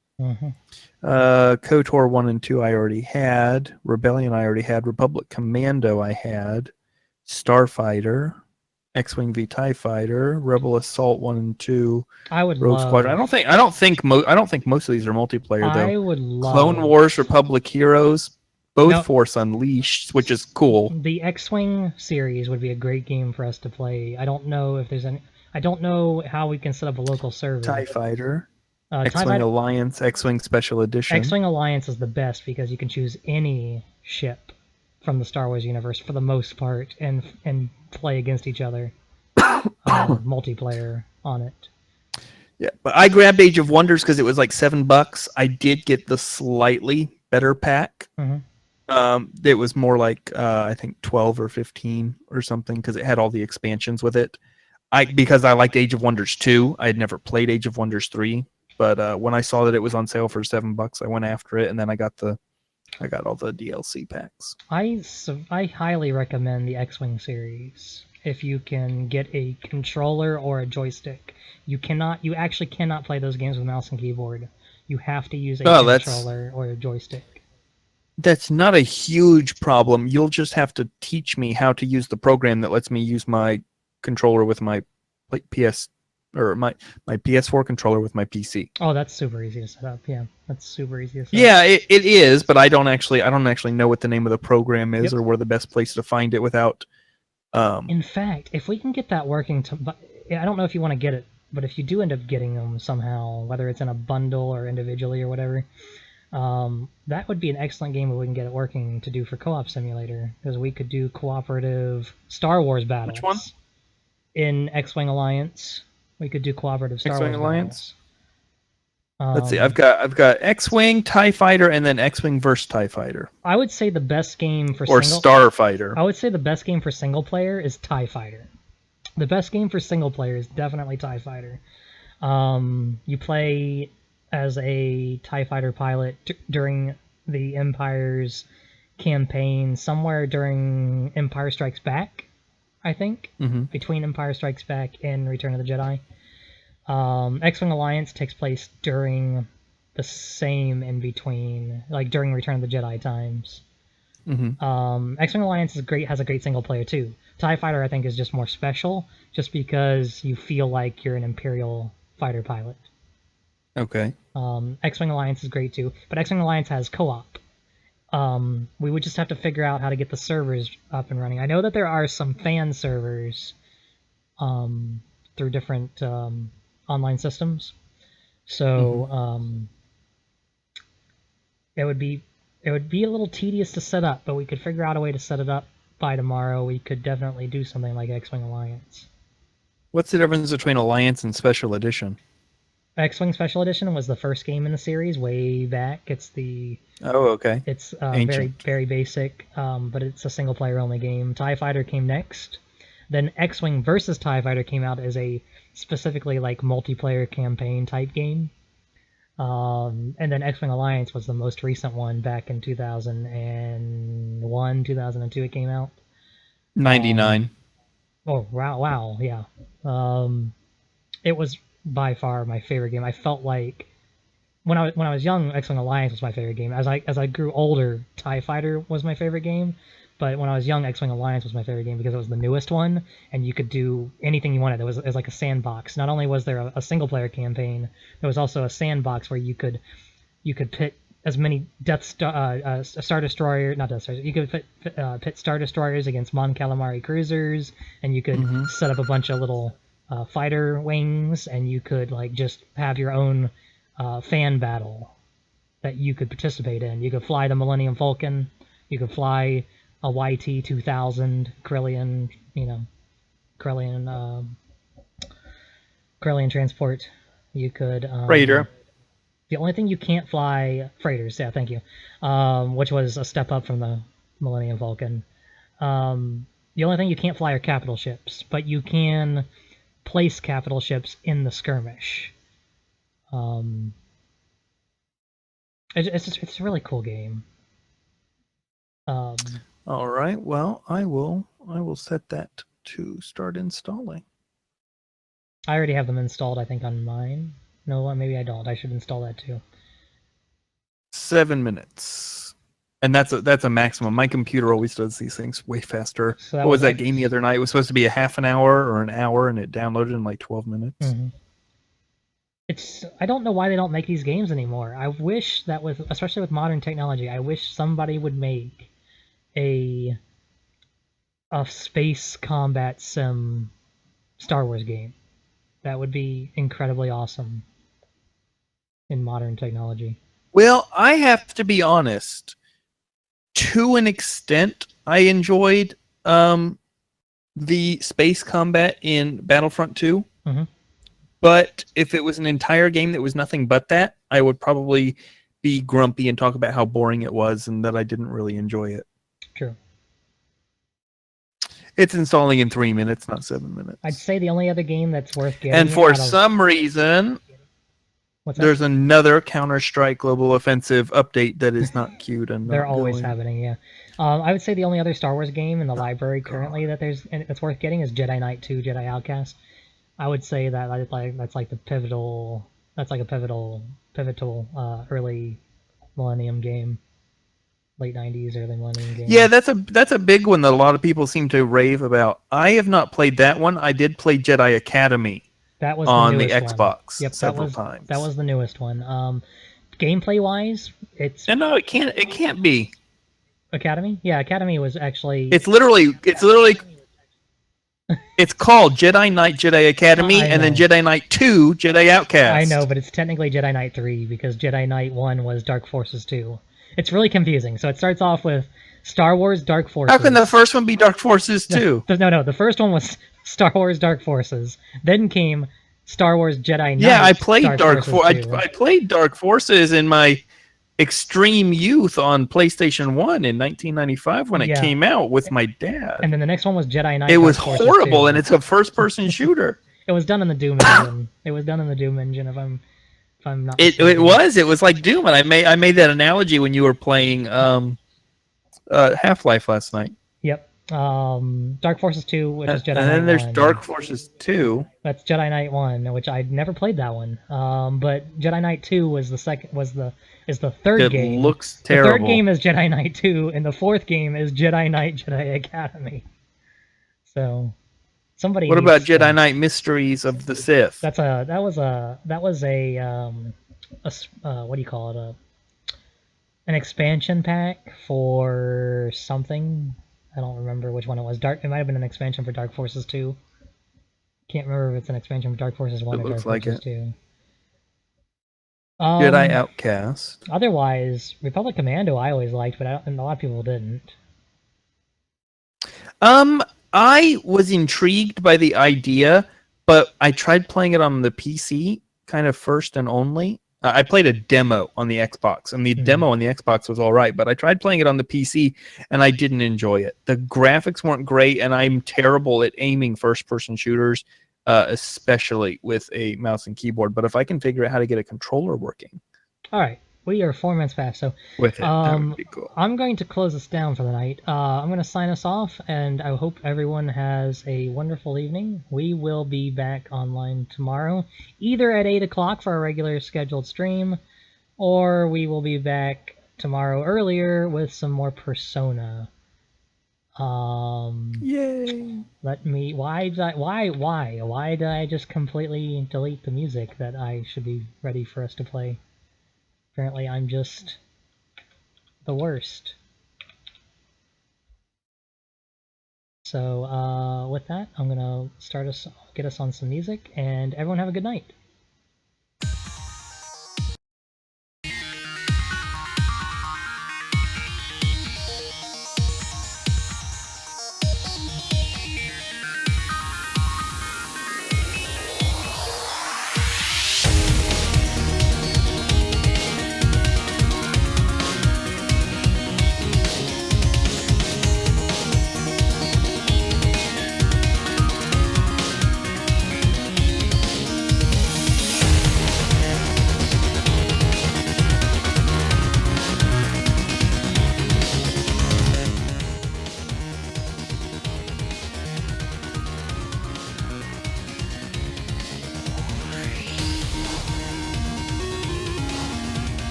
KOTOR 1 and 2 I already had. Rebellion I already had. Republic Commando I had. Starfighter. X-Wing v TIE Fighter. Rebel Assault 1 and 2.
I would
Rogue
love...
Squadron. I don't think most of these are multiplayer though.
I would love...
Clone Wars Republic Heroes. Both Force Unleashed, which is cool.
The X-Wing series would be a great game for us to play. I don't know if there's any... I don't know how we can set up a local server.
TIE Fighter.
TIE
X-Wing Alliance, X-Wing Special Edition.
X-Wing Alliance is the best because you can choose any ship from the Star Wars universe for the most part and play against each other multiplayer on it.
Yeah, but I grabbed Age of Wonders because it was like $7. I did get the slightly better pack. It was more like I think 12 or 15 or something because it had all the expansions with it. Because I liked Age of Wonders 2. I had never played Age of Wonders 3, but when I saw that it was on sale for $7, I went after it, and then I got all the DLC packs.
I highly recommend the X-Wing series. if you can get a controller or a joystick. You actually cannot play those games with mouse and keyboard. You have to use a controller or a joystick.
That's not a huge problem. You'll just have to teach me how to use the program that lets me use my controller with my PS or my PS4 controller with my PC.
Oh, that's super easy to set up. Yeah, that's super easy to set
Yeah,
up.
it is, but I don't actually know what the name of the program is or where the best place to find it without.
In fact, if we can get that working, I don't know if you want to get it, but if you do end up getting them somehow, whether it's in a bundle or individually or whatever, that would be an excellent game if we can get it working to do for Co-op Simulator, because we could do cooperative Star Wars battles.
Which one?
In X-Wing Alliance, we could do cooperative Star Wars
Alliance?
battles.
Let's see. I've got X-Wing, TIE Fighter, and then X-Wing versus TIE Fighter.
I would say the best game for
Starfighter.
I would say the best game for single player is TIE Fighter. The best game for single player is definitely TIE Fighter. You play as a TIE Fighter pilot during the Empire's campaign, somewhere during Empire Strikes Back, I think, between Empire Strikes Back and Return of the Jedi. X-Wing Alliance takes place during the same in between, like during Return of the Jedi times. X-Wing Alliance is great, has a great single player too. TIE Fighter, I think, is just more special, just because you feel like you're an Imperial fighter pilot.
Okay.
X-Wing Alliance is great too, but X-Wing Alliance has co-op. We would just have to figure out how to get the servers up and running. I know that there are some fan servers through different online systems, so it would be a little tedious to set up, but we could figure out a way to set it up by tomorrow. We could definitely do something like X-Wing Alliance.
What's the difference between Alliance and Special Edition?
X-Wing Special Edition was the first game in the series way back. It's the
okay.
It's very, very basic, but it's a single player only game. TIE Fighter came next. Then X-Wing versus TIE Fighter came out as a specifically like multiplayer campaign type game. And then X-Wing Alliance was the most recent one back in 2001, 2002 it came out.
99.
Oh, wow, yeah. It was by far my favorite game. I felt like when I was young, X-Wing Alliance was my favorite game. As I grew older, TIE Fighter was my favorite game. But when I was young, X-Wing Alliance was my favorite game because it was the newest one, and you could do anything you wanted. It was like a sandbox. Not only was there a single-player campaign, there was also a sandbox where you could pit as many Star Destroyer, not Death Stars. You could pit Star Destroyers against Mon Calamari cruisers, and you could set up a bunch of little fighter wings, and you could like just have your own fan battle that you could participate in. You could fly the Millennium Falcon. You could fly a YT-2000 Corellian transport. You could
Freighter.
The only thing you can't fly freighters. Yeah, thank you. Which was a step up from the Millennium Falcon. The only thing you can't fly are capital ships, but you can place capital ships in the skirmish. It's a really cool game.
All right. Well, I will set that to start installing.
I already have them installed, I think, on mine. No, maybe I don't. I should install that too.
7 minutes. And that's a maximum. My computer always does these things way faster.
So
what was that game the other night? It was supposed to be a half an hour or an hour, and it downloaded in like 12 minutes.
I don't know why they don't make these games anymore. I wish that especially with modern technology, I wish somebody would make a space combat sim Star Wars game. That would be incredibly awesome in modern technology.
Well, I have to be honest. To an extent, I enjoyed the space combat in Battlefront 2. But if it was an entire game that was nothing but that, I would probably be grumpy and talk about how boring it was and that I didn't really enjoy it.
True.
It's installing in 3 minutes, not 7 minutes.
I'd say the only other game that's worth getting.
And for some reason,
What's that?
There's another Counter-Strike Global Offensive update that is not queued and
They're
not
always
going.
happening, yeah. I would say the only other Star Wars game in the library currently that's worth getting is Jedi Knight 2, Jedi Outcast. I would say that that's like a pivotal early Millennium game, late 90s, early Millennium game.
Yeah, that's a big one that a lot of people seem to rave about. I have not played that one. I did play Jedi Academy.
That was
on
the
the
newest
Xbox
one. Yep,
several times.
That was the newest one. Gameplay wise, it's
and no, it can't be
Academy. Yeah, Academy was actually.
It's literally it's called Jedi Knight Jedi Academy, and then Jedi Knight 2 Jedi Outcast.
I know, but it's technically Jedi Knight 3 because Jedi Knight 1 was Dark Forces 2. It's really confusing. So it starts off with Star Wars Dark Forces.
How can the first one be Dark Forces 2?
No. The first one was Star Wars Dark Forces. Then came Star Wars Jedi Knight.
Yeah, I played
Dark Forces 2.
I played Dark Forces in my extreme youth on PlayStation 1 in 1995 when it came out with my dad.
And then the next one was Jedi Knight.
It was horrible, and it's a first-person shooter.
It was done in the Doom engine. If I'm not.
It was like Doom, and I made that analogy when you were playing Half-Life last night.
Yep. Dark Forces 2, which is Jedi Knight 1.
And then there's Dark Forces 2.
That's Jedi Knight 1, which I'd never played that one. But Jedi Knight 2 was the third game.
It looks terrible.
The third game is Jedi Knight 2, and the fourth game is Jedi Knight Jedi Academy. So somebody.
What about Jedi Knight Mysteries of the Sith?
That was a what do you call it? An expansion pack for something. I don't remember which one it was. It might have been an expansion for Dark Forces 2. Can't remember if it's an expansion for Dark Forces 1 or Dark Forces 2.
Jedi Outcast.
Otherwise, Republic Commando I always liked, but a lot of people didn't.
I was intrigued by the idea, but I tried playing it on the PC kind of first and only. I played a demo on the Xbox, and the demo on the Xbox was all right, but I tried playing it on the PC, and I didn't enjoy it. The graphics weren't great, and I'm terrible at aiming first-person shooters, especially with a mouse and keyboard. But if I can figure out how to get a controller working...
All right. We are 4 minutes past, so
with it, that would be cool.
I'm going to close this down for the night. I'm going to sign us off, and I hope everyone has a wonderful evening. We will be back online tomorrow, either at 8 o'clock for our regular scheduled stream, or we will be back tomorrow earlier with some more Persona.
Yay!
Why did I just completely delete the music that I should be ready for us to play? Apparently I'm just the worst. So with that, I'm gonna get us on some music, and everyone have a good night.